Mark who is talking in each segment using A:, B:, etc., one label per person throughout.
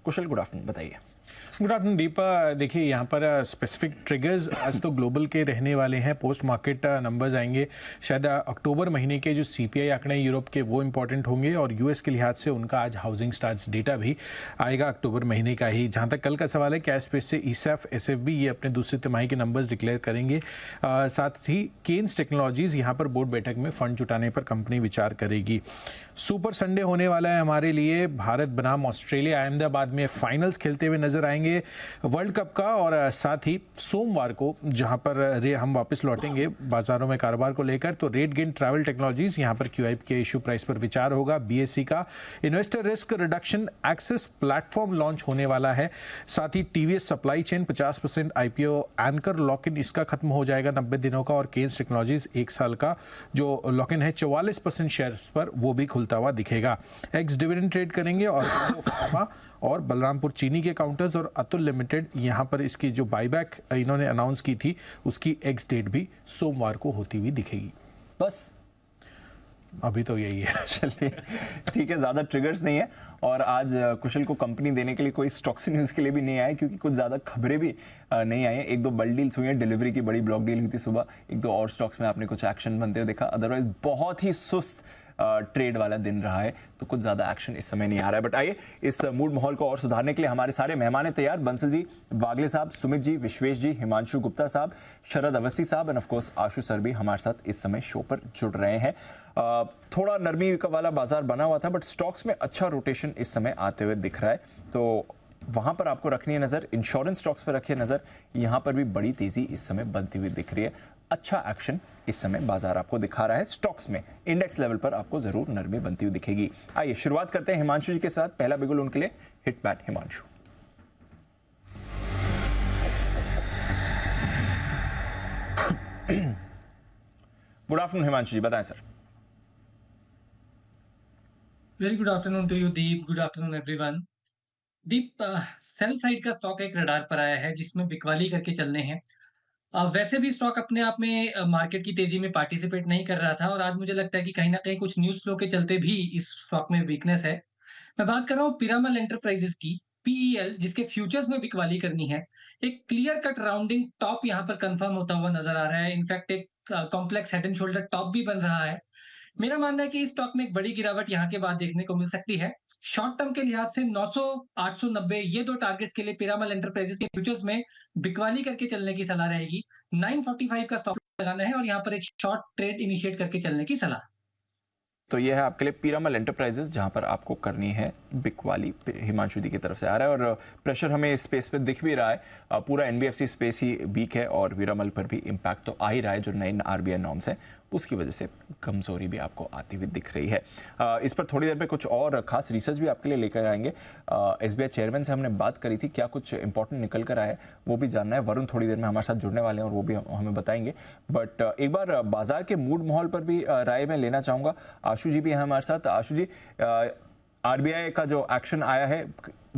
A: कुशल, good afternoon, बताइए।
B: Good afternoon Deepa. देखिए यहाँ पर स्पेसिफिक ट्रिगर्स आज तो ग्लोबल के रहने वाले हैं। पोस्ट मार्केट नंबर्स आएंगे शायद अक्टूबर महीने के जो सीपीआई आंकड़े हैं यूरोप के, वो इंपॉर्टेंट होंगे, और यूएस के लिहाज से उनका आज हाउसिंग स्टार्ट्स डेटा भी आएगा अक्टूबर महीने का ही। जहाँ तक कल का सवाल है, कैश स्पेस से ईसैफ एसएफबी ये अपने दूसरी तिमाही के नंबर्स डिक्लेयर करेंगे। साथ ही केन्स टेक्नोलॉजीज यहाँ पर बोर्ड बैठक में फंड जुटाने पर कंपनी विचार करेगी। सुपर संडे होने वाला है हमारे लिए। भारत बनाम ऑस्ट्रेलिया अहमदाबाद में फाइनल्स खेलते हुए नजर आएंगे वर्ल्ड कप का, और साथ ही सोमवार को जहां पर हम वापस लौटेंगे बाजारों में कारोबार को लेकर, तो रेट गेन ट्रैवल टेक्नोलॉजीज यहां पर क्यूआईपी के इशू प्राइस पर विचार होगा। बीएससी का investor risk reduction access platform launch होने वाला है। साथ ही TVS supply chain 50% IPO anchor lock in इसका खत्म हो जाएगा 90 दिनों का, और केन्स टेक्नोलॉजीज 1 साल का जो लॉक इन है 44% शेयर्स पर वो भी खुलता हुआ दिखेगा। एक्स डिविडेंड ट्रेड करेंगे, और फार्मा और बलरामपुर चीनी के काउंटर्स और अतुल लिमिटेड यहाँ पर इसकी जो बाईबैक इन्होंने अनाउंस की थी उसकी एक्स डेट भी सोमवार को होती हुई दिखेगी।
A: बस
B: अभी तो यही है।
A: चलिए ठीक है, ज़्यादा ट्रिगर्स नहीं है। और आज कुशल को कंपनी देने के लिए कोई स्टॉक्स न्यूज़ के लिए भी नहीं आए, क्योंकि कुछ ज़्यादा खबरें भी नहीं आई हैं। 1-2 बड़ी डील्स हुई हैं, डिलीवरी की बड़ी ब्लॉक डील हुई थी सुबह, 1-2 और स्टॉक्स में आपने कुछ एक्शन बनते हुए देखा। अदरवाइज बहुत ही सुस्त ट्रेड वाला दिन रहा है, तो कुछ ज़्यादा एक्शन इस समय नहीं आ रहा है। बट आइए, इस मूड माहौल को और सुधारने के लिए हमारे सारे मेहमान तैयार। बंसल जी, वागले साहब, सुमित जी, विश्वेश जी, हिमांशु गुप्ता साहब, शरद अवस्थी साहब end of course Ashu sir भी हमारे साथ इस समय शो पर जुड़ रहे हैं। थोड़ा नरमी का वाला बाजार बना हुआ था, बट स्टॉक्स में अच्छा रोटेशन इस समय आते हुए दिख रहा है, तो वहां पर आपको रखनी है नजर। इंश्योरेंस स्टॉक्स पर रखिए नजर, यहां पर भी बड़ी तेजी इस समय बनती हुई दिख रही है। अच्छा एक्शन इस समय बाजार आपको दिखा रहा है। स्टॉक्स में इंडेक्स लेवल पर आपको जरूर नरमी बनती हुई दिखेगी। आइए शुरुआत करते हैं हिमांशु जी के साथ। पहला बिगुल उनके लिए, hit bat Himanshu. Good afternoon Himanshu ji, बताएं sir.
C: Very good afternoon to you Deep, good afternoon everyone. Deep, sell side का स्टॉक एक रडार पर आया है जिसमें बिकवाली करके चलने हैं। वैसे भी स्टॉक अपने आप में मार्केट की तेजी में पार्टिसिपेट नहीं कर रहा था, और आज मुझे लगता है कि कहीं ना कहीं कुछ न्यूज फ्लो के चलते भी इस स्टॉक में वीकनेस है। मैं बात कर रहा हूँ पिरामल एंटरप्राइजेस की, पीईएल, जिसके फ्यूचर्स में बिकवाली करनी है। एक क्लियर कट राउंडिंग टॉप यहाँ पर कंफर्म होता हुआ नजर आ रहा है। इनफैक्ट एक complex head and shoulder top भी बन रहा है। मेरा मानना है कि इस स्टॉक में एक बड़ी गिरावट यहाँ के बाद देखने को मिल सकती है। शॉर्ट टर्म के लिहाज से 900, 890 ये 2 टारगेट्स के लिए पिरामल एंटरप्राइजेस के फ्यूचर्स में बिकवाली करके चलने की सलाह रहेगी। 945 का स्टॉप लगाना है, और यहाँ पर एक शॉर्ट ट्रेड इनिशिएट करके चलने की सलाह।
A: तो ये है आपके लिए पिरामल एंटरप्राइजेस, जहां पर आपको करनी है बिकवाली। हिमांशु जी की तरफ से आ रहा है, और प्रेशर हमें इस स्पेस पे दिख भी रहा है। पूरा एनबीएफसी स्पेस ही वीक है, और पिरामल पर भी इम्पैक्ट तो आ ही रहा है। जो नए आरबीआई नॉर्म्स है उसकी वजह से कमजोरी भी आपको आती हुई दिख रही है। इस पर थोड़ी देर पे कुछ और खास रिसर्च भी आपके लिए लेकर आएंगे। एसबीआई चेयरमैन से हमने बात करी थी, क्या कुछ इंपॉर्टेंट निकल कर आया है वो भी जानना है। वरुण थोड़ी देर में हमारे साथ जुड़ने वाले हैं और वो भी हमें बताएंगे। बट एक बार बाजार के मूड माहौल पर भी राय में लेना चाहूँगा। आशु जी भी हैं हमारे साथ। आशु जी, आरबीआई का जो एक्शन आया है,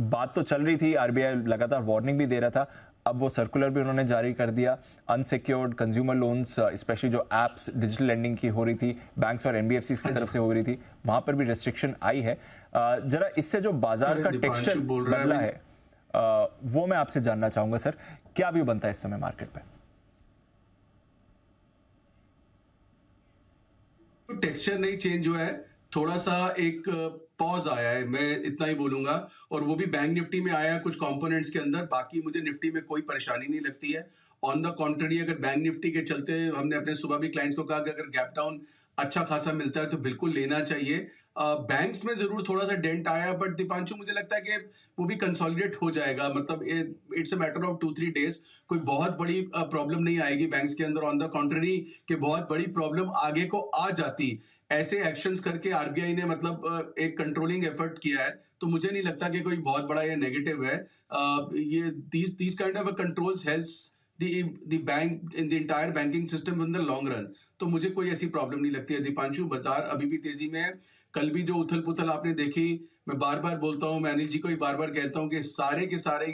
A: बात तो चल रही थी, आरबीआई लगातार वार्निंग भी दे रहा था, अब वो सर्कुलर भी उन्होंने जारी कर दिया। अनसिक्योर्ड कंज्यूमर लोन्स, स्पेशली जो एप्स डिजिटल लेंडिंग की हो रही थी बैंक्स और एनबीएफसी की तरफ से हो रही थी, वहां पर भी रेस्ट्रिक्शन आई है। जरा इससे जो बाजार का टेक्सचर बदला है वो मैं आपसे जानना चाहूंगा सर, क्या व्यू बनता है इस समय मार्केट पे?
D: टेक्सचर नहीं चेंज हुआ है, थोड़ा सा एक पॉज आया है, मैं इतना ही बोलूंगा। और वो भी बैंक निफ्टी में आया है कुछ कंपोनेंट्स के अंदर। बाकी मुझे निफ्टी में कोई परेशानी नहीं लगती है। ऑन द कॉन्ट्ररी, अगर बैंक निफ्टी के चलते, हमने अपने सुबह भी क्लाइंट्स को कहा कि अगर गैप डाउन अच्छा खासा मिलता है तो बिल्कुल लेना चाहिए। बैंक्स में जरूर थोड़ा सा डेंट आया, बट दीपांशु मुझे लगता है कि वो भी कंसोलिडेट हो जाएगा। मतलब it's a matter of 2-3 days, कोई बहुत बड़ी प्रॉब्लम नहीं आएगी बैंक्स के अंदर। ऑन द कॉन्ट्ररी कि बहुत बड़ी प्रॉब्लम आगे को आ जाती, ऐसे एक्शंस करके आरबीआई ने मतलब एक कंट्रोलिंग एफर्ट किया है, तो मुझे नहीं लगता कि कोई बहुत बड़ा ये नेगेटिव है। ये these kind of a controls helps the bank in the entire banking system in the long run। तो मुझे कोई ऐसी प्रॉब्लम नहीं लगती है। दीपांशु, बाजार अभी भी तेजी में है। कल भी जो उथल पुथल आपने देखी, मैं बार बार बोलता हूँ, मैं अनिल जी को ही बार बार कहता हूँ कि सारे के सारे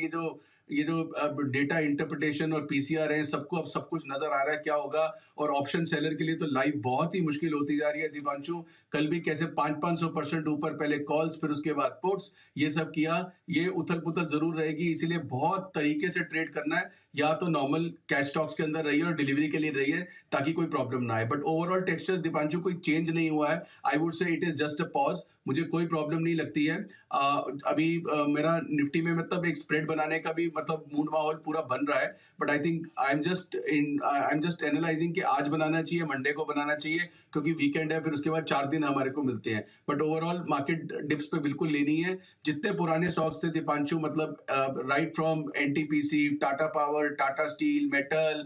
D: ये जो डेटा इंटरप्रिटेशन और पीसीआर है, सबको अब सब कुछ नजर आ रहा है क्या होगा। और ऑप्शन सेलर के लिए तो लाइफ बहुत ही मुश्किल होती जा रही है। दीपांशु, कल भी कैसे 500% ऊपर, पहले कॉल्स फिर उसके बाद पुट्स, ये सब किया। ये उथल पुथल जरूर रहेगी, इसीलिए बहुत तरीके से ट्रेड करना है। या तो नॉर्मल कैश स्टॉक्स के अंदर रहिए और डिलीवरी के लिए रहिए ताकि कोई प्रॉब्लम ना आए। बट ओवरऑल टेक्सचर दीपांशु कोई चेंज नहीं हुआ है। I would say it is just a pause. मुझे कोई प्रॉब्लम नहीं लगती है। अभी मेरा निफ्टी में मतलब एक स्प्रेड बनाने का भी मतलब मूड माहौल पूरा बन रहा है। But I think I am just analysing कि आज बनाना चाहिए, मंडे को बनाना चाहिए, क्योंकि वीकेंड है, फिर उसके बाद 4 दिन हमारे को मिलते हैं। बट ओवरऑल मार्केट डिप्स पे बिल्कुल लेनी है। जितने पुराने स्टॉक्स थे दीपांशु, मतलब right from NTPC, Tata power, Tata steel, metal,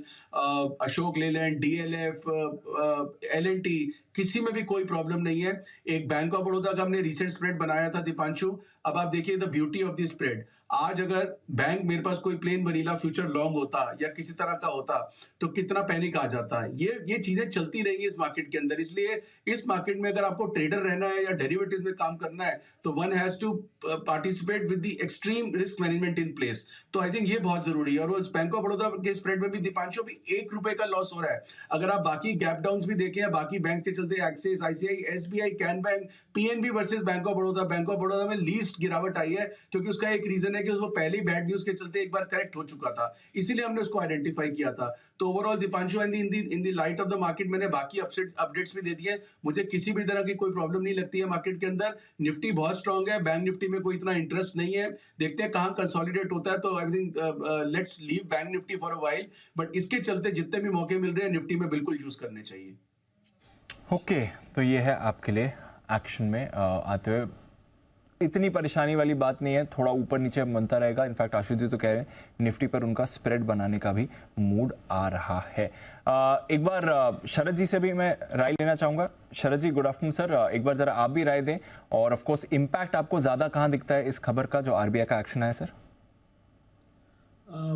D: Ashok Leyland, DLF, LNT, किसी में भी कोई प्रॉब्लम नहीं है। एक बैंक ऑफ बड़ौदा का हमने रिसेंट स्प्रेड बनाया था दीपांशु। अब आप देखिए the beauty of the spread. आज अगर बैंक मेरे पास कोई प्लेन वनीला फ्यूचर लॉन्ग होता या किसी तरह का होता तो कितना पैनिक आ जाता है। ये चीजें चलती रहेंगी इस मार्केट के अंदर। इसलिए इस मार्केट में अगर आपको ट्रेडर रहना है या डेरिवेटिव्स में काम करना है तो one has to participate with the extreme risk management in place. तो आई थिंक ये बहुत जरूरी है। और उस बैंक ऑफ बड़ौदा के स्प्रेड में भी दीपांशु भी ₹1 का लॉस हो रहा है। अगर आप बाकी गैप डाउन भी देखें या बाकी बैंक के चलते axis, ICI, SBI, can bank, PNB versus bank of Baroda, bank of Baroda में लीस्ट गिरावट आई है, क्योंकि उसका एक रीजन है कि उसको पहली बैड न्यूज के चलते एक बार करेक्ट हो चुका था, इसीलिए हमने उसको आइडेंटिफाई किया था। तो overall Deepanshu in the light of the market मैंने बाकी अपडेट्स भी दे दिए। मुझे किसी भी तरह की कोई प्रॉब्लम नहीं लगती है मार्केट के अंदर। निफ्टी बहुत स्ट्रांग है, बैंक निफ्टी में कोई इतना इंटरेस्ट नहीं है। देखते हैं कहां कंसोलिडेट होता है। तो I think let's leave bank Nifty for a while, but इसके चलते जितने भी मौके मिल रहे हैं निफ्टी में बिल्कुल यूज करने चाहिए।
A: ओके, तो ये है आपके लिए एक्शन में आते हुए। इतनी परेशानी वाली बात नहीं है, थोड़ा ऊपर नीचे बनता रहेगा। इनफैक्ट आशुजी तो कह रहे हैं निफ्टी पर उनका स्प्रेड बनाने का भी मूड आ रहा है। एक बार शरद जी से भी मैं राय लेना चाहूँगा। शरद जी, गुड आफ्टरनून सर। एक बार ज़रा आप भी राय दें, और ऑफ कोर्स इम्पैक्ट आपको ज़्यादा कहाँ दिखता है इस खबर का जो आरबीआई का एक्शन है सर?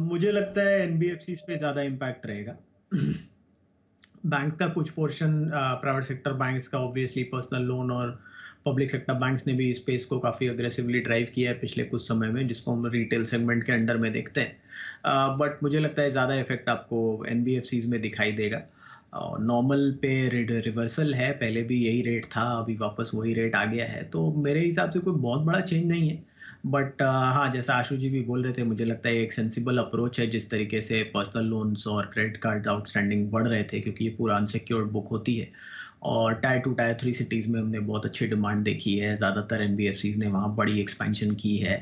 E: मुझे लगता है एनबीएफसी पे ज़्यादा इम्पैक्ट रहेगा। बैंक का कुछ पोर्शन, प्राइवेट सेक्टर बैंक्स का ऑब्वियसली पर्सनल लोन, और पब्लिक सेक्टर बैंक्स ने भी स्पेस को काफ़ी अग्रेसिवली ड्राइव किया है पिछले कुछ समय में, जिसको हम रिटेल सेगमेंट के अंडर में देखते हैं। बट मुझे लगता है ज़्यादा इफेक्ट आपको एनबीएफसीज में दिखाई देगा। नॉर्मल पे रिवर्सल है, पहले भी यही रेट था, अभी वापस वही रेट आ गया है, तो मेरे हिसाब से कोई बहुत बड़ा चेंज नहीं है। बट हाँ, जैसा आशु जी भी बोल रहे थे, मुझे लगता है एक सेंसिबल अप्रोच है जिस तरीके से पर्सनल लोन्स और क्रेडिट कार्ड आउटस्टैंडिंग बढ़ रहे थे, क्योंकि ये पूरा अनसिक्योर्ड बुक होती है। और टायर 2 टायर 3 सिटीज़ में हमने बहुत अच्छी डिमांड देखी है, ज़्यादातर एनबीएफसीज ने वहाँ बड़ी एक्सपेंशन की है।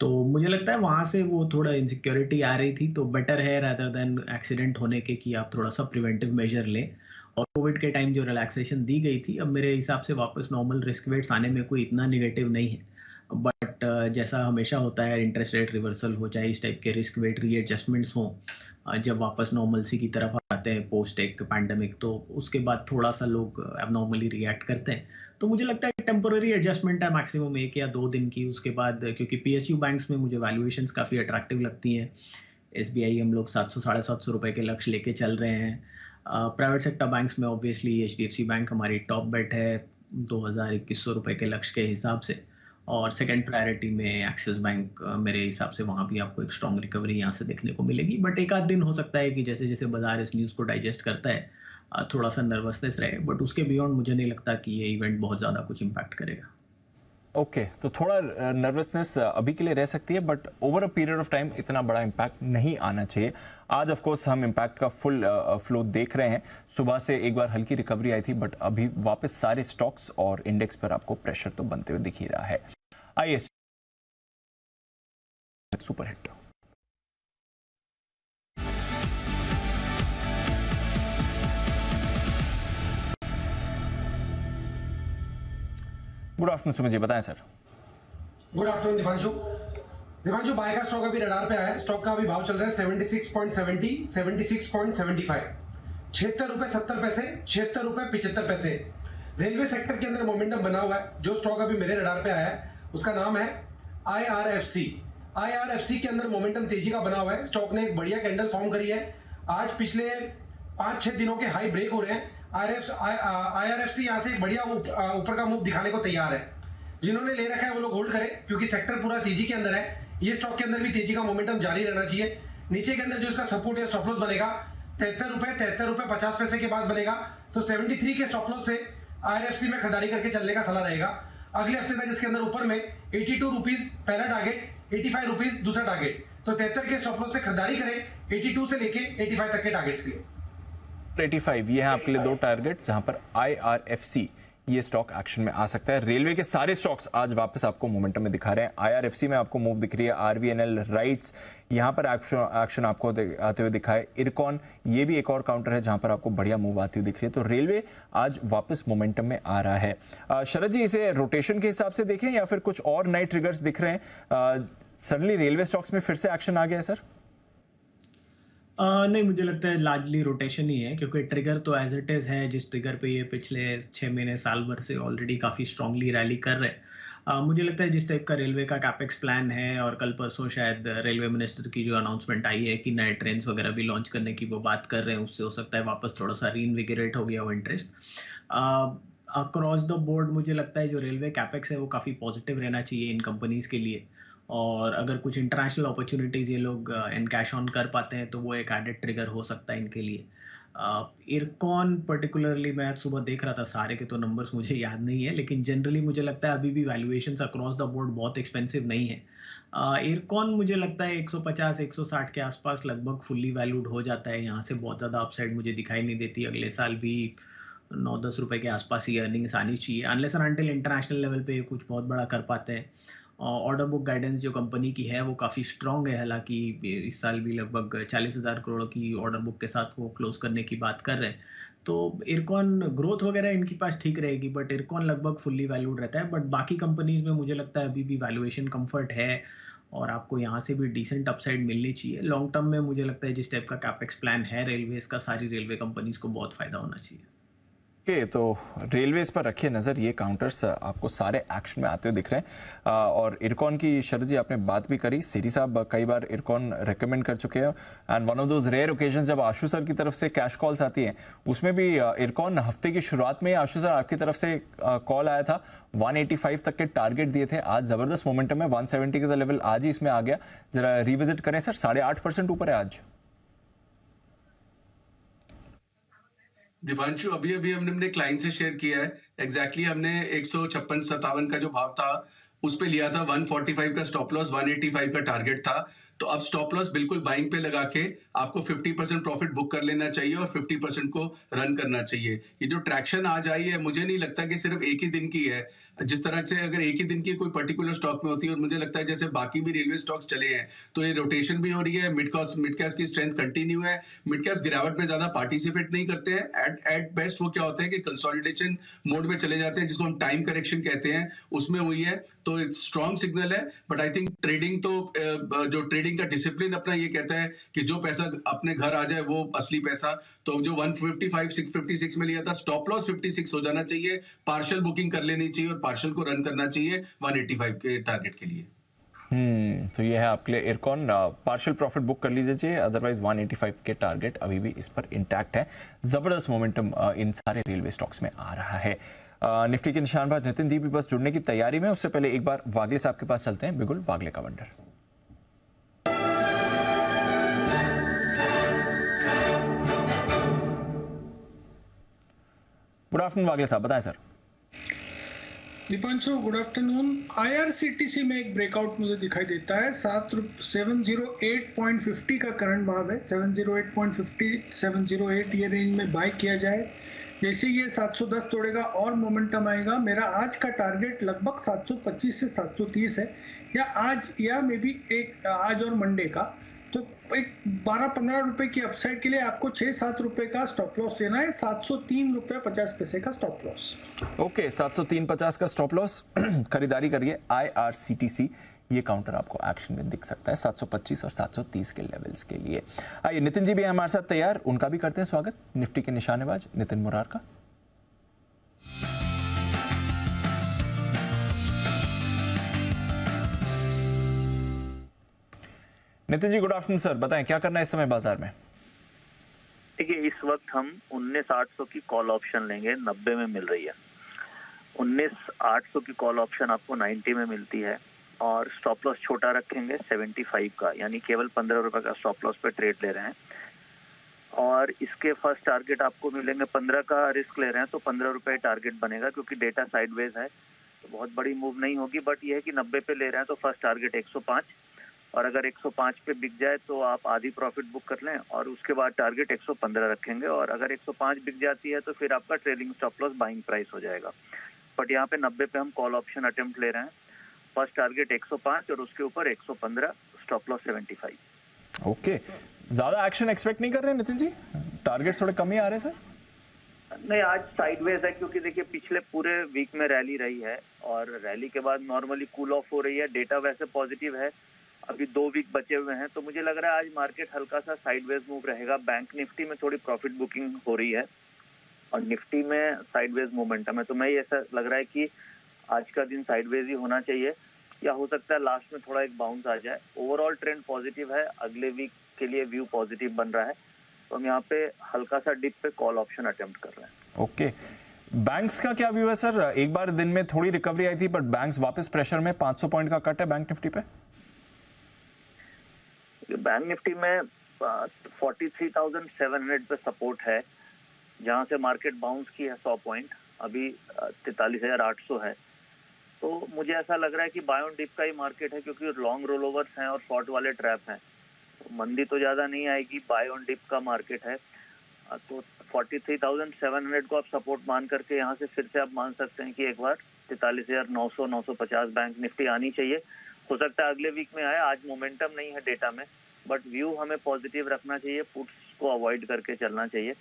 E: तो मुझे लगता है वहाँ से वो थोड़ा इनसिक्योरिटी आ रही थी, तो बेटर है रादर देन एक्सीडेंट होने के कि आप थोड़ा सा प्रिवेंटिव मेजर लें। और कोविड के टाइम जो रिलैक्सेशन दी गई थी, अब मेरे हिसाब से वापस नॉर्मल रिस्क वेट्स आने में कोई इतना निगेटिव नहीं है। बट जैसा हमेशा होता है, इंटरेस्ट रेट रिवर्सल हो, चाहे इस टाइप के रिस्क वेट रीएडजस्टमेंट्स हों, जब वापस नॉर्मलसी की तरफ आते हैं पोस्ट एक पैंडेमिक, तो उसके बाद थोड़ा सा लोग एबनॉर्मली रिएक्ट करते हैं। तो मुझे लगता है टेम्पोररी एडजस्टमेंट है, मैक्सिमम 1 या 2 दिन की। उसके बाद क्योंकि पीएसयू बैंक्स में मुझे वैल्यूएशंस काफ़ी अट्रैक्टिव लगती हैं। एसबीआई हम लोग 700 साढ़े 700 रुपये के लक्ष्य लेके चल रहे हैं। प्राइवेट सेक्टर बैंक्स में ऑब्वियसली एचडीएफसी बैंक हमारी टॉप बेट है 2000-2100 रुपये के लक्ष्य के हिसाब से। और सेकंड प्रायोरिटी में एक्सिस बैंक, मेरे हिसाब से वहाँ भी आपको एक स्ट्रॉन्ग रिकवरी यहाँ से देखने को मिलेगी। बट एक आध दिन हो सकता है कि जैसे जैसे बाजार इस न्यूज़ को डाइजेस्ट करता है, थोड़ा सा नर्वसनेस रहे, बट उसके बियॉन्ड मुझे नहीं लगता कि ये इवेंट बहुत ज़्यादा कुछ इम्पैक्ट करेगा।
A: ओके, तो थोड़ा नर्वसनेस अभी के लिए रह सकती है, but over a period of time इतना बड़ा इम्पैक्ट नहीं आना चाहिए। आज ऑफ कोर्स हम इम्पैक्ट का फुल फ्लो देख रहे हैं। सुबह से एक बार हल्की रिकवरी आई थी, बट अभी वापस सारे स्टॉक्स और इंडेक्स पर आपको प्रेशर तो बनते हुए दिख ही रहा है। आइए super hit. Good afternoon Sumit ji, बताएं sir.
F: Good afternoon Deepanshu, buy का स्टॉक अभी रडार पे आया है। स्टॉक का अभी भाव चल रहा है 76.70, 76.75, 76 रुपए 70 पैसे, 76 रुपए 75 पैसे। रेलवे सेक्टर के अंदर मोमेंटम बना हुआ है। जो स्टॉक अभी मेरे रडार पे आया है उसका नाम है IRFC। IRFC के अंदर मोमेंटम तेजी का बना हुआ है। स्टॉक ने एक बढ़िया कैंडल फॉर्म करी है। आज पिछले 5-6 दिनों के हाई ब्रेक हो रहे हैं। IRFC यहां से एक बढ़िया ऊपर का मूव दिखाने को तैयार है। जिन्होंने ले रखा है वो लोग होल्ड करें, क्योंकि सेक्टर पूरा तेजी के अंदर है। ये स्टॉक के अंदर भी तेजी का मोमेंटम जारी रहना चाहिए। नीचे के अंदर जो इसका सपोर्ट या स्टॉप लॉस बनेगा 73 रुपए 50 पैसे के पास बनेगा, तो 73 के स्टॉप लॉस से IRFC में खरीदारी करके चलने का सलाह रहेगा। अगले हफ्ते तक इसके अंदर ऊपर में 82 रुपीज पहला टारगेट, 85 रुपीज दूसरा टारगेट, तो 73 के स्टॉप लॉस से खरीदारी करें 82 से लेके 85 तक के टारगेट्स के लिए।
A: 85 ये है आपके लिए दो टारगेट जहां पर IRFC ये स्टॉक एक्शन में आ सकता है। रेलवे के सारे स्टॉक्स आज वापस आपको मोमेंटम में दिखा रहे हैं। IRFC में आपको मूव दिख रही है, RVNL राइट्स यहां पर एक्शन आपको आते हुए दिखाए। इरकॉन ये भी एक और काउंटर है जहां पर आपको बढ़िया मूव आती हुई दिख रही है। तो रेलवे आज वापस मोमेंटम में आ रहा है। शरद जी, इसे रोटेशन के हिसाब से देखें या फिर कुछ और नए ट्रिगर्स दिख रहे हैं? सडनली रेलवे स्टॉक्स में फिर से एक्शन आ गया है सर?
E: नहीं, मुझे लगता है लार्जली रोटेशन ही है, क्योंकि ट्रिगर तो एज इट इज है। जिस ट्रिगर पे ये पिछले 6 महीने साल भर से ऑलरेडी काफ़ी स्ट्रांगली रैली कर रहे हैं। मुझे लगता है जिस टाइप का रेलवे का कैपेक्स प्लान है, और कल परसों शायद रेलवे मिनिस्टर की जो अनाउंसमेंट आई है कि नए ट्रेन्स वगैरह भी लॉन्च करने की वो बात कर रहे हैं, उससे हो सकता है वापस थोड़ा सा रीइन्विगरेट हो गया वो इंटरेस्ट। अक्रॉस द बोर्ड मुझे लगता है जो रेलवे कैपेक्स है वो काफ़ी पॉजिटिव रहना चाहिए इन कंपनीज के लिए, और अगर कुछ इंटरनेशनल अपॉर्चुनिटीज़ ये लोग कैश ऑन कर पाते हैं तो वो एक एडेड ट्रिगर हो सकता है इनके लिए। इरकॉन पर्टिकुलरली मैं सुबह देख रहा था, सारे के तो नंबर्स मुझे याद नहीं है, लेकिन जनरली मुझे लगता है अभी भी वैल्यूएशंस अक्रॉस द बोर्ड बहुत एक्सपेंसिव नहीं है। इरकॉन मुझे लगता है 150-160 के आसपास लगभग फुल्ली वैल्यूड हो जाता है। यहाँ से बहुत ज़्यादा अपसाइड मुझे दिखाई नहीं देती। अगले साल भी 9-10 रुपए के आसपास ही अर्निंग्स आनी चाहिए, unless and until international level पे कुछ बहुत बड़ा कर पाते हैं। ऑर्डर बुक गाइडेंस जो कंपनी की है वो काफ़ी स्ट्रॉन्ग है, हालांकि इस साल भी लगभग 40,000 करोड़ की ऑर्डर बुक के साथ वो क्लोज करने की बात कर रहे हैं। तो इरकॉन ग्रोथ वगैरह इनके पास ठीक रहेगी, बट इरकॉन लगभग फुल्ली वैल्यूड रहता है। बट बाकी कंपनीज में मुझे लगता है अभी भी वैल्यूएशन कंफर्ट है, और आपको यहाँ से भी डिसेंट अपसाइड मिलनी चाहिए। लॉन्ग टर्म में मुझे लगता है जिस टाइप का कैपेक्स प्लान है रेलवेज का, सारी रेलवे कंपनीज को बहुत फायदा होना चाहिए।
A: तो रेलवेज पर रखिए नजर, ये काउंटर्स आपको सारे एक्शन में आते हुए दिख रहे हैं। और इरकॉन की शरद जी आपने बात भी करी, सीरी साहब कई बार इरकॉन रेकमेंड कर चुके हैं, and one of those rare occasion जब आशु सर की तरफ से कैश कॉल्स आती हैं, उसमें भी इरकॉन हफ्ते की शुरुआत में आशु सर आपकी तरफ से कॉल आया था, 185 तक के टारगेट दिए थे। आज जबरदस्त मोमेंटम है, 170 का लेवल आज ही इसमें आ गया। जरा रिविजिट करें सर, 8.5% ऊपर है आज।
D: दीपांशु, अभी हमने क्लाइंट से शेयर किया है एग्जैक्टली हमने 156-57 का जो भाव था उस पे लिया था, 145 का स्टॉप लॉस, 185 का टारगेट था। तो अब स्टॉप लॉस बिल्कुल बाइंग पे लगा के आपको 50% प्रॉफिट बुक कर लेना चाहिए और 50% को रन करना चाहिए। ये जो ट्रैक्शन आज आई है, मुझे नहीं लगता कि सिर्फ एक ही दिन की है। जिस तरह से अगर एक ही दिन की कोई पर्टिकुलर स्टॉक में होती है, और मुझे लगता है जैसे बाकी भी रेलवे स्टॉक्स चले हैं, तो ये रोटेशन भी हो रही है। मिड कैप्स की स्ट्रेंथ कंटिन्यू है। मिड कैप्स गिरावट में ज्यादा पार्टिसिपेट नहीं करते हैं। एट बेस्ट वो क्या होता है कि कंसोलिडेशन मोड में चले जाते हैं, जिसको हम टाइम करेक्शन कहते हैं, उसमें हुई है। तो स्ट्रॉन्ग सिग्नल है, बट आई थिंक ट्रेडिंग तो जो ट्रेडिंग का डिसिप्लिन अपना ये कहता है कि जो पैसा अपने घर आ जाए वो असली पैसा। तो जो 155-656 में लिया था, स्टॉप लॉस 56 हो जाना चाहिए, पार्शियल बुकिंग कर लेनी चाहिए और पार्शियल को रन करना चाहिए 185 के टारगेट के लिए।
A: तो ये है आपके लिए इरकॉन, पार्शियल प्रॉफिट बुक कर लीजिए, अदरवाइज 185 के टारगेट अभी भी इस पर इंटैक्ट है। जबरदस्त मोमेंटम इन सारे रेलवे स्टॉक्स में आ रहा है। निफ्टी के निशानबाज नितिन जी भी बस जुड़ने की तैयारी में, उससे पहले एक बार वागले साहब के पास चलते हैं। बिगुल वागले का वंडर। गुड आफ्टरनून वागले साहब, बताएं sir.
G: Deepanshu good afternoon. IRCTC में एक ब्रेकआउट मुझे दिखाई देता है। 708.50 का करंट भाव है, 708.50 708 ये रेंज में बाय किया जाए। जैसे ये 710 तोड़ेगा और मोमेंटम आएगा। मेरा आज का टारगेट लगभग 725 से 730 है, या आज या मे बी एक आज और मंडे का। तो एक 12-15 रुपए की अपसाइड के लिए आपको 6-7 रुपए का स्टॉप लॉस लेना है। 703 रुपए 50 पैसे का स्टॉप लॉस।
A: ओके, 703.50 का स्टॉप लॉस खरीदारी करिए। IRCTC ये काउंटर आपको एक्शन में दिख सकता है 725 और 730 के लेवल्स के लिए। आइए नितिन जी भी हमारे साथ तैयार, उनका भी करते हैं स्वागत। निफ्टी के निशानेबाज नितिन मुरार का। Nitin ji good afternoon sir, बताएं क्या करना है इस समय बाजार में?
H: देखिए, इस वक्त हम 19,800 की कॉल ऑप्शन लेंगे, 90 में मिल रही है। 19,800 की कॉल ऑप्शन आपको 90 में मिलती है और स्टॉप लॉस छोटा रखेंगे 75 का, यानी केवल 15 रुपए का स्टॉप लॉस पे ट्रेड ले रहे हैं। और इसके फर्स्ट टारगेट आपको मिलेंगे 15 का रिस्क ले रहे हैं तो 15 रुपए टारगेट बनेगा, क्योंकि डेटा साइडवेज है तो बहुत बड़ी मूव नहीं होगी। बट यह है कि 90 पे ले रहे हैं तो फर्स्ट टारगेट 105, और अगर 105 पे बिक जाए तो आप आधी प्रॉफिट बुक कर लें और उसके बाद टारगेट 115 रखेंगे, और अगर 105 बिक जाती है तो फिर आपका trailing stop loss buying price हो जाएगा। बट यहाँ पे 90 पे हम कॉल ऑप्शन अटेम्प्ट ले रहे हैं, फर्स्ट टारगेट 105 और उसके ऊपर 115, स्टॉप लॉस 75।
A: ओके, ज्यादा एक्शन एक्सपेक्ट नहीं कर रहे नितिन जी? टारगेट थोड़े कम ही आ रहे हैं सर?
H: नहीं, आज साइडवेज है, क्योंकि देखिए पिछले पूरे वीक में रैली रही है और रैली के बाद नॉर्मली कूल ऑफ हो रही है। डेटा वैसे पॉजिटिव है, अभी 2 वीक बचे हुए हैं, तो मुझे लग रहा है आज मार्केट हल्का सा साइडवेज मूव रहेगा। बैंक निफ्टी में थोड़ी प्रॉफिट बुकिंग हो रही है और निफ्टी में साइडवेज मोमेंटम है, तो मैं ऐसा लग रहा है कि आज का दिन साइडवेज ही होना चाहिए, या हो सकता है लास्ट में थोड़ा एक बाउंस आ जाए। ओवरऑल ट्रेंड पॉजिटिव है, अगले वीक के लिए व्यू पॉजिटिव बन रहा है, तो हम यहाँ पे हल्का सा डिप पे कॉल ऑप्शन अटेम्प्ट कर रहे हैं।
A: ओके, बैंक्स का क्या व्यू है सर? एक बार दिन में थोड़ी रिकवरी आई थी बट बैंक्स वापस प्रेशर में, 500 पॉइंट का कट है बैंक निफ्टी पे।
H: बैंक निफ्टी में 43,700 पे सपोर्ट है, जहां से मार्केट बाउंस की है 100 पॉइंट, अभी 43,800 है। तो मुझे ऐसा लग रहा है कि बाय ऑन डिप का ही मार्केट है, क्योंकि लॉन्ग रोल ओवर्स हैं और शॉर्ट वाले ट्रैप हैं, तो मंदी तो ज्यादा नहीं आएगी, बाय ऑन डिप का मार्केट है। तो 43,700 को आप सपोर्ट मान करके यहाँ से फिर से आप मान सकते हैं कि एक बार 43,900 950 बैंक निफ्टी आनी चाहिए। हो सकता है अगले वीक में आए, आज मोमेंटम नहीं है डेटा में, बट व्यू हमें पॉजिटिव रखना चाहिए, पुट्स को अवॉइड करके चलना चाहिए।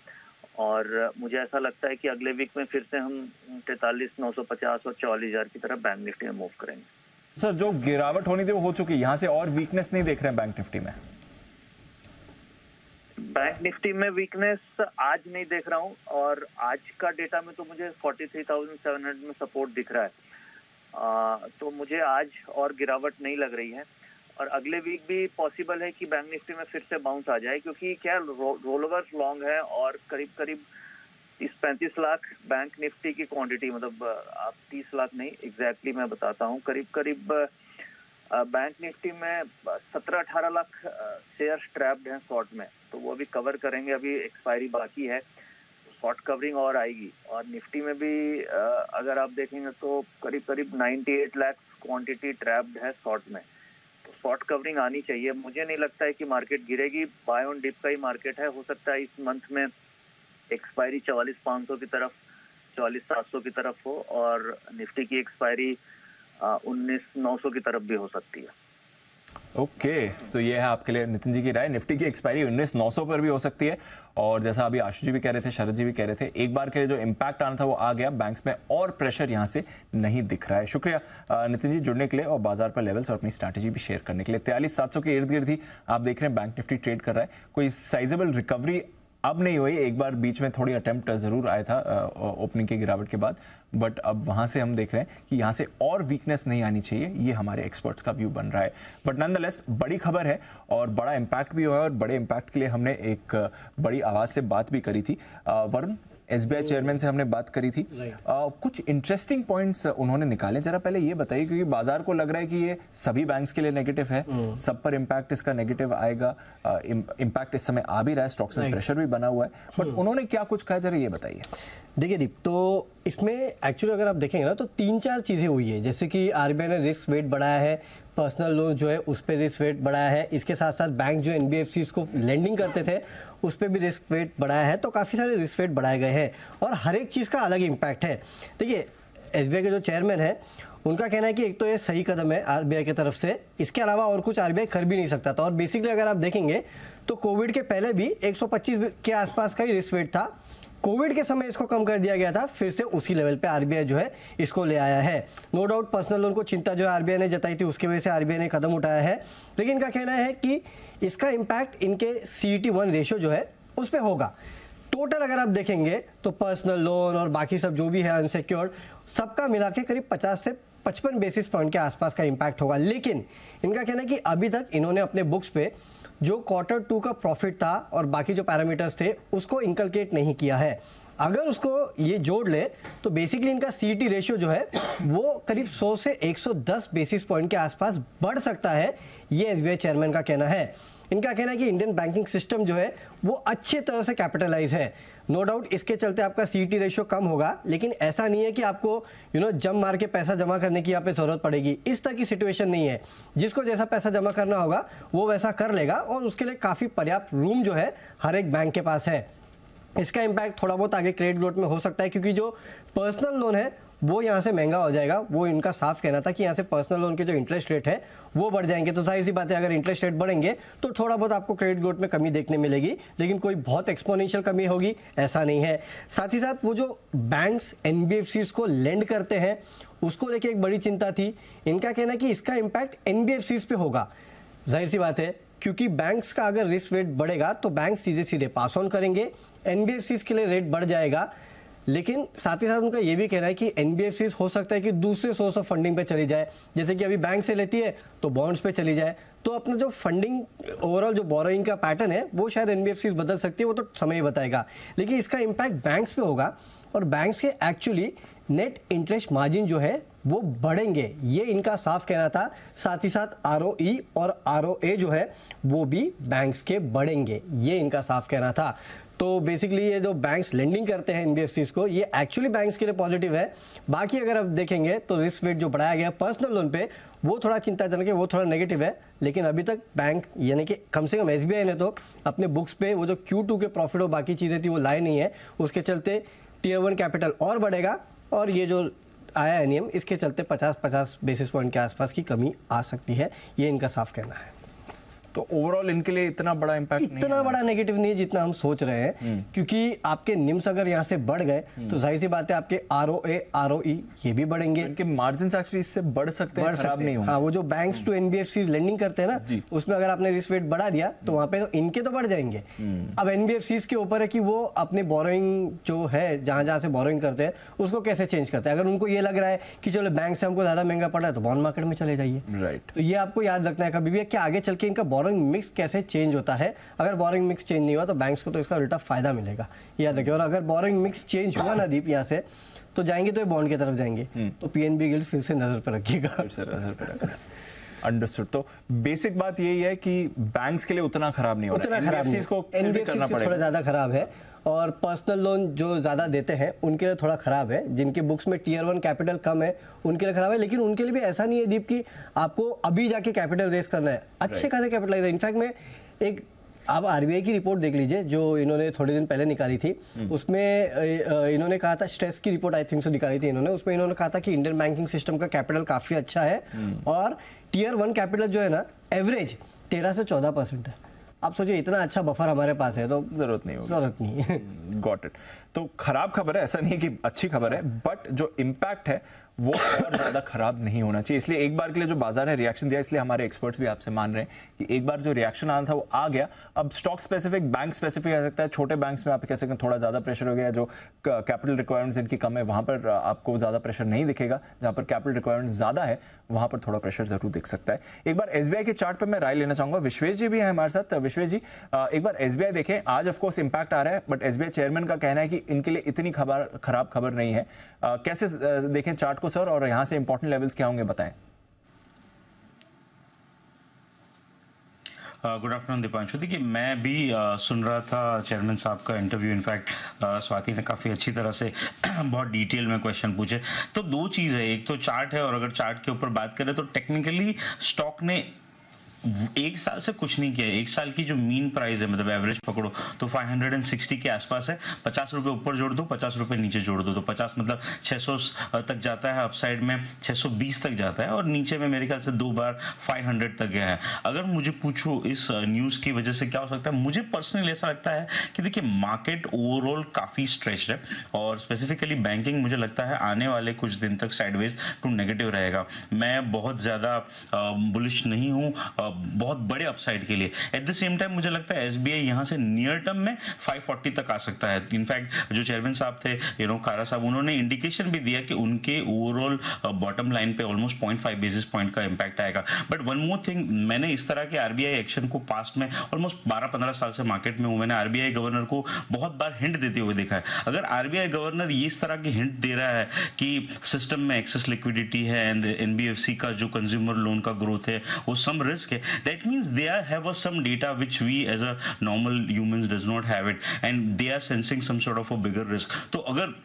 H: और मुझे ऐसा लगता है कि अगले वीक में फिर से हम 43,950 और 44,000 की तरफ बैंक निफ्टी में मूव करेंगे।
A: सर, जो गिरावट होनी थी वो हो चुकी है, यहाँ से और वीकनेस नहीं देख रहे हैं बैंक निफ्टी में?
H: बैंक निफ्टी में वीकनेस आज नहीं देख रहा हूँ, और आज का डेटा में तो मुझे 43,700 में सपोर्ट दिख रहा है, तो मुझे आज और गिरावट नहीं लग रही है। और अगले वीक भी पॉसिबल है कि बैंक निफ्टी में फिर से बाउंस आ जाए, क्योंकि क्या रोल ओवर्स लॉन्ग है और करीब करीब 30-35 लाख बैंक निफ्टी की क्वांटिटी, मतलब आप 30 लाख नहीं, एग्जैक्टली मैं बताता हूँ, करीब करीब बैंक निफ्टी में 17-18 लाख शेयर ट्रैप्ड हैं शॉर्ट में, तो वो अभी कवर करेंगे, अभी एक्सपायरी बाकी है, शॉर्ट कवरिंग और आएगी। और निफ्टी में भी अगर आप देखेंगे तो करीब करीब 98 लाख क्वांटिटी ट्रैप्ड है शॉर्ट में, तो शॉर्ट कवरिंग आनी चाहिए। मुझे नहीं लगता है कि मार्केट गिरेगी, बाय ऑन डिप का ही मार्केट है। हो सकता है इस मंथ में एक्सपायरी 44,500 की तरफ, 44,700 की तरफ हो, और निफ्टी की एक्सपायरी 19,900 की तरफ भी हो सकती है।
A: ओके, तो ये है आपके लिए नितिन जी की राय, निफ्टी की एक्सपायरी 19,900 पर भी हो सकती है। और जैसा अभी आशु जी भी कह रहे थे, शरद जी भी कह रहे थे, एक बार के लिए जो इम्पैक्ट आना था वो आ गया, बैंक्स में और प्रेशर यहाँ से नहीं दिख रहा है। शुक्रिया नितिन जी जुड़ने के लिए और बाजार पर लेवल्स और अपनी स्ट्रैटेजी भी शेयर करने के लिए। 43,700 के इर्द गिर्द ही आप देख रहे हैं बैंक निफ्टी ट्रेड कर रहा है, कोई साइजेबल रिकवरी अब नहीं हुई। एक बार बीच में थोड़ी अटेम्प्ट जरूर आया था ओपनिंग की गिरावट के बाद, बट अब वहां से हम देख रहे हैं कि यहां से और वीकनेस नहीं आनी चाहिए, ये हमारे एक्सपर्ट्स का व्यू बन रहा है। बट नॉनदलेस बड़ी खबर है और बड़ा इम्पैक्ट भी हुआ है, और बड़े इम्पैक्ट के लिए हमने एक बड़ी आवाज से बात भी करी थी। वरुण, एसबीआई चेयरमैन से हमने बात करी थी, कुछ इंटरेस्टिंग पॉइंट्स उन्होंने निकाले, जरा पहले ये बताइए, क्योंकि बाजार को लग रहा है कि ये सभी बैंक्स के लिए नेगेटिव है, सब पर इम्पैक्ट इसका नेगेटिव आएगा। इम्पैक्ट इस समय आ भी रहा है, स्टॉक्स में प्रेशर भी बना हुआ है, बट उन्होंने क्या कुछ कहा, जरा ये बताइए।
I: देखिए दीप, तो इसमें एक्चुअली अगर आप देखेंगे ना तो 3-4 चीज़ें हुई है, जैसे कि आरबीआई ने रिस्क वेट बढ़ाया है, पर्सनल लोन जो है उस पर रिस्क वेट बढ़ाया है, इसके साथ साथ बैंक जो एनबीएफसीज को लेंडिंग करते थे उस पर भी रिस्क वेट बढ़ाया है, तो काफ़ी सारे रिस्क वेट बढ़ाए गए हैं और हर एक चीज़ का अलग इम्पैक्ट है। देखिए एसबीआई के जो चेयरमैन है उनका कहना है कि एक तो ये सही कदम है आरबीआई की तरफ से, इसके अलावा और कुछ आरबीआई कर भी नहीं सकता था। और बेसिकली अगर आप देखेंगे तो कोविड के पहले भी 125 के आसपास का ही रिस्क वेट था, कोविड के समय इसको कम कर दिया गया था, फिर से उसी लेवल पे आरबीआई जो है इसको ले आया है। नो डाउट पर्सनल लोन को चिंता जो है आरबीआई ने जताई थी, उसकी वजह से आरबीआई ने कदम उठाया है, लेकिन इनका कहना है कि इसका इम्पैक्ट इनके CET1 रेशियो जो है उस पर होगा। टोटल अगर आप देखेंगे तो पर्सनल लोन और बाकी सब जो भी है अनसिक्योर्ड, सबका मिला के करीब 50 से 55 बेसिस पॉइंट के आसपास का इम्पैक्ट होगा। लेकिन इनका कहना है कि अभी तक इन्होंने अपने बुक्स पे जो Q2 का प्रॉफिट था और बाकी जो पैरामीटर्स थे उसको इंकलकेट नहीं किया है। अगर उसको ये जोड़ ले तो बेसिकली इनका सीईटी रेशियो जो है वो करीब 100 से 110 बेसिस पॉइंट के आसपास बढ़ सकता है, ये एसबीआई चेयरमैन का कहना है। इनका कहना है कि इंडियन बैंकिंग सिस्टम जो है वो अच्छी तरह से कैपिटलाइज है। नो डाउट इसके चलते आपका सीईटी रेशियो कम होगा, लेकिन ऐसा नहीं है कि आपको जम मार के पैसा जमा करने की यहाँ पे जरूरत पड़ेगी। इस तरह की सिचुएशन नहीं है। जिसको जैसा पैसा जमा करना होगा वो वैसा कर लेगा और उसके लिए काफ़ी पर्याप्त रूम जो है हर एक बैंक के पास है। इसका इम्पैक्ट थोड़ा बहुत आगे क्रेडिट ग्रोथ में हो सकता है, क्योंकि जो पर्सनल लोन है वो यहाँ से महंगा हो जाएगा। वो इनका साफ कहना था कि यहाँ से पर्सनल लोन के जो इंटरेस्ट रेट है वो बढ़ जाएंगे। तो जाहिर सी बात है अगर इंटरेस्ट रेट बढ़ेंगे तो थोड़ा बहुत आपको क्रेडिट ग्रोथ में कमी देखने मिलेगी, लेकिन कोई बहुत एक्सपोनेंशियल कमी होगी ऐसा नहीं है। साथ ही साथ वो जो बैंक्स एनबीएफसीज को लेंड करते हैं उसको लेके एक बड़ी चिंता थी। इनका कहना है कि इसका इम्पैक्ट एनबीएफसीज पे होगा। जाहिर सी बात है, क्योंकि बैंक्स का अगर रिस्क रेट बढ़ेगा तो बैंक सीधे सीधे पास ऑन करेंगे, एनबीएफसीज के लिए रेट बढ़ जाएगा। लेकिन साथ ही साथ उनका ये भी कहना है कि एनबीएफसीज हो सकता है कि दूसरे सोर्स ऑफ फंडिंग पे चली जाए, जैसे कि अभी बैंक से लेती है तो बॉन्ड्स पे चली जाए। तो अपना जो फंडिंग ओवरऑल जो बोरोइंग का पैटर्न है वो शायद एनबीएफसीज बदल सकती है, वो तो समय ही बताएगा। लेकिन इसका इम्पैक्ट बैंक्स पे होगा और बैंक्स के एक्चुअली नेट इंटरेस्ट मार्जिन जो है वो बढ़ेंगे, ये इनका साफ कहना था। साथ ही साथ आरओई और आरओए जो है वो भी बैंक्स के बढ़ेंगे, ये इनका साफ कहना था। तो बेसिकली ये जो बैंक्स लेंडिंग करते हैं एनबीएफसीज को, ये एक्चुअली बैंक्स के लिए पॉजिटिव है। बाकी अगर आप देखेंगे तो रिस्क वेट जो बढ़ाया गया पर्सनल लोन पे वो थोड़ा चिंताजनक है, वो थोड़ा नेगेटिव है। लेकिन अभी तक बैंक यानी कि कम से कम एसबीआई ने तो अपने बुक्स पे वो जो Q2 के प्रॉफिट और बाकी चीज़ें थी वो लाए नहीं है। उसके चलते टियर 1 कैपिटल और बढ़ेगा और ये जो आया है नियम इसके चलते 50 बेसिस पॉइंट के आसपास की कमी आ सकती है, ये इनका साफ कहना है।
A: तो ओवरऑल इनके लिए इतना बड़ा इम्पैक्ट नहीं है,
I: इतना बड़ा नेगेटिव नहीं है जितना हम सोच रहे हैं, क्योंकि आपके निम्स अगर यहाँ से बढ़ गए तो जाहिर सी बात है आपके आरओए आरओई ये भी बढ़ेंगे।
A: इनके मार्जिन्स एक्चुअली इससे बढ़ सकते हैं, खराब नहीं होंगे।
I: हाँ, वो जो बैंक्स टू एनबीएफसीज लेंडिंग करते हैं ना, उसमें अगर आपने रिस्क वेट बढ़ा दिया तो वहाँ पे तो इनके तो बढ़ जाएंगे। अब एनबीएफसीज के ऊपर है कि वो अपने बोरोइंग जो है जहाँ से बोरोइंग करते हैं उसको कैसे चेंज करते हैं। अगर उनको ये लग रहा है कि चलो बैंक से हमको ज्यादा महंगा पड़ रहा है तो बॉन्ड मार्केट में चले जाइए।
A: राइट,
I: तो ये आपको याद रखना है कभी भी कि आगे चल के इनका बोरोइंग मिक्स कैसे चेंज होता है। अगर बोरोइंग मिक्स चेंज नहीं हुआ तो बैंक्स को तो इसका उल्टा फायदा मिलेगा, याद रखिए। और अगर बोरोइंग मिक्स चेंज हुआ ना दीप यहाँ से तो जाएंगे तो ये बॉन्ड की तरफ जाएंगे। तो पीएनबी गिल्ड्स फिर से नजर पर रखिएगा।
A: अंडरस्टूड। तो बेसिक बात यही है कि बैंक्स के लिए उतना खराब नहीं हो रहा है, एनबीएफसीज को करना पड़ेगा,
I: थोड़ा ज्यादा खराब है। और पर्सनल लोन जो ज्यादा देते हैं उनके लिए थोड़ा खराब है, जिनके बुक्स में टियर 1 कैपिटल कम है उनके लिए खराब है। लेकिन उनके लिए भी ऐसा नहीं है दीप कि आपको अभी जाके कैपिटल रेस करना है, अच्छे खासे कैपिटलाइज है। इनफैक्ट में एक आप आरबीआई की रिपोर्ट देख लीजिए जो इन्होंने थोड़े दिन पहले निकाली थी, उसमें इन्होंने कहा था, स्ट्रेस की रिपोर्ट आई थिंक से निकाली थी इन्होंने, उसमें इन्होंने कहा था कि इंडियन बैंकिंग सिस्टम का कैपिटल काफी अच्छा है और टियर 1 कैपिटल जो है ना एवरेज 13 से 14% है। आप सोचिए इतना अच्छा बफर हमारे पास है तो
A: जरूरत नहीं है। Got it. तो खराब खबर है, ऐसा नहीं है कि अच्छी खबर है, बट जो इम्पैक्ट है वो और ज्यादा खराब नहीं होना चाहिए। इसलिए एक बार के लिए जो बाजार ने रिएक्शन दिया, इसलिए हमारे एक्सपर्ट्स भी आपसे मान रहे हैं कि एक बार जो रिएक्शन आना था वो आ गया। अब स्टॉक स्पेसिफिक, बैंक स्पेसिफिक आ सकता है। छोटे बैंक्स में आप कह सकते हैं थोड़ा ज्यादा प्रेशर हो गया, जो कैपिटल रिक्वायरमेंट्स इनकी कम है वहां पर आपको ज्यादा प्रेशर नहीं दिखेगा। जहां पर कैपिटल रिक्वायरमेंट्स ज्यादा है वहां पर थोड़ा प्रेशर जरूर दिख सकता है। एक बार एसबीआई के चार्ट पर मैं राय लेना चाहूंगा। विश्वेश जी भी है हमारे साथ। विश्वेश जी, एक बार एसबीआई देखें, आज ऑफकोर्स इंपैक्ट आ रहा है, बट एसबीआई चेयरमैन का कहना है कि इनके लिए इतनी खराब खबर नहीं है। कैसे देखें चार्ट को सर, और यहाँ से इंपॉर्टेंट लेवल्स क्या होंगे बताएं।
J: Good afternoon Deepanshu. देखिए मैं भी सुन रहा था चेयरमैन साहब का इंटरव्यू। इनफैक्ट स्वाति ने काफ़ी अच्छी तरह से बहुत डिटेल में क्वेश्चन पूछे। तो दो चीज़ है, एक तो चार्ट है, और अगर चार्ट के ऊपर बात करें तो टेक्निकली स्टॉक ने एक साल से कुछ नहीं किया। एक साल की जो मीन प्राइस है, मतलब एवरेज पकड़ो तो 560 के आसपास है। 50 रुपये ऊपर जोड़ दो, 50 रुपये नीचे जोड़ दो तो 50 मतलब 600 तक जाता है। अपसाइड में 620 तक जाता है और नीचे में मेरे ख्याल से 2 बार 500 तक गया है। अगर मुझे पूछो इस न्यूज़ की वजह से क्या हो सकता है, मुझे पर्सनली ऐसा लगता है कि देखिए मार्केट ओवरऑल काफ़ी स्ट्रेच्ड है और स्पेसिफिकली बैंकिंग मुझे लगता है आने वाले कुछ दिन तक साइडवेज टू नेगेटिव रहेगा। मैं बहुत ज़्यादा बुलिश नहीं हूँ बहुत बड़े अपसाइड के लिए। एट द सेम टाइम मुझे लगता है एसबीआई यहाँ से नियर टर्म में 540 तक आ सकता है। इनफैक्ट जो चेयरमैन साहब थे कारा साहब, उन्होंने इंडिकेशन भी दिया कि उनके ओवरऑल बॉटम लाइन पे ऑलमोस्ट 0.5 बेसिस पॉइंट का इंपैक्ट आएगा। बट वन मोर थिंग, मैंने इस तरह के आरबीआई एक्शन को पास्ट में ऑलमोस्ट 12-15 साल से मार्केट में हूं, मैंने आरबीआई गवर्नर को बहुत बार हिंट देते हुए देखा है। अगर आरबीआई गवर्नर ये इस तरह के हिंट दे रहा है कि सिस्टम में एक्सेस लिक्विडिटी है एंड एनबीएफसी का जो कंज्यूमर लोन का ग्रोथ है वो सम रिस्क है, that means they are have some data which we as a normal humans does not have it and they are sensing some sort of a bigger risk. तो अगर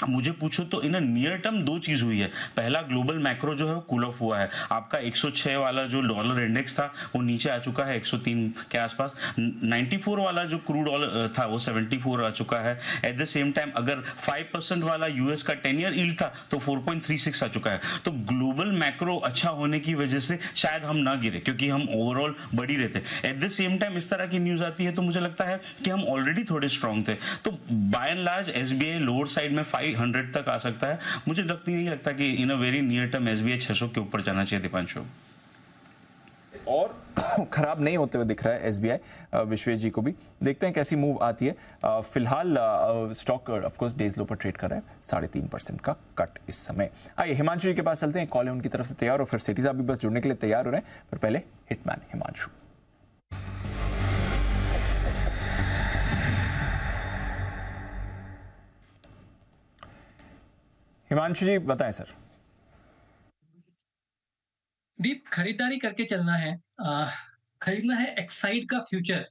J: मुझे पूछो तो in near term दो चीज हुई है। पहला, ग्लोबल मैक्रो जो है वो कूल ऑफ हुआ है। आपका 106 वाला जो डॉलर इंडेक्स था वो नीचे आ चुका है 103 के आसपास। 94 वाला जो क्रूड ऑयल था वो 74 आ चुका है। एट द सेम टाइम अगर 5% वाला यूएस का 10 ईयर यील्ड था तो 4.36 आ चुका है। तो ग्लोबल मैक्रो अच्छा होने की वजह से शायद हम ना गिरे, क्योंकि हम ओवरऑल बढ़ी रहते। एट द सेम टाइम इस तरह की न्यूज आती है तो मुझे लगता है कि हम ऑलरेडी थोड़े स्ट्रांग थे। तो by and large SBI lower side में 500 तक आ सकता है। मुझे नहीं लगता कि in a very near term SBI 600 के ऊपर जाना चाहिए। दीपांशु
A: और खराब नहीं होते हुए दिख रहा है एसबीआई। विश्वेश जी को भी देखते हैं कैसी मूव आती है। फिलहाल स्टॉक ऑफ कोर्स डेज लो पर ट्रेड कर रहा है, 3.5% का कट इस समय। आइए हिमांशु जी के पास चलते हैं, कॉल है उनकी तरफ से तैयार, और फिर सिटी साहब भी बस जुड़ने के लिए तैयार हो रहे हैं। पर पहले हिटमैन हिमांशु। हिमांशु जी बताएं सर।
C: दीप, खरीदारी करके चलना है। खरीदना है एक्साइड का फ्यूचर,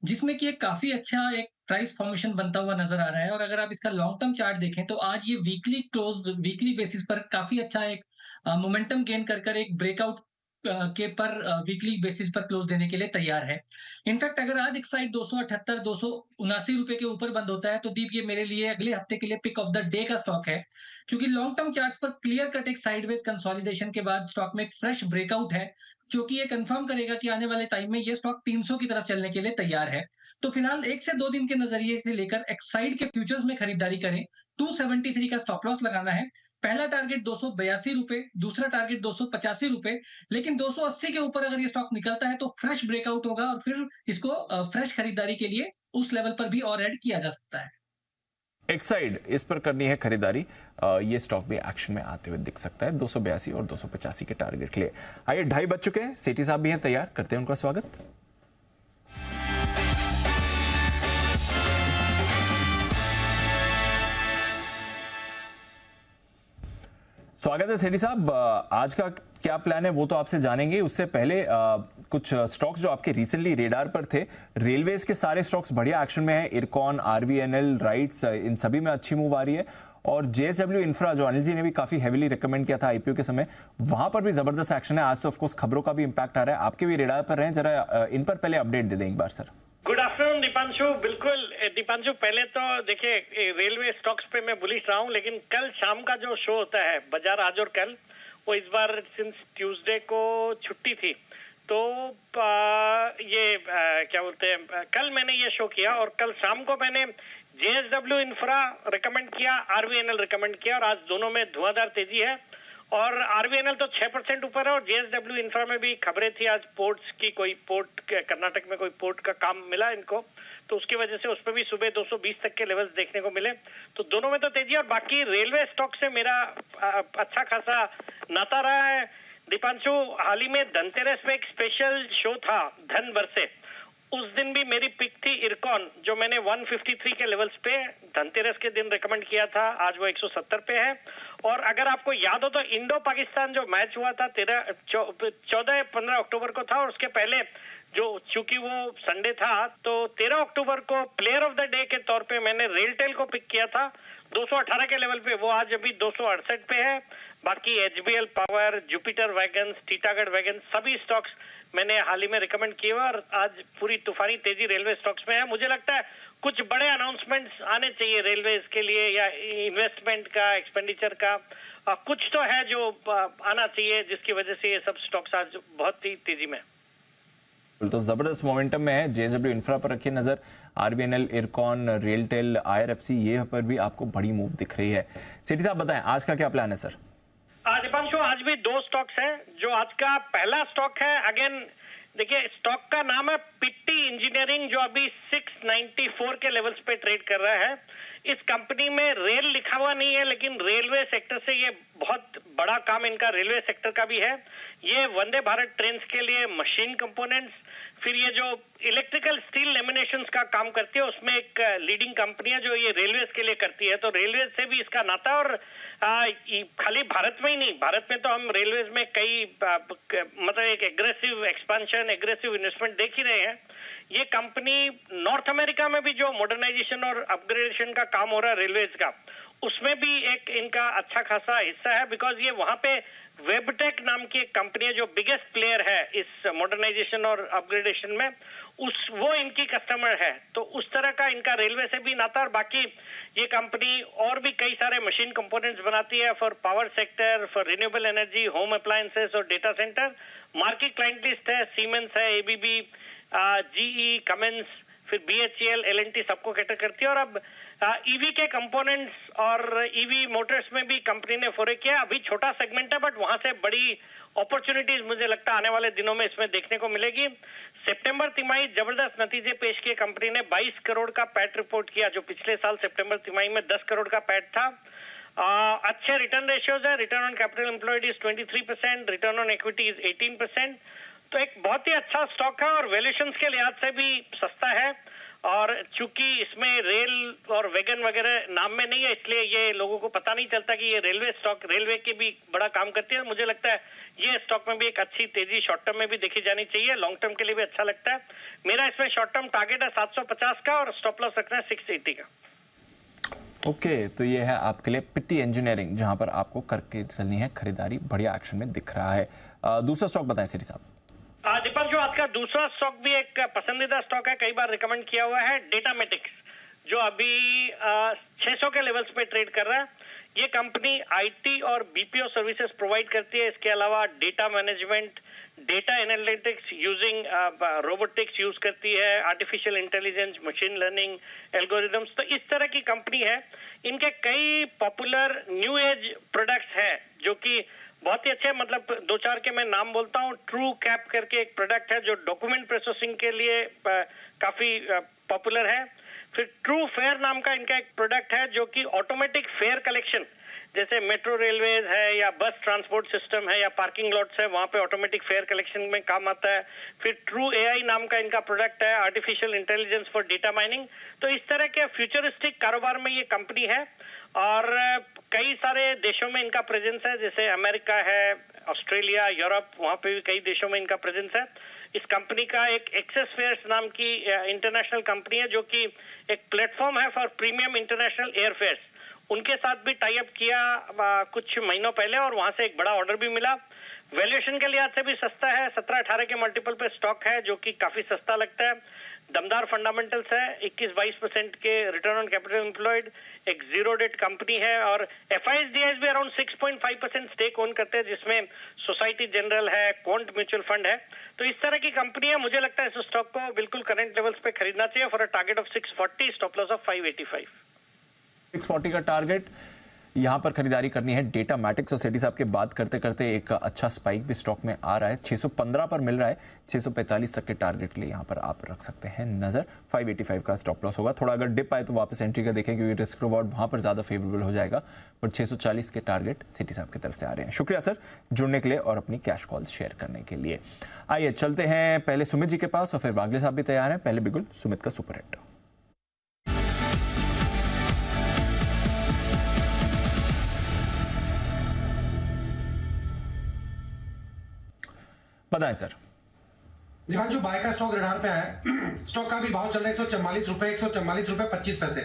C: जिसमें कि एक काफी अच्छा एक प्राइस फॉर्मेशन बनता हुआ नजर आ रहा है। और अगर आप इसका लॉन्ग टर्म चार्ट देखें तो आज ये वीकली बेसिस पर काफी अच्छा एक मोमेंटम गेन कर एक ब्रेकआउट के पर वीकली बेसिस पर क्लोज देने के लिए तैयार है। इनफैक्ट अगर आज एक्साइड 278-279 रुपए के ऊपर बंद होता है तो दीप ये मेरे लिए अगले हफ्ते के लिए पिक ऑफ द डे का स्टॉक है, क्योंकि लॉन्ग टर्म चार्ट्स पर क्लियर कट एक साइडवेज कंसोलिडेशन के बाद स्टॉक में एक फ्रेश ब्रेकआउट है, जो कि ये कंफर्म करेगा कि आने वाले टाइम में ये स्टॉक 300 की तरफ चलने के लिए तैयार है। तो फिलहाल 1 से 2 दिन के नजरिए से लेकर एक्साइड के फ्यूचर्स में खरीदारी करें। 273 का स्टॉप लॉस लगाना है। पहला टारगेट 282 रुपए, दूसरा टारगेट 285 रुपए, लेकिन 280 के ऊपर अगर ये स्टॉक निकलता है तो फ्रेश ब्रेकआउट होगा और फिर इसको फ्रेश खरीदारी के लिए उस लेवल पर भी और ऐड किया जा सकता है।
A: एक्साइड, इस पर करनी है खरीदारी। ये स्टॉक भी एक्शन में आते हुए दिख सकता है 282 और 285 के टारगेट के लिए। आइए 2:30 बज चुके हैं, सेठी साहब भी हैं तैयार, करते हैं उनका स्वागत। स्वागत है सेठी साहब। आज का क्या प्लान है वो तो आपसे जानेंगे, उससे पहले कुछ स्टॉक्स जो आपके रिसेंटली रेडार पर थे, रेलवेज के सारे स्टॉक्स बढ़िया एक्शन में है। इरकॉन, आरवीएनएल, राइट्स, इन सभी में अच्छी मूव आ रही है। और जेएसडब्ल्यू इंफ्रा जो अनिल जी ने भी काफी हेवीली रिकमेंड किया था आईपीओ के समय, वहां पर भी जबरदस्त एक्शन है। आज तो ऑफकोर्स खबरों का भी इंपैक्ट आ रहा है, आपके भी रेडार पर रहे, जरा इन पर पहले अपडेट दे दें एक बार सर।
K: Good afternoon Deepanshu. बिल्कुल दीपांशु, पहले तो देखिए रेलवे स्टॉक्स पे मैं बुलिश रहा हूँ, लेकिन कल शाम का जो शो होता है बाजार आज और कल, वो इस बार सिंस ट्यूसडे को छुट्टी थी, तो क्या बोलते हैं, कल मैंने ये शो किया और कल शाम को मैंने जेएसडब्ल्यू इंफ्रा रिकमेंड किया, आरवीएनएल रिकमेंड किया, और आज दोनों में धुआंधार तेजी है। और आरवीएनएल तो 6% ऊपर है और जेएसडब्ल्यू इंफ्रा में भी खबरें थी आज पोर्ट्स की, कोई पोर्ट कर्नाटक में कोई पोर्ट का काम मिला इनको, तो उसकी वजह से उस पर भी सुबह 220 तक के लेवल्स देखने को मिले। तो दोनों में तो तेजी। और बाकी रेलवे स्टॉक से मेरा अच्छा खासा नाता रहा है दीपांशु। हाल ही में धनतेरस पे एक स्पेशल शो था धन बरसे, उस दिन भी मेरी पिक थी इरकॉन, जो मैंने 153 के लेवल्स पे धनतेरस के दिन रिकमेंड किया था, आज वो 170 पे है। और अगर आपको याद हो तो इंडो पाकिस्तान जो मैच हुआ था 14-15 अक्टूबर को था, और उसके पहले जो चूंकि वो संडे था तो 13 अक्टूबर को प्लेयर ऑफ द डे के तौर पे मैंने रेलटेल को पिक किया था 218 के लेवल पे, वो आज अभी 268 पे है। बाकी HBL power, Jupiter wagons, Titagarh wagons, सभी स्टॉक्स मैंने हाल ही में रिकमेंड किए और आज पूरी तूफानी तेजी रेलवे स्टॉक्स में है। मुझे लगता है कुछ बड़े अनाउंसमेंट्स आने चाहिए रेलवेज के लिए, या इन्वेस्टमेंट का, एक्सपेंडिचर का, कुछ तो है जो आना चाहिए, जिसकी वजह से ये सब स्टॉक्स आज बहुत ही तेजी में।
A: तो जबरदस्त मोमेंटम में है। जेएसडब्ल्यू इंफ्रा पर रखिए नजर, आरवीएनएल, इरकॉन, रेलटेल, आईआरएफसी, ये पर भी आपको बड़ी मूव दिख रही है। सेठी साहब बताएं आज का क्या प्लान है सर?
K: दीपांशु, आज भी 2 स्टॉक्स हैं। जो आज का पहला स्टॉक है, अगेन देखिए स्टॉक का नाम है पिट्टी इंजीनियरिंग, जो अभी 694 के लेवल्स पे ट्रेड कर रहा है। इस कंपनी में रेल लिखा हुआ नहीं है, लेकिन रेलवे सेक्टर से ये बहुत बड़ा काम इनका रेलवे सेक्टर का भी है। ये वंदे भारत ट्रेन के लिए मशीन कंपोनेंट्स, फिर ये जो इलेक्ट्रिकल स्टील लेमिनेशंस का काम करती है, उसमें एक लीडिंग कंपनी है जो ये रेलवेज के लिए करती है। तो रेलवेज से भी इसका नाता, और खाली भारत में ही नहीं, भारत में तो हम रेलवेज में कई मतलब एक एग्रेसिव एक्सपेंशन, एग्रेसिव इन्वेस्टमेंट देख ही रहे हैं। ये कंपनी नॉर्थ अमेरिका में भी जो मॉडर्नाइजेशन और अपग्रेडेशन का काम हो रहा है रेलवेज का, उसमें भी एक इनका अच्छा खासा हिस्सा है, बिकॉज ये वहां पे वेबटेक नाम की एक कंपनी है जो बिगेस्ट प्लेयर है इस मॉडर्नाइजेशन और अपग्रेडेशन में, वो इनकी कस्टमर है। तो उस तरह का इनका रेलवे से भी नाता। और बाकी ये कंपनी और भी कई सारे मशीन कंपोनेंट्स बनाती है for power sector, for renewable energy, home appliances और data center. Market client list है, सीमेंस है, एबीबी, जीई, कमेंस, फिर बीएचईएल, एलएनटी सबको कैटर करती है। और अब ईवी के कंपोनेंट्स और ईवी मोटर्स में भी कंपनी ने फोरे किया। अभी छोटा सेगमेंट है, बट वहां से बड़ी अपॉर्चुनिटीज मुझे लगता है आने वाले दिनों में इसमें देखने को मिलेगी। सितंबर तिमाही जबरदस्त नतीजे पेश किए कंपनी ने, 22 करोड़ का पैट रिपोर्ट किया, जो पिछले साल सितंबर तिमाही में 10 करोड़ का पैट था। अच्छे रिटर्न रेशियोज है, return on capital employed is 23%, return on equity is 18%। तो एक बहुत ही अच्छा स्टॉक है और वैल्यूएशंस के लिहाज से भी सस्ता है। और चूंकि इसमें रेल और वैगन वगैरह नाम में नहीं है, इसलिए ये लोगों को पता नहीं चलता कि ये रेलवे स्टॉक, रेलवे की भी बड़ा काम करती है। मुझे लगता है ये स्टॉक में भी एक अच्छी तेजी शॉर्ट टर्म में भी देखी जानी चाहिए, लॉन्ग टर्म के लिए भी अच्छा लगता है। मेरा इसमें शॉर्ट टर्म टारगेट है 750 का और स्टॉप लॉस रखना है 680 का।
A: ओके, तो ये है आपके लिए पिट्टी इंजीनियरिंग, जहां पर आपको करके चलनी है खरीदारी, बढ़िया एक्शन में दिख रहा है। दूसरा स्टॉक बताएं सिटी साहब।
K: दीपक, जो आज का दूसरा स्टॉक भी एक पसंदीदा स्टॉक है, कई बार रिकमेंड किया हुआ है, डेटामेटिक्स, जो अभी 600 के लेवल्स पे ट्रेड कर रहा है। ये कंपनी आईटी और बीपीओ सर्विसेज प्रोवाइड करती है। इसके अलावा data management, data analytics using robotics use करती है, artificial intelligence, machine learning, algorithms. तो इस तरह की कंपनी है। इनके कई पॉपुलर न्यू एज प्रोडक्ट्स हैं जो कि बहुत ही अच्छे, मतलब 2-4 के मैं नाम बोलता हूँ। ट्रू कैप करके एक प्रोडक्ट है जो डॉक्यूमेंट प्रोसेसिंग के लिए काफी पॉपुलर है। फिर ट्रू फेयर नाम का इनका एक प्रोडक्ट है जो कि ऑटोमेटिक फेयर कलेक्शन, जैसे मेट्रो रेलवेज है या बस ट्रांसपोर्ट सिस्टम है या पार्किंग लॉट्स है, वहां पे ऑटोमेटिक फेयर कलेक्शन में काम आता है। फिर ट्रू एआई नाम का इनका प्रोडक्ट है, artificial intelligence for data mining. तो इस तरह के फ्यूचरिस्टिक कारोबार में ये कंपनी है और कई सारे देशों में इनका प्रेजेंस है, जैसे अमेरिका है, ऑस्ट्रेलिया, यूरोप, वहां पे भी कई देशों में इनका प्रेजेंस है। इस कंपनी का एक एक्सेस फेयर्स नाम की इंटरनेशनल कंपनी है जो कि एक प्लेटफॉर्म है for premium international air fares. उनके साथ भी टाई अप किया कुछ महीनों पहले और वहां से एक बड़ा ऑर्डर भी मिला। वैल्यूएशन के लिहाज से भी सस्ता है, 17-18 के मल्टीपल पे स्टॉक है, जो कि काफी सस्ता लगता है। दमदार फंडामेंटल्स है, 21-22% के रिटर्न ऑन कैपिटल एम्प्लॉयड, एक जीरो डेट कंपनी है और एफआईएसडीआईज भी अराउंड 6.5% स्टेक ओन करते हैं, जिसमें सोसाइटी जनरल है, क्वांट म्यूचुअल फंड है। तो इस तरह की कंपनी है। मुझे लगता है इस स्टॉक को बिल्कुल करंट लेवल्स पे खरीदना चाहिए for a target of 640, stop loss of 585।
A: 640 का टारगेट, यहां पर खरीदारी करनी है। डेटामेटिक्स और सेठी साहब के बात करते करते एक अच्छा स्पाइक भी स्टॉक में आ रहा है, 615 पर मिल रहा है। 645 तक के टारगेट के लिए यहां पर आप रख सकते हैं नजर। 585 का स्टॉप लॉस होगा। थोड़ा अगर डिप आए तो वापस एंट्री का देखें, क्योंकि रिस्क रिवॉर्ड वहां पर ज्यादा फेवरेबल हो जाएगा। पर 640 के टारगेट सेठी साहब की तरफ से आ रहे हैं। शुक्रिया सर जुड़ने के लिए और अपनी कैश कॉल शेयर करने के लिए। आइए चलते हैं पहले सुमित जी के पास और फिर वागले साहब भी तैयार हैं। पहले बिगुल सुमित का सुपर हिट। बताएं सर।
F: दिवांशु, बाय का स्टॉक रडार पे आया है। स्टॉक का भी भाव चल रहा है 144 रुपए, 144 रुपए 25 पैसे।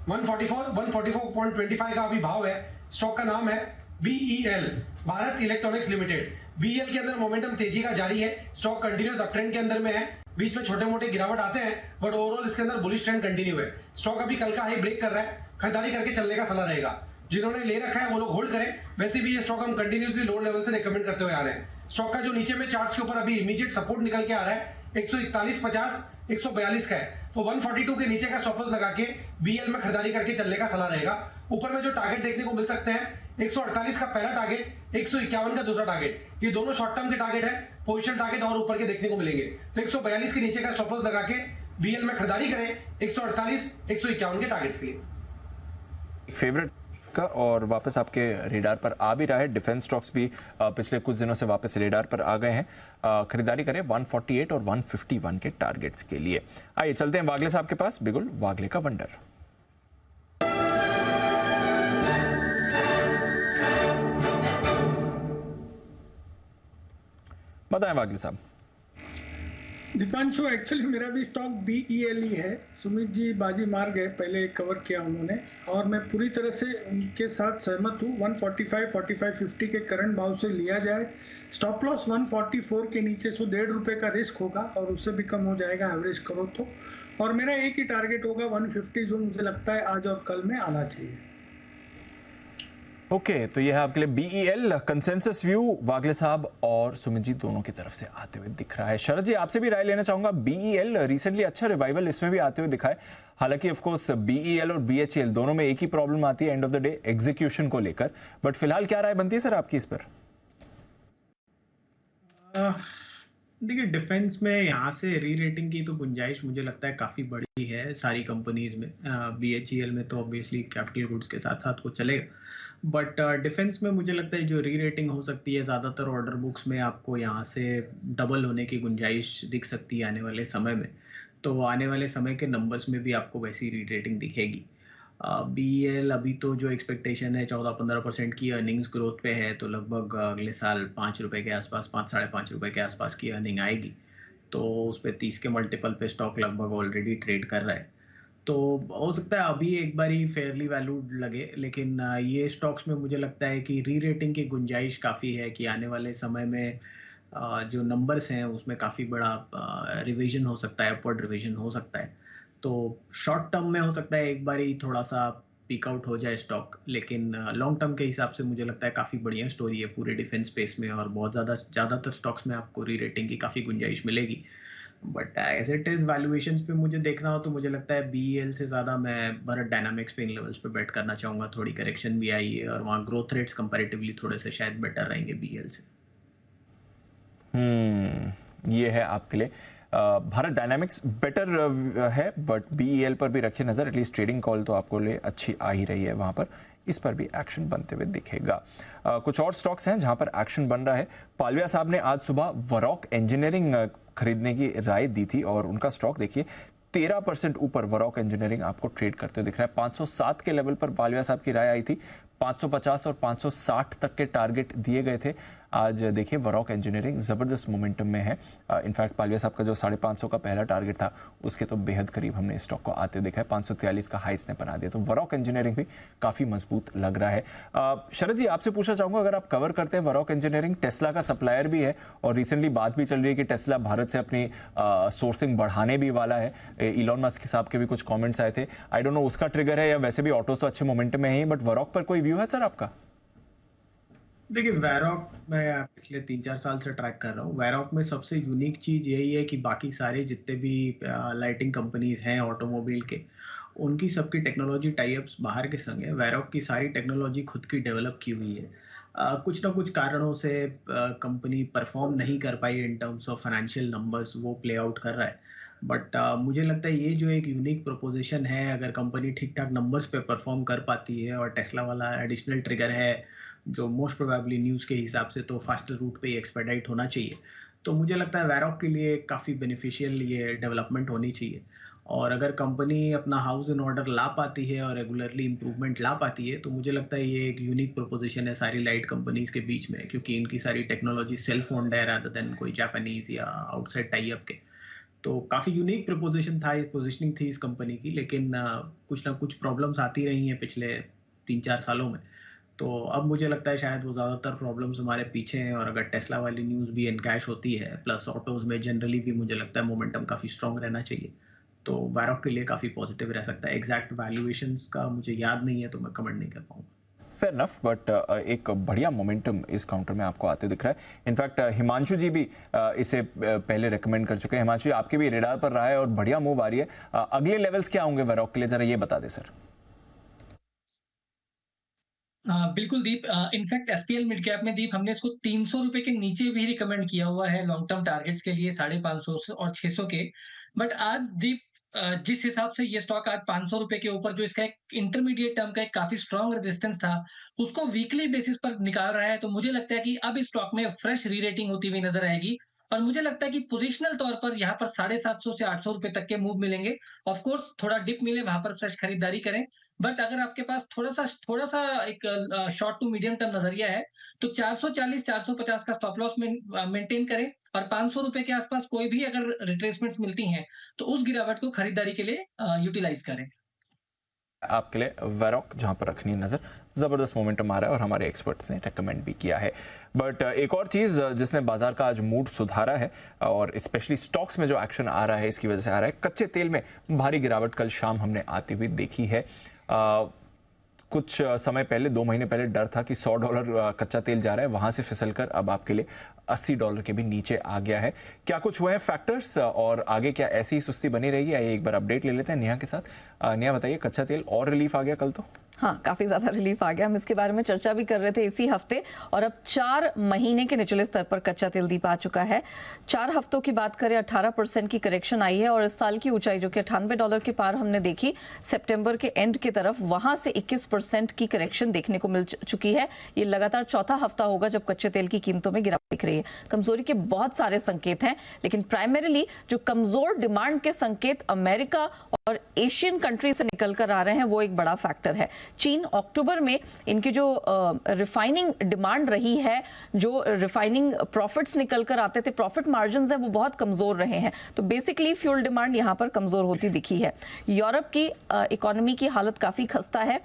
F: 144.25 का अभी भाव है। स्टॉक का नाम है BEL, Bharat electronics limited. BEL के अंदर मोमेंटम तेजी का जारी है। स्टॉक कंटिन्यूस अपट्रेंड के अंदर में है। बीच में छोटे मोटे गिरावट आते हैं, बट ओवरऑल इसके अंदर बुलिश ट्रेंड कंटिन्यू है। स्टॉक अभी कल का हाई ब्रेक कर रहा है, खरीदारी करके चलने का सलाह रहेगा। जिन्होंने ले रखा है वो लोग होल्ड करें। वैसे भी ये स्टॉक हम कंटिन्यूसली लोअर लेवल से रिकमेंड करते हुए आ रहे हैं। स्टॉक का जो नीचे में चार्ट्स के ऊपर अभी इमीडिएट सपोर्ट निकल के आ रहा है 141.50, 142 का है, तो 142 के नीचे का स्टॉप लॉस लगा के BL में खरीदारी करके चलने का सलाह रहेगा। ऊपर में जो टारगेट देखने को मिल सकते हैं, 148 का पहला टारगेट, 151 का दूसरा टारगेट, ये दोनों शॉर्ट टर्म के टारगेट है। पोजीशन टारगेट और ऊपर के देखने को मिलेंगे। तो 142 के नीचे का स्टॉप लॉस लगा के बीएल में खरीदारी करें 148 151 के टारगेट्स के लिए।
A: फेवरेट का और वापस आपके रेडार पर आ भी रहा है। डिफेंस स्टॉक्स भी पिछले कुछ दिनों से वापस रेडार पर आ गए हैं। खरीदारी करें 148 और 151 के टारगेट्स के लिए। आइए चलते हैं वागले साहब के पास। बिगुल वागले का वंडर। बताएं वागले साहब।
G: दीपांशु, एक्चुअली मेरा भी स्टॉक BEL ही है। सुमित जी बाजी मार गए, पहले कवर किया उन्होंने और मैं पूरी तरह से उनके साथ सहमत हूँ। 145 45 50 के करंट भाव से लिया जाए। स्टॉप लॉस 144 के नीचे, सो ₹1.5 का रिस्क होगा और उससे भी कम हो जाएगा एवरेज करो तो। और मेरा एक ही टारगेट होगा 150, जो मुझे लगता है आज और कल में आना चाहिए।
A: ओके, तो यह है आपके लिए BEL। कंसेंसस व्यू वागले साहब और सुमित जी दोनों की तरफ से आते हुए दिख रहा है। शरद जी, आपसे भी राय लेना चाहूंगा। BEL रिसेंटली अच्छा रिवाइवल इसमें भी आते हुए दिखा है। हालांकि ऑफ कोर्स BEL और BHEL दोनों में एक ही प्रॉब्लम आती है end of the day, execution को लेकर। बट फिलहाल क्या राय बनती है सर आपकी इस पर?
E: देखिए, डिफेंस में यहाँ से री रेटिंग की तो गुंजाइश मुझे लगता है काफ़ी बड़ी है सारी कंपनीज में। BHEL में तो ऑब्वियसली कैपिटल गुड्स के साथ साथ वो चलेगा, बट डिफेंस में मुझे लगता है जो री रेटिंग हो सकती है, ज़्यादातर ऑर्डर बुक्स में आपको यहाँ से डबल होने की गुंजाइश दिख सकती है आने वाले समय में। तो आने वाले समय के नंबर्स में भी आपको वैसी री रेटिंग दिखेगी। BEL अभी तो जो एक्सपेक्टेशन है 14-15% की अर्निंग्स ग्रोथ पे है, तो लगभग अगले साल ₹5 के आसपास, 5-5.5 रुपये के आसपास की अर्निंग आएगी। तो उस पर 30 के मल्टीपल पे स्टॉक लगभग ऑलरेडी ट्रेड कर रहा है। तो हो सकता है अभी एक बारी फेयरली वैल्यूड लगे, लेकिन ये स्टॉक्स में मुझे लगता है कि री रेटिंग की गुंजाइश काफ़ी है कि आने वाले समय में जो नंबर्स हैं उसमें काफ़ी बड़ा रिवीजन हो सकता है, अपवर्ड रिवीजन हो सकता है। तो शॉर्ट टर्म में हो सकता है एक बारी थोड़ा सा पीक आउट हो जाए स्टॉक, लेकिन लॉन्ग टर्म के हिसाब से मुझे लगता है काफ़ी बढ़िया स्टोरी है पूरे डिफेंस स्पेस में और बहुत ज़्यादातर स्टॉक्स में आपको री रेटिंग की काफ़ी गुंजाइश मिलेगी। But as it is valuations पे मुझे देखना हो तो मुझे लगता है BEL से ज़्यादा मैं भारत डायनामिक्स पे इन लेवल्स पे बेट करना चाहूँगा। थोड़ी करेक्शन भी आई है और वहाँ ग्रोथ रेट्स कंपैरेटिवली थोड़े से शायद बेटर रहेंगे BEL से।
A: ये है आपके लिए भारत डायनामिक्स बेटर है, बट BEL पर भी रखिए नज़र। एटलीस्ट ट्रेडिंग कॉल तो आपको लिए अच्छी आ ही रही है वहाँ पर, इस पर भी एक्शन बनते हुए दिखेगा। कुछ और स्टॉक्स हैं जहां पर एक्शन बन रहा है। पालविया साहब ने आज सुबह वरॉक इंजीनियरिंग खरीदने की राय दी थी और उनका स्टॉक देखिए 13% ऊपर वरॉक इंजीनियरिंग आपको ट्रेड करते हुए दिख रहा है। 507 के लेवल पर पालविया साहब की राय आई थी, 550 और 560 तक के टारगेट दिए गए थे। आज देखिए वरॉक इंजीनियरिंग ज़बरदस्त मोमेंटम में है। इनफैक्ट पालविया साहब का जो 550 का पहला टारगेट था उसके तो बेहद करीब हमने स्टॉक को आते हुए देखा है। 543 का हाई इसने बना दिया, तो वरॉक इंजीनियरिंग भी काफ़ी मजबूत लग रहा है। शरद जी, आपसे पूछना चाहूँगा, अगर आप कवर करते हैं वरॉक इंजीनियरिंग, टेस्ला का सप्लायर भी है और रिसेंटली बात भी चल रही है कि टेस्ला भारत से अपनी सोर्सिंग बढ़ाने भी वाला है। इलॉन मस्क साहब के भी कुछ कॉमेंट्स आए थे। आई डोंट नो उसका ट्रिगर है या वैसे भी ऑटोज तो अच्छे मोमेंटम में है, बट वरॉक पर कोई व्यू है सर आपका?
E: देखिए, वैरॉक मैं पिछले 3-4 साल से ट्रैक कर रहा हूँ। वैरॉक में सबसे यूनिक चीज़ यही है कि बाकी सारे जितने भी लाइटिंग कंपनीज हैं ऑटोमोबाइल के, उनकी सबकी टेक्नोलॉजी टाइप्स बाहर के संग है। वैरॉक की सारी टेक्नोलॉजी खुद की डेवलप की हुई है। कुछ ना कुछ कारणों से कंपनी परफॉर्म नहीं कर पाई in terms of financial numbers, वो प्ले आउट कर रहा है। बट मुझे लगता है ये जो एक यूनिक प्रोपोजिशन है, अगर कंपनी ठीक ठाक नंबर्स पे परफॉर्म कर पाती है और टेस्ला वाला एडिशनल ट्रिगर है जो मोस्ट प्रोबेबली न्यूज़ के हिसाब से तो फास्टर रूट पे एक्सपेडाइट होना चाहिए, तो मुझे लगता है वैरॉक के लिए काफ़ी बेनिफिशियल ये डेवलपमेंट होनी चाहिए। और अगर कंपनी अपना हाउस इन ऑर्डर ला पाती है और रेगुलरली इंप्रूवमेंट ला पाती है, तो मुझे लगता है ये एक यूनिक प्रोपोजिशन है सारी लाइट कंपनीज के बीच में, क्योंकि इनकी सारी टेक्नोलॉजी सेल्फ ओन्ड है रादर देन कोई जापानीज या आउटसाइड टाई अप के। तो काफ़ी यूनिक प्रपोजिशन था, इस पोजिशनिंग थी इस कंपनी की, लेकिन कुछ ना कुछ प्रॉब्लम्स आती रही हैं पिछले 3-4 सालों में। तो अब मुझे लगता है शायद वो ज़्यादातर प्रॉब्लम्स हमारे पीछे हैं और अगर टेस्ला वाली न्यूज़ भी एनकैश होती है, प्लस ऑटोज़ में जनरली भी मुझे लगता है मोमेंटम काफ़ी स्ट्रॉन्ग रहना चाहिए, तो वैरॉक के लिए काफ़ी पॉजिटिव रह सकता है। एग्जैक्ट वैल्यूएशंस का मुझे याद नहीं है तो मैं कमेंट नहीं कर पाऊँगा।
A: फेयर इनफ, बट एक बढ़िया मोमेंटम इस काउंटर में आपको आते दिख रहा है। इनफैक्ट हिमांशु जी भी इसे पहले रेकमेंड कर चुके हैं। हिमांशु जी, आपके भी रेडार पर रहा है और बढ़िया मूव आ रही है। अगले लेवल्स क्या होंगे वैरॉक के लिए, जरा ये बता दें सर।
C: बिल्कुल दीप, इनफैक्ट एसपीएल मिड कैप में दीप हमने इसको 300 रुपए के नीचे भी रिकमेंड किया हुआ है लॉन्ग टर्म टारगेट्स के लिए 550 से और 600 के। बट आज दीप जिस हिसाब से ये स्टॉक आज 500 रुपए के ऊपर जो इसका एक इंटरमीडिएट टर्म का एक काफी स्ट्रॉन्ग रेजिस्टेंस था, उसको वीकली बेसिस पर निकाल रहा है। तो मुझे लगता है कि अब इस स्टॉक में फ्रेश री रेटिंग होती हुई नजर आएगी और मुझे लगता है कि पोजिशनल तौर पर यहाँ पर 750 से 800 रुपए तक के मूव मिलेंगे। ऑफ कोर्स थोड़ा डिप मिले वहां पर फ्रेश खरीदारी करें, बट अगर आपके पास थोड़ा सा एक शॉर्ट टू मीडियम टर्म नजरिया है तो 440 450 का स्टॉप लॉस मेंटेन करें और 500 रुपए के आसपास कोई भी अगर रिट्रेसमेंट्स मिलती हैं तो उस गिरावट को खरीदारी के लिए यूटिलाइज करें।
A: आपके लिए वेरोक जहां पर रखनी है नजर, जबरदस्त मोमेंटम आ रहा है और हमारे एक्सपर्ट्स ने रेकमेंड भी किया है। बट एक और चीज जिसने बाजार का आज मूड सुधारा है और स्पेशली स्टॉक्स में जो एक्शन आ रहा है इसकी वजह से आ रहा है, कच्चे तेल में भारी गिरावट कल शाम हमने आती हुई देखी है। कुछ समय पहले 2 महीने पहले डर था कि $100 कच्चा तेल जा रहा है, वहां से फिसलकर अब आपके लिए $80 के भी नीचे आ गया है। क्या कुछ हुए हैं फैक्टर्स और आगे क्या ऐसी ही सुस्ती बनी रहेगी? आइए एक बार अपडेट ले लेते हैं नेहा के साथ। नेहा बताइए, कच्चा तेल और रिलीफ आ गया कल तो?
L: हाँ, काफी ज्यादा रिलीफ आ गया। हम इसके बारे में चर्चा भी कर रहे थे इसी हफ्ते और अब 4 महीने के निचले स्तर पर कच्चा तेल दीप आ चुका है। 4 हफ्तों की बात करें 18% की करेक्शन आई है और इस साल की ऊंचाई जो कि $98 के पार हमने देखी सितंबर के एंड की तरफ, वहां से 21% की करेक्शन देखने को मिल चुकी है। ये लगातार चौथा हफ्ता होगा जब कच्चे तेल की कीमतों में गिरावट दिख रही है। कमजोरी के बहुत सारे संकेत हैं, लेकिन प्राइमरीली जो कमजोर डिमांड के संकेत अमेरिका और एशियन कंट्री से निकल कर आ रहे हैं वो एक बड़ा फैक्टर है। चीन अक्टूबर में इनकी जो रिफाइनिंग डिमांड रही है, जो रिफाइनिंग प्रॉफिट्स निकल कर आते थे, प्रॉफिट मार्जिन्स है वो बहुत कमजोर रहे हैं। तो बेसिकली फ्यूल डिमांड यहां पर कमजोर होती दिखी है। यूरोप की इकोनॉमी की हालत काफी खस्ता है।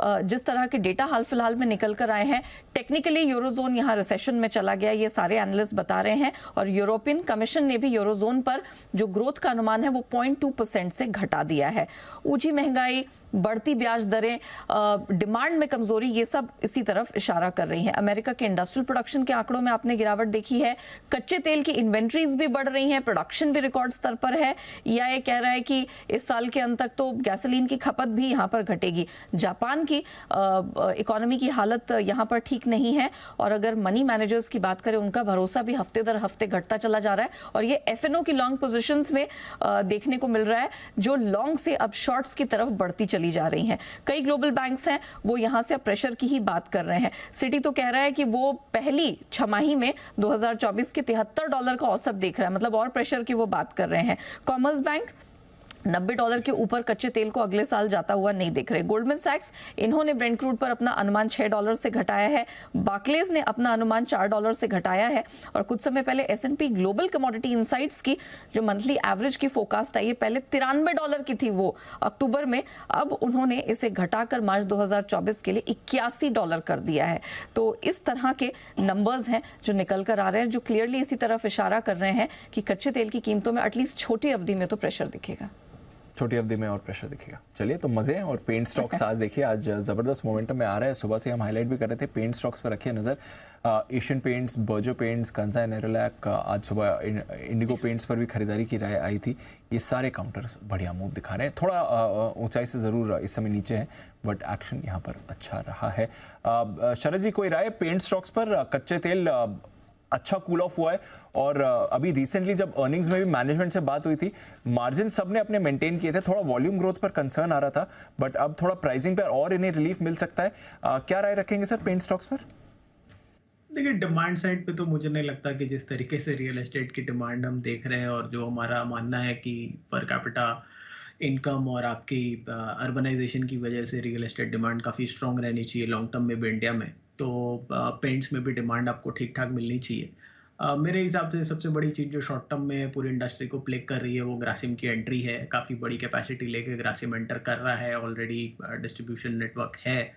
L: जिस तरह के डेटा हाल फिलहाल में निकल कर आए हैं, टेक्निकली यूरोजोन यहां रिसेशन में चला गया, ये सारे एनालिस्ट बता रहे हैं और यूरोपियन कमीशन ने भी यूरोजोन पर जो ग्रोथ का अनुमान है वो 0.2% से घटा दिया है। ऊंची महंगाई, बढ़ती ब्याज दरें, डिमांड में कमजोरी, ये सब इसी तरफ इशारा कर रही हैं। अमेरिका के इंडस्ट्रियल प्रोडक्शन के आंकड़ों में आपने गिरावट देखी है। कच्चे तेल की इन्वेंट्रीज भी बढ़ रही हैं, प्रोडक्शन भी रिकॉर्ड स्तर पर है। EIA कह रहा है कि इस साल के अंत तक तो गैसोलीन की खपत भी यहां पर घटेगी। जापान की इकोनॉमी की हालत यहां पर ठीक नहीं है और अगर मनी मैनेजर्स की बात करें, उनका भरोसा भी हफ्ते दर हफ्ते घटता चला जा रहा है और ये FNO की लॉन्ग पोजिशंस में देखने को मिल रहा है, जो लॉन्ग से अब शॉर्ट्स की तरफ बढ़ती चली जा रही हैं। कई ग्लोबल बैंक्स हैं वो यहां से अब प्रेशर की ही बात कर रहे हैं। सिटी तो कह रहा है कि वो पहली छमाही में 2024 के $73 का औसत देख रहा है, मतलब और प्रेशर की वो बात कर रहे हैं। कॉमर्स बैंक $90 के ऊपर कच्चे तेल को अगले साल जाता हुआ नहीं देख रहे। गोल्डमैन सैक्स, इन्होंने ब्रेंट क्रूड पर अपना अनुमान $6 से घटाया है। बार्कलेज ने अपना अनुमान $4 से घटाया है और कुछ समय पहले S&P ग्लोबल कमोडिटी इनसाइट्स की जो मंथली एवरेज की फोरकास्ट आई है, पहले $93 की थी वो अक्टूबर में, अब उन्होंने इसे घटाकर मार्च 2024 के लिए $81 कर दिया है। तो इस तरह के नंबर्स हैं जो निकल कर आ रहे हैं, जो क्लियरली इसी तरफ इशारा कर रहे हैं कि कच्चे तेल की कीमतों में एटलीस्ट छोटी अवधि में तो प्रेशर दिखेगा।
A: छोटी अवधि में और प्रेशर दिखेगा। चलिए तो मजे हैं। और पेंट स्टॉक्स आज देखिए, आज जबरदस्त मोमेंटम में आ रहा है। सुबह से हम हाईलाइट भी कर रहे थे, पेंट स्टॉक्स पर रखिए नजर। एशियन पेंट्स, बर्जो पेंट्स, कंसा नेरोलैक, आज सुबह इंडिगो पेंट्स पर भी खरीदारी की राय आई थी। ये सारे काउंटर्स बढ़िया मूव दिखा रहे हैं। थोड़ा ऊंचाई से जरूर इस समय नीचे है, बट एक्शन यहाँ पर अच्छा रहा है। शरद जी, कोई राय पेंट स्टॉक्स पर? कच्चे तेल अच्छा कूल ऑफ हुआ है और अभी रिसेंटली जब अर्निंग्स में भी मैनेजमेंट से बात हुई थी, मार्जिन सबने अपने मेंटेन किए थे। थोड़ा वॉल्यूम ग्रोथ पर कंसर्न आ रहा था, बट अब थोड़ा प्राइसिंग पर और इन्हें रिलीफ मिल सकता है। क्या राय रखेंगे सर पेंट स्टॉक्स पर?
E: देखिए, डिमांड साइड पे तो मुझे नहीं लगता कि जिस तरीके से रियल एस्टेट की डिमांड हम देख रहे हैं और जो हमारा मानना है कि पर कैपिटा इनकम और आपकी अर्बनाइजेशन की वजह से रियल एस्टेट डिमांड काफ़ी स्ट्रॉन्ग रहनी चाहिए लॉन्ग टर्म में भी इंडिया में, तो पेंट्स में भी डिमांड आपको ठीक ठाक मिलनी चाहिए। मेरे हिसाब से सबसे बड़ी चीज़ जो शॉर्ट टर्म में पूरी इंडस्ट्री को प्लेग कर रही है वो ग्रासिम की एंट्री है। काफ़ी बड़ी कैपेसिटी लेके ग्रासिम एंटर कर रहा है, ऑलरेडी डिस्ट्रीब्यूशन नेटवर्क है,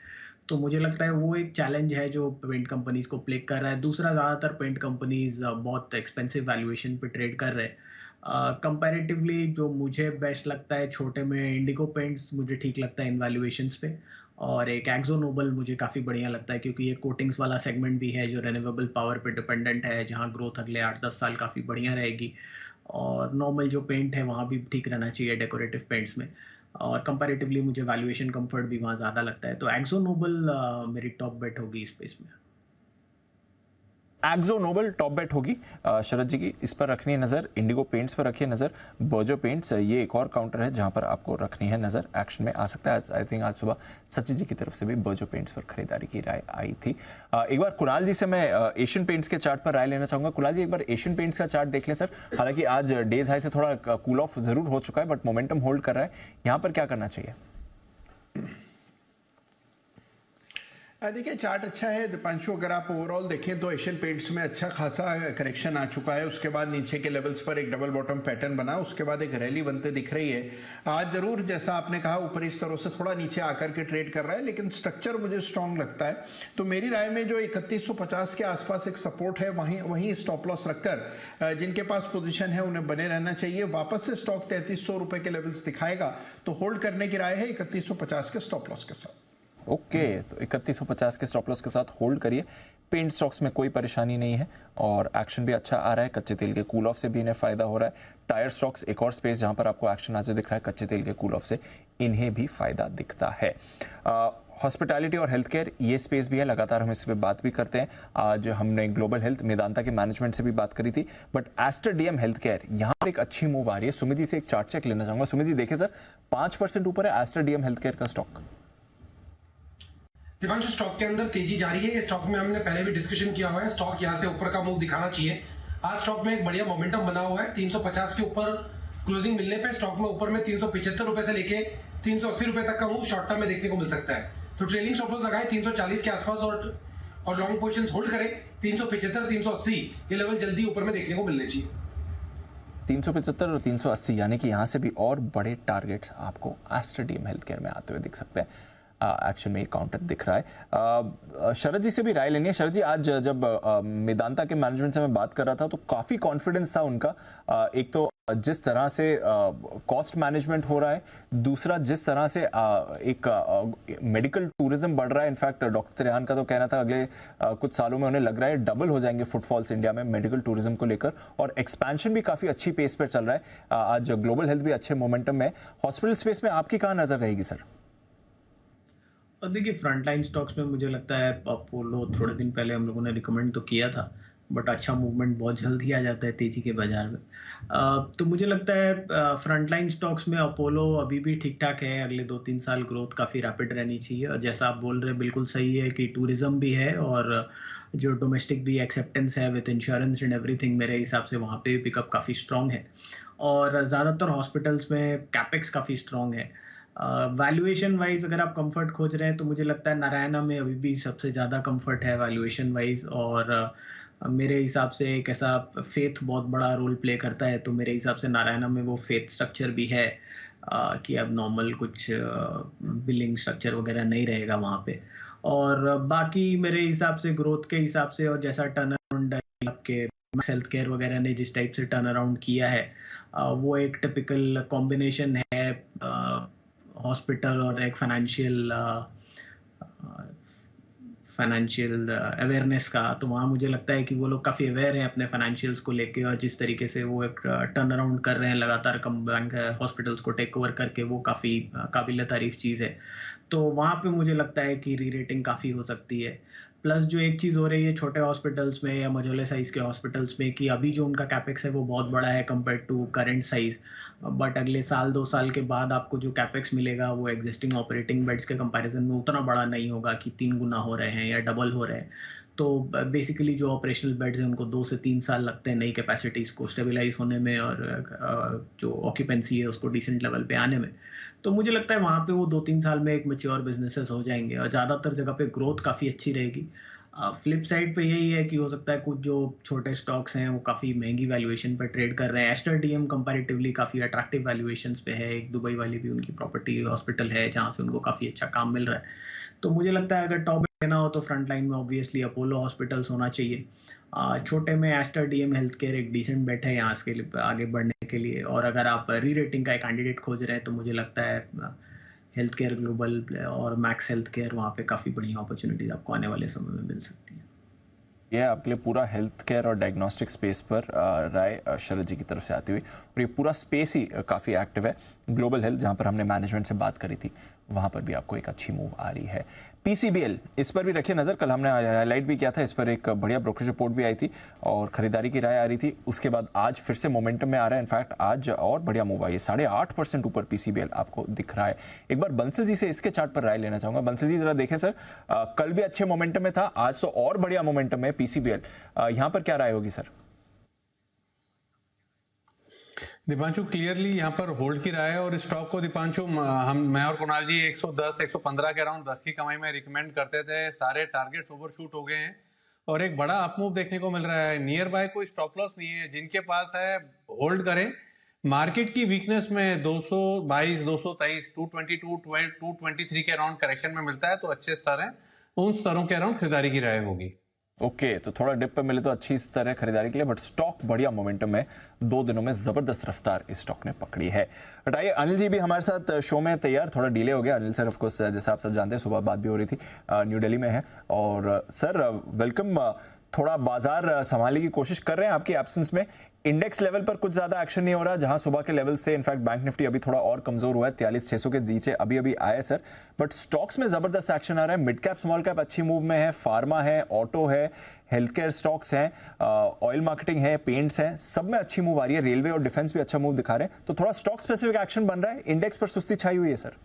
E: तो मुझे लगता है वो एक चैलेंज है जो पेंट कंपनीज को प्लेग कर रहा है। दूसरा, ज़्यादातर पेंट कंपनीज बहुत एक्सपेंसिव वैल्यूएशन पे ट्रेड कर रहे हैं। कंपैरेटिवली जो मुझे बेस्ट लगता है छोटे में, इंडिगो पेंट्स मुझे ठीक लगता है इन वैल्यूएशंस पे, और एक एक्जो नोबल मुझे काफ़ी बढ़िया लगता है क्योंकि ये कोटिंग्स वाला सेगमेंट भी है जो रिन्यूएबल पावर पे डिपेंडेंट है, जहाँ ग्रोथ अगले 8-10 साल काफ़ी बढ़िया रहेगी। और नॉर्मल जो पेंट है वहाँ भी ठीक रहना चाहिए डेकोरेटिव पेंट्स में। और कंपैरेटिवली मुझे वैल्यूएशन कंफर्ट भी वहाँ ज़्यादा लगता है, तो एक्सो नोबल मेरी टॉप बेट होगी इस स्पेस में।
A: एक्सो नोबल टॉप बेट होगी शरद जी की, इस पर रखनी है नज़र। इंडिगो पेंट्स पर रखिए नज़र। बर्जर पेंट्स ये एक और काउंटर है जहां पर आपको रखनी है नज़र, एक्शन में आ सकता है। आई थिंक आज सुबह सचिन जी की तरफ से भी बर्जर पेंट्स पर खरीदारी की राय आई थी। एक बार कुणाल जी से मैं एशियन पेंट्स के चार्ट पर राय लेना चाहूंगा। कुणाल जी एक बार एशियन पेंट्स का चार्ट देख लें सर। हालांकि आज डेज हाई से थोड़ा कूल ऑफ जरूर हो चुका है बट मोमेंटम होल्ड कर रहा है, यहाँ पर क्या करना चाहिए?
M: देखिए चार्ट अच्छा है दीपांशु, अगर आप ओवरऑल देखें तो एशियन पेंट्स में अच्छा खासा करेक्शन आ चुका है। उसके बाद नीचे के लेवल्स पर एक डबल बॉटम पैटर्न बना, उसके बाद एक रैली बनते दिख रही है। आज जरूर जैसा आपने कहा ऊपरी स्तरों से थोड़ा नीचे आकर के ट्रेड कर रहा है, लेकिन स्ट्रक्चर मुझे स्ट्रांग लगता है। तो मेरी राय में जो 3150 के आसपास एक सपोर्ट है वहीं स्टॉप लॉस रखकर जिनके पास पोजिशन है उन्हें बने रहना चाहिए। वापस से स्टॉक 3300 रुपए के लेवल्स दिखाएगा तो होल्ड करने की राय है 3150 के स्टॉप लॉस के साथ।
A: ओके तो 3150 के स्टॉप लॉस के साथ होल्ड करिए। पेंट स्टॉक्स में कोई परेशानी नहीं है और एक्शन भी अच्छा आ रहा है। कच्चे तेल के कूल ऑफ से भी इन्हें फायदा हो रहा है। टायर स्टॉक्स एक और स्पेस जहां पर आपको एक्शन आज दिख रहा है, कच्चे तेल के कूल ऑफ से इन्हें भी फायदा दिखता है। हॉस्पिटैलिटी और हेल्थ केयर ये स्पेस भी है, लगातार हम इस पर बात भी करते हैं। आज हमने ग्लोबल हेल्थ मेदांता के मैनेजमेंट से भी बात करी थी, but Aster DM health care यहाँ पर एक अच्छी मूव आ रही है। सुमित जी से एक चार्ट चेक लेना चाहूंगा। सुमित जी देखिए सर 5% ऊपर है एस्टर डीएम हेल्थ केयर का स्टॉक।
F: दिवांशु स्टॉक के अंदर तेजी जारी है। ये स्टॉक में हमने पहले भी डिस्कशन किया हुआ है, स्टॉक यहां से ऊपर का मूव दिखाना चाहिए। आज स्टॉक में एक बढ़िया मोमेंटम बना हुआ है। 350 के ऊपर क्लोजिंग मिलने पे स्टॉक में ऊपर में 375 रुपए से लेके 380 रुपए तक का मूव शॉर्ट टर्म में देखने को मिल सकता है। तो ट्रेलिंग स्टॉप लॉस लगाए 340 के आसपास और लॉन्ग पोजीशंस होल्ड करें 375 380 ये लेवल जल्दी ऊपर में देखने को मिलने चाहिए।
A: 375 और 380 यानी कि यहाँ से भी और बड़े टारगेट्स आपको एस्टर डीएम हेल्थ केयर में आते हुए दिख सकते हैं। एक्शन में एक काउंटर दिख रहा है। शरद जी से भी राय लेनी है। शरद जी आज जब मेदांता के मैनेजमेंट से मैं बात कर रहा था तो काफ़ी कॉन्फिडेंस था उनका। एक तो जिस तरह से कॉस्ट मैनेजमेंट हो रहा है, दूसरा जिस तरह से एक मेडिकल टूरिज्म बढ़ रहा है। इनफैक्ट डॉक्टर त्रेहान का तो कहना था अगले कुछ सालों में उन्हें लग रहा है डबल हो जाएंगे फुटफॉल्स इंडिया में मेडिकल टूरिज्म को लेकर, और एक्सपेंशन भी काफ़ी अच्छी पेस पर चल रहा है। आज ग्लोबल हेल्थ भी अच्छे मोमेंटम में। हॉस्पिटल स्पेस में आपकी कहाँ नजर रहेगी सर?
E: और देखिए फ्रंटलाइन स्टॉक्स में मुझे लगता है अपोलो थोड़े दिन पहले हम लोगों ने रिकमेंड तो किया था, बट अच्छा मूवमेंट बहुत जल्दी आ जाता है तेजी के बाजार में। तो मुझे लगता है फ्रंटलाइन स्टॉक्स में अपोलो अभी भी ठीक ठाक है। अगले 2-3 साल ग्रोथ काफ़ी रैपिड रहनी चाहिए। और जैसा आप बोल रहे हैं बिल्कुल सही है कि टूरिज्म भी है और जो डोमेस्टिक भी एक्सेप्टेंस है विद इंश्योरेंस एंड एवरीथिंग, मेरे हिसाब से वहाँ पे पिकअप काफ़ी स्ट्रॉन्ग है। और ज़्यादातर हॉस्पिटल्स में कैपेक्स काफ़ी स्ट्रॉन्ग है। वैल्यूएशन वाइज अगर आप कंफर्ट खोज रहे हैं तो मुझे लगता है नारायणा में अभी भी सबसे ज़्यादा कंफर्ट है वैल्यूएशन वाइज। और मेरे हिसाब से एक ऐसा फेथ बहुत बड़ा रोल प्ले करता है, तो मेरे हिसाब से नारायणा में वो फेथ स्ट्रक्चर भी है कि अब नॉर्मल कुछ बिलिंग स्ट्रक्चर वगैरह नहीं रहेगा वहाँ पे। और बाकी मेरे हिसाब से ग्रोथ के हिसाब से और जैसा टर्न अराउंड आपके हेल्थ केयर वगैरह ने जिस टाइप से टर्न अराउंड किया है, वो एक टिपिकल कॉम्बिनेशन है हॉस्पिटल और एक फाइनेंशियल अवेयरनेस का। तो वहाँ मुझे लगता है कि वो लोग काफ़ी अवेयर हैं अपने फाइनेंशियल्स को लेके, और जिस तरीके से वो एक टर्न अराउंड कर रहे हैं लगातार कम बैंक हॉस्पिटल्स को टेक ओवर करके, वो काफ़ी काबिल तारीफ चीज़ है। तो वहाँ पे मुझे लगता है कि री रेटिंग काफ़ी हो सकती है। प्लस जो एक चीज़ हो रही है छोटे हॉस्पिटल्स में या मझोले साइज़ के हॉस्पिटल्स में कि अभी जो उनका कैपेक्स है वो बहुत बड़ा है compare to current size, but अगले साल 2 साल के बाद आपको जो कैपेक्स मिलेगा वो एग्जिस्टिंग ऑपरेटिंग बेड्स के कंपैरिजन में उतना बड़ा नहीं होगा कि 3 गुना हो रहे हैं या डबल हो रहे हैं। तो बेसिकली जो ऑपरेशनल बेड्स हैं उनको 2 से 3 साल लगते हैं नई कैपेसिटीज़ को स्टेबलाइज होने में और जो ऑक्यूपेंसी है उसको डिसेंट लेवल पे आने में। तो मुझे लगता है वहाँ पे वो 2-3 साल में एक मैच्योर बिजनेसेस हो जाएंगे और ज़्यादातर जगह पे ग्रोथ काफ़ी अच्छी रहेगी। फ्लिप साइड पे यही है कि हो सकता है कुछ जो छोटे स्टॉक्स हैं वो काफ़ी महंगी वैल्यूएशन पर ट्रेड कर रहे हैं। एस्टर डीएम कंपैरेटिवली काफ़ी अट्रैक्टिव वैल्यूएशंस पे है। एक दुबई वाली भी उनकी प्रॉपर्टी हॉस्पिटल है जहाँ से उनको काफ़ी अच्छा काम मिल रहा है। तो मुझे लगता है अगर टॉप लेना हो तो फ्रंट लाइन में ऑब्वियसली अपोलो हॉस्पिटल्स होना चाहिए। छोटे में एस्टर डीएम हेल्थ केयर एक डिसेंट बेट है यहाँ के लिए आगे बढ़ने के लिए। और अगर आप री रेटिंग का एक कैंडिडेट खोज रहे हैं तो मुझे लगता है हेल्थ केयर ग्लोबल और मैक्स हेल्थ केयर, वहाँ पे काफ़ी बढ़िया अपॉर्चुनिटीज आपको आने वाले समय में मिल सकती है।
A: ये आपके लिए पूरा हेल्थ केयर और डायग्नोस्टिक स्पेस पर राय शरद जी की तरफ से आती हुई, और ये पूरा स्पेस ही काफ़ी एक्टिव है। ग्लोबल हेल्थ जहाँ पर हमने मैनेजमेंट से बात करी थी, वहाँ पर भी आपको एक अच्छी मूव आ रही है। PCBL, इस पर भी रखिए नज़र, कल हमने हाईलाइट भी किया था, इस पर एक बढ़िया ब्रोकरेज रिपोर्ट भी आई थी और खरीदारी की राय आ रही थी। उसके बाद आज फिर से मोमेंटम में आ रहा है, इनफैक्ट आज और बढ़िया मूव आई है, 8.5% ऊपर PCBL आपको दिख रहा है। एक बार बंसल जी से इसके चार्ट पर राय लेना चाहूंगा। बंसल जी जरा देखें सर, कल भी अच्छे मोमेंटम में था, आज तो और बढ़िया मोमेंटम है PCBL, यहाँ पर क्या राय होगी सर?
B: दीपांशु क्लियरली यहाँ पर होल्ड की राय है और स्टॉक को दीपांशु मैं और कुणाल जी 110 115 के अराउंड 10 की कमाई में रिकमेंड करते थे। सारे टारगेट्स ओवरशूट हो गए हैं और एक बड़ा अपमूव देखने को मिल रहा है। नियर बाय कोई स्टॉप लॉस नहीं है, जिनके पास है होल्ड करें। मार्केट की वीकनेस में 222 223 222 223 के अराउंड करेक्शन में मिलता है, तो अच्छे स्तर हैं, उन स्तरों के अराउंड खरीदारी की राय होगी।
A: ओके, तो थोड़ा डिप पे मिले तो अच्छी इस तरह खरीदारी के लिए, बट स्टॉक बढ़िया मोमेंटम में 2 दिनों में जबरदस्त रफ्तार इस स्टॉक ने पकड़ी है। हटाइए, अनिल जी भी हमारे साथ शो में तैयार, थोड़ा डिले हो गया। अनिल सर ऑफ कोर्स जैसे आप सब जानते हैं सुबह बात भी हो रही थी, न्यू दिल्ली में है। और सर वेलकम, थोड़ा बाजार संभालने की कोशिश कर रहे हैं आपकी एब्सेंस में। इंडेक्स लेवल पर कुछ ज्यादा एक्शन नहीं हो रहा, जहां सुबह के लेवल से इनफैक्ट बैंक निफ्टी अभी थोड़ा और कमजोर हुआ है, 43,600 के नीचे अभी अभी आया सर। बट स्टॉक्स में जबरदस्त एक्शन आ रहा है, मिड कैप स्मॉल कैप अच्छी मूव में है, फार्मा है, ऑटो है, हेल्थ केयर स्टॉक्स हैं, ऑयल मार्केटिंग है, पेंट्स हैं, सब में अच्छी मूव आ रही है। रेलवे और डिफेंस भी अच्छा मूव दिखा रहे हैं, तो थोड़ा स्टॉक स्पेसिफिक एक्शन बन रहा है। इंडेक्स पर सुस्ती छाई हुई है सर।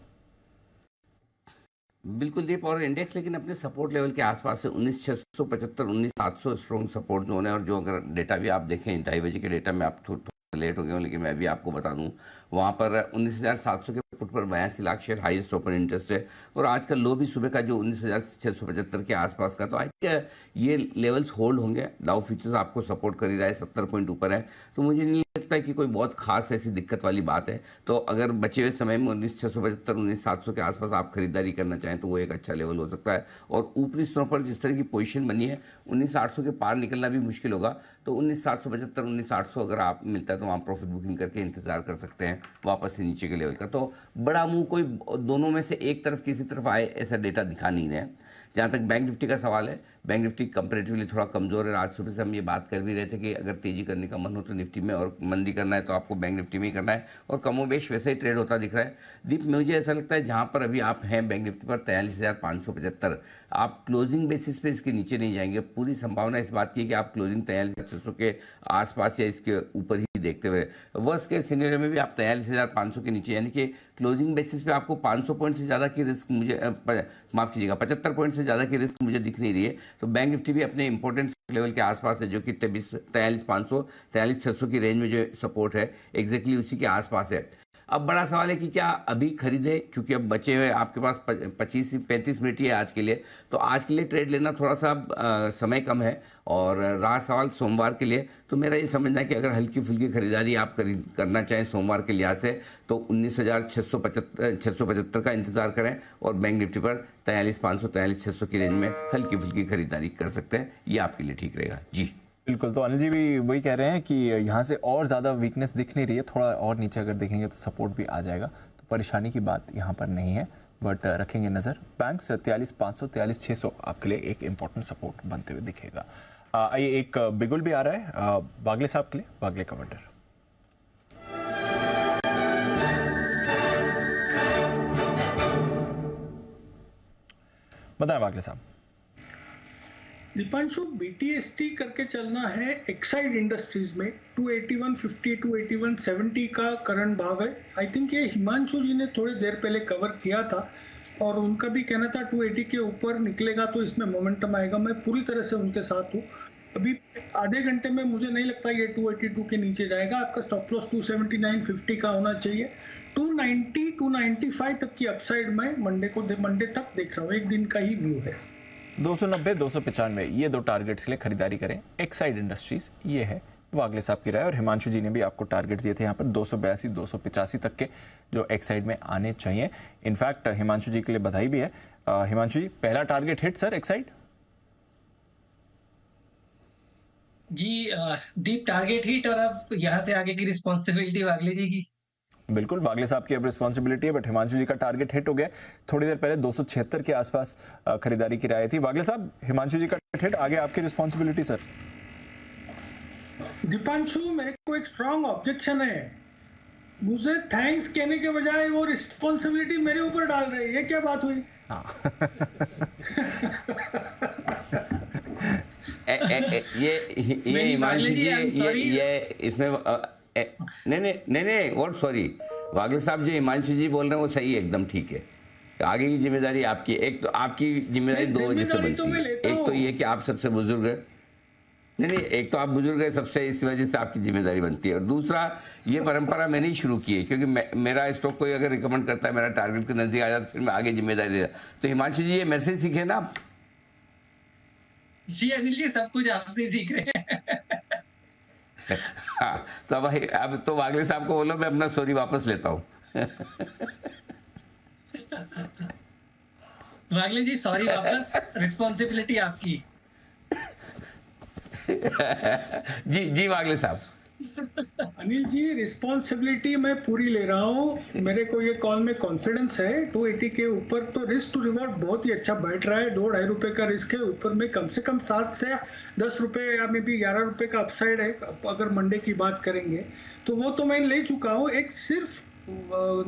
N: बिल्कुल दीप, और इंडेक्स लेकिन अपने सपोर्ट लेवल के आसपास से 19,675 19,700 स्ट्रॉन्ग सपोर्ट जोन है। और जो अगर डेटा भी आप देखें 2:30 बजे के डेटा में, आप थोड़ा लेट हो गए हो लेकिन मैं भी आपको बता दूं, वहाँ पर 19,700 के पुट पर 82 lakh share highest open interest है। और आज का लो भी सुबह का जो 19,675 के आसपास का, तो आई थिंक ये लेवल्स होल्ड होंगे। डाउ फ्यूचर्स आपको सपोर्ट कर ही रहा है, 70 पॉइंट ऊपर है, तो मुझे नहीं लगता है कि कोई बहुत खास ऐसी दिक्कत वाली बात है। तो अगर बचे हुए समय में 19,675 19,700 के आसपास आप खरीदारी करना चाहें तो वो एक अच्छा लेवल हो सकता है। और ऊपरी स्तरों पर जिस तरह की पोजीशन बनी है, 19,800 के पार निकलना भी मुश्किल होगा। तो 19,775 19,800 अगर आप मिलता है तो वहाँ प्रॉफिट बुकिंग करके इंतजार कर सकते हैं वापस से नीचे के लेवल का। तो बड़ा मुंह कोई दोनों में से एक तरफ किसी तरफ आए ऐसा डेटा दिखा नहीं रहे। जहाँ तक बैंक निफ्टी का सवाल है, बैंक निफ्टी कंपैरेटिवली थोड़ा कमजोर है। आज सुबह से हम ये बात कर भी रहे थे कि अगर तेजी करने का मन हो तो निफ्टी में, और मंदी करना है तो आपको बैंक निफ्टी में ही करना है, और कमोबेश वैसे ही ट्रेड होता दिख रहा है। दीप, मुझे ऐसा लगता है जहाँ पर अभी आप हैं बैंक निफ्टी पर 43,575, आप क्लोजिंग बेसिस पे इसके नीचे नहीं जाएंगे। पूरी संभावना इस बात की कि आप क्लोजिंग 43,600 के आसपास या इसके ऊपर ही देखते हुए, वर्स्ट के सिनेरियो में भी आप 43,500 के नीचे, यानी कि क्लोजिंग बेसिस पे आपको 500 पॉइंट से ज़्यादा की रिस्क मुझे माफ़ कीजिएगा 75 पॉइंट से ज़्यादा की रिस्क मुझे दिख नहीं रही है। तो बैंक निफ्टी भी अपने इंपॉर्टेंट लेवल के आसपास है, जो कि 43,500 43,600 की रेंज में जो सपोर्ट है एग्जैक्टली उसी के आसपास है। अब बड़ा सवाल है कि क्या अभी खरीदे, चूंकि अब बचे हुए आपके पास 25 से 35 मिनट ही है आज के लिए, तो आज के लिए ट्रेड लेना थोड़ा सा समय कम है। और रहा सवाल सोमवार के लिए, तो मेरा ये समझना है कि अगर हल्की फुल्की खरीदारी आप करना चाहें सोमवार के लिहाज से, तो 19,675 का इंतजार करें और बैंक निफ्टी पर 43,500 43,600 की रेंज में हल्की फुल्की खरीदारी कर सकते हैं। ये आपके लिए ठीक रहेगा जी।
A: बिल्कुल, तो अनिल जी भी वही कह रहे हैं कि यहाँ से और ज़्यादा वीकनेस दिख नहीं रही है, थोड़ा और नीचे अगर देखेंगे तो सपोर्ट भी आ जाएगा, तो परेशानी की बात यहाँ पर नहीं है। बट रखेंगे नज़र, बैंक 43,500 43,600 आपके लिए एक इंपॉर्टेंट सपोर्ट बनते हुए दिखेगा। आइए, एक बिगुल भी आ रहा है वागले साहब के लिए, वागले का वंडर। बताएं वागले साहब।
G: दीपांशु, BTST करके चलना है एक्साइड इंडस्ट्रीज में 281.50 281.70 का करंट भाव है। आई थिंक ये हिमांशु जी ने थोड़ी देर पहले कवर किया था और उनका भी कहना था 280 के ऊपर निकलेगा तो इसमें मोमेंटम आएगा। मैं पूरी तरह से उनके साथ हूँ। अभी आधे घंटे में मुझे नहीं लगता ये 282 के नीचे जाएगा। आपका स्टॉप लॉस 279.50 का होना चाहिए। 290 295 तक की अपसाइड में मंडे तक देख रहा हूँ, एक दिन का ही व्यू है।
A: 290 295 ये दो टारगेट्स के लिए खरीदारी करें। एक्साइड इंडस्ट्रीज ये है वागले साहब की राय, और हिमांशु जी ने भी आपको टारगेट्स दिए थे यहाँ पर 282 285 तक के जो एक्साइड में आने चाहिए। इनफैक्ट हिमांशु जी के लिए बधाई भी है। हिमांशु जी, पहला टारगेट हिट सर एक्साइड
C: जी। दीप, टारगेट हिट, और अब यहाँ से आगे की रिस्पॉन्सिबिलिटी वागले जी की।
A: बिल्कुल, बागले साहब की अब रिस्पॉन्सिबिलिटी है, बट हिमांशु जी का टारगेट हिट हो गया। थोड़ी देर पहले 276 के आसपास खरीदारी की राय थी। बागले साहब, हिमांशु जी का टारगेट हिट, आगे आपकी रिस्पॉन्सिबिलिटी सर।
G: दीपांशु, मेरे को एक स्ट्रांग ऑब्जेक्शन है। मुझे थैंक्स कहने के बजाय वो रिस्पॉन्सिबिलिटी मेरे ऊपर डाल रहे हैं, ये क्या बात हुई?
N: ये हिमांशु जी, ये इसमें नहीं व्हाट सॉरी, वागले साहब जो हिमांशु जी बोल रहे हैं वो सही है, एकदम ठीक है। आगे की जिम्मेदारी आपकी। एक तो आपकी जिम्मेदारी दो वजह से बनती है। एक तो ये कि आप सबसे बुजुर्ग है, नहीं, एक तो आप बुजुर्ग है सबसे, इस वजह से आपकी जिम्मेदारी बनती है। और दूसरा, ये परंपरा मैंने ही शुरू की है, क्योंकि मेरा स्टॉक कोई अगर रिकमेंड करता है, मेरा टारगेट के नजदीक आ जाता है, फिर मैं आगे जिम्मेदारी दे। तो हिमांशु जी, ये मेरे से सीखे ना आप।
C: जी अनिल जी, सब कुछ आपसे सीख रहे हैं।
N: हाँ, तो अब तो वागले साहब को बोलो मैं अपना सॉरी वापस लेता हूँ।
C: वागले जी, सॉरी वापस, रिस्पॉन्सिबिलिटी आपकी।
N: जी वागले साहब।
G: अनिल जी, रिस्पॉन्सिबिलिटी मैं पूरी ले रहा हूँ। मेरे को ये कॉल में कॉन्फिडेंस है। 280 के ऊपर तो रिस्क टू रिवॉर्ड बहुत ही अच्छा बैठ रहा है। 2-2.5 रुपए का रिस्क है, ऊपर में कम से कम 7 से 10 रुपए या मे भी 11 रुपए का अपसाइड है। अगर मंडे की बात करेंगे तो वो तो मैं ले चुका हूँ। एक सिर्फ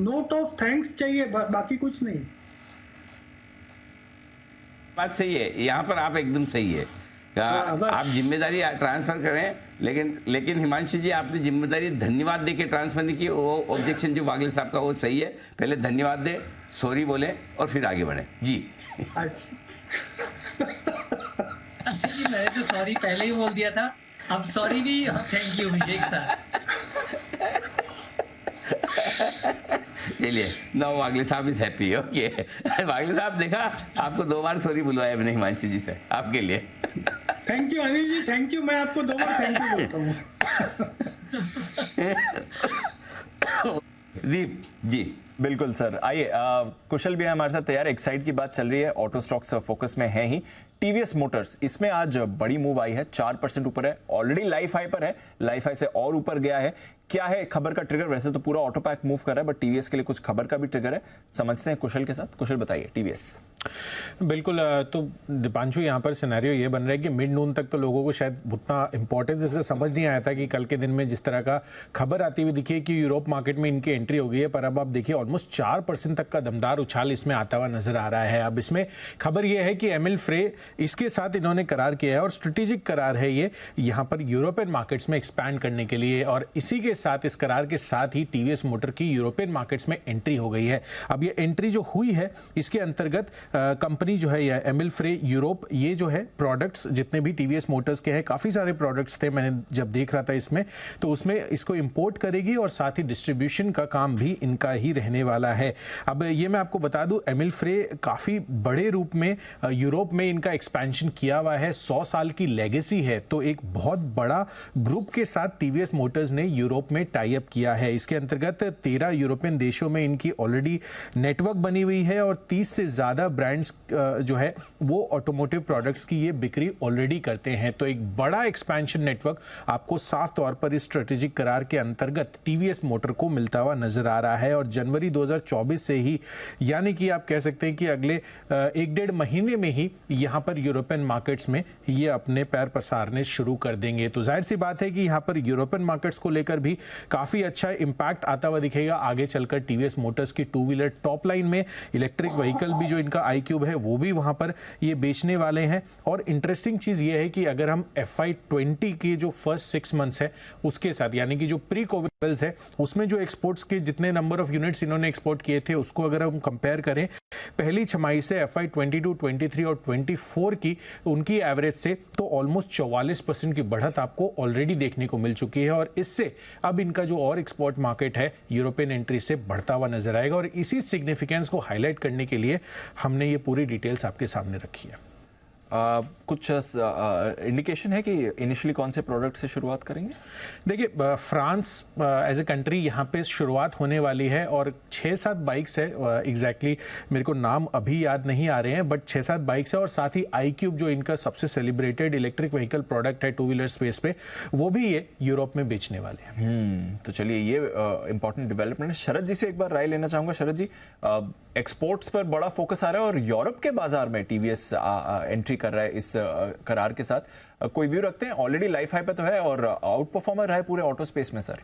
G: नोट ऑफ थैंक्स चाहिए, बाकी कुछ नहीं।
N: बात सही है, यहाँ पर आप एकदम सही है। आप जिम्मेदारी ट्रांसफर करें, लेकिन हिमांशु जी, आपने जिम्मेदारी धन्यवाद दे के ट्रांसफर नहीं की। वो ऑब्जेक्शन जो वागले साहब का, वो सही है। पहले धन्यवाद दे, सॉरी बोले और फिर आगे बढ़े। जी
C: मैंने तो सॉरी पहले ही बोल दिया था, अब सॉरी भी और थैंक यू भी एक साथ।
N: चलिए, नो, वागले साहब इज हैप्पी। ओके वागले साहब, देखा, आपको 2 बार सॉरी बुलवाया मैंने हिमांशु जी से, आपके लिए।
G: Thank you Anil ji, thank you. मैं आपको 2 बार थैंक यू बोलता हूँ।
N: दीप जी।
A: बिल्कुल सर, आइए, कुशल भी है हमारे साथ तैयार। एक्साइट की बात चल रही है, ऑटो स्टॉक्स फोकस में है ही। टीवीएस मोटर्स, इसमें आज बड़ी मूव आई है, 4% ऊपर है, ऑलरेडी लाइफ हाई पर है, लाइफ हाई से और ऊपर गया है। क्या है खबर का ट्रिगर? वैसे तो पूरा ऑटो पैक मूव कर रहा है, बट टीवीएस के लिए कुछ खबर का भी ट्रिगर है, समझते हैं कुशल के साथ। कुशल बताइए टीवीएस।
B: बिल्कुल, तो दीपांशु, यहाँ पर सिनेरियो ये बन रहा है कि मिड नून तक तो लोगों को शायद उतना इंपॉर्टेंस इसका समझ नहीं आया था कि कल के दिन में जिस तरह का खबर आती हुई दिखी कि यूरोप मार्केट में इनकी एंट्री हो गई है, पर अब आप देखिए ऑलमोस्ट 4% तक का दमदार उछाल इसमें आता हुआ नजर आ रहा है। अब इसमें खबर यह है कि एमिल फ्रे, इसके साथ इन्होंने करार किया है और स्ट्रेटेजिक करार है ये, यहाँ पर यूरोपियन मार्केट्स में एक्सपैंड करने के लिए, और इसी के साथ, इस करार के साथ ही टीवीएस मोटर की यूरोपियन मार्केट्स में एंट्री हो गई है। अब ये एंट्री जो हुई है, इसके अंतर्गत कंपनी जो है ये एमिल फ्रे यूरोप, ये जो है प्रोडक्ट्स जितने भी टीवीएस मोटर्स के हैं, काफ़ी सारे प्रोडक्ट्स थे, मैंने जब देख रहा था इसमें, तो उसमें इसको इंपोर्ट करेगी और साथ ही डिस्ट्रीब्यूशन का काम भी इनका ही रहने वाला है। अब ये मैं आपको बता दूं, एमिल फ्रे काफ़ी बड़े रूप में यूरोप में इनका एक्सपेंशन किया हुआ है, 100 साल की लेगेसी है, तो एक बहुत बड़ा ग्रुप के साथ टीवीएस मोटर्स ने यूरोप में टाई अप किया है। इसके अंतर्गत 13 यूरोपियन देशों में इनकी ऑलरेडी नेटवर्क बनी हुई है और 30 से ज़्यादा ब्रांड्स जो है वो ऑटोमोटिव प्रोडक्ट्स की ये बिक्री ऑलरेडी करते हैं। तो एक बड़ा एक्सपेंशन नेटवर्क आपको साफ तौर पर इस स्ट्रेटेजिक करार के अंतर्गत टीवीएस मोटर को मिलता हुआ नजर आ रहा है। और जनवरी 2024 से ही, यानी कि आप कह सकते हैं कि अगले 1-1.5 महीने में ही यहाँ पर यूरोपियन मार्केट्स में ये अपने पैर पसारने शुरू कर देंगे। तो जाहिर सी बात है कि यहाँ पर यूरोपियन मार्केट्स को लेकर भी काफ़ी अच्छा इंपैक्ट आता हुआ दिखेगा आगे चलकर टीवीएस मोटर्स की 2 व्हीलर टॉप लाइन में। इलेक्ट्रिक व्हीकल भी जो इनका iQube है वो भी वहाँ पर ये बेचने वाले हैं। और इंटरेस्टिंग चीज़ ये है कि अगर हम FY20 के जो फर्स्ट 6 मंथ्स है उसके साथ, यानी कि जो प्री कोविड लेवल्स है, उसमें जो एक्सपोर्ट्स के जितने नंबर ऑफ यूनिट्स इन्होंने एक्सपोर्ट किए थे उसको अगर हम कंपेयर करें पहली छमाही से FY22, 23 और 24 की उनकी एवरेज से, तो ऑलमोस्ट 44% की बढ़त आपको ऑलरेडी देखने को मिल चुकी है। और इससे अब इनका जो और एक्सपोर्ट मार्केट है यूरोपियन एंट्री से बढ़ता हुआ नजर आएगा। और इसी सिग्निफिकेंस को हाईलाइट करने के लिए हमने ये पूरी डिटेल्स आपके सामने रखी है।
A: कुछ इंडिकेशन है कि इनिशियली कौन से प्रोडक्ट से शुरुआत करेंगे?
B: देखिए, फ्रांस एज ए कंट्री यहाँ पे शुरुआत होने वाली है और 6-7 बाइक्स है। एग्जैक्टली मेरे को नाम अभी याद नहीं आ रहे हैं, बट 6-7 बाइक्स है और साथ ही iQube जो इनका सबसे सेलिब्रेटेड इलेक्ट्रिक व्हीकल प्रोडक्ट है टू व्हीलर स्पेस पे, वो भी ये यूरोप में बेचने वाले हैं।
A: तो चलिए, ये इंपॉर्टेंट डेवलपमेंट है। शरद जी से एक बार राय लेना चाहूंगा। शरद जी, एक्सपोर्ट्स पर बड़ा फोकस आ रहा है और यूरोप के बाजार में टीवीएस एंट्री कर रहा है इस करार के साथ, कोई व्यू रखते हैं? ऑलरेडी लाइफ हाई पे तो है और आउट परफॉर्मर है पूरे ऑटो स्पेस में सर।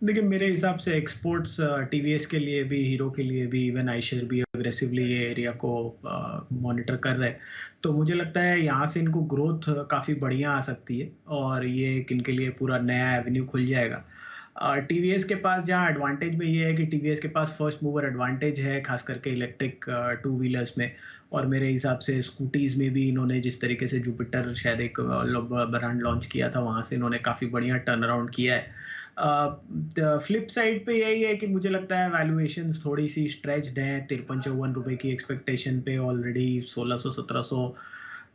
E: देखिए, मेरे हिसाब से एक्सपोर्ट्स टीवीएस के लिए भी, हीरो के लिए भी, इवन आइशर भी अग्रेसिवली ये एरिया को मॉनिटर कर रहे हैं। तो मुझे लगता है यहाँ से इनको ग्रोथ काफ़ी बढ़िया आ सकती है और ये इनके लिए पूरा नया एवेन्यू खुल जाएगा। टीवीएस के पास जहाँ एडवांटेज में ये है कि टीवीएस के पास फर्स्ट मूवर एडवांटेज है, खास करके इलेक्ट्रिक टू व्हीलर्स में। और मेरे हिसाब से स्कूटीज़ में भी इन्होंने जिस तरीके से जुपिटर शायद एक ब्रांड लॉन्च किया था, वहाँ से इन्होंने काफ़ी बढ़िया टर्न अराउंड किया है। फ्लिप साइड पे यही है कि मुझे लगता है वैल्यूएशंस थोड़ी सी स्ट्रेच्ड हैं। 53-54 रुपए की एक्सपेक्टेशन पे ऑलरेडी 1600-1700,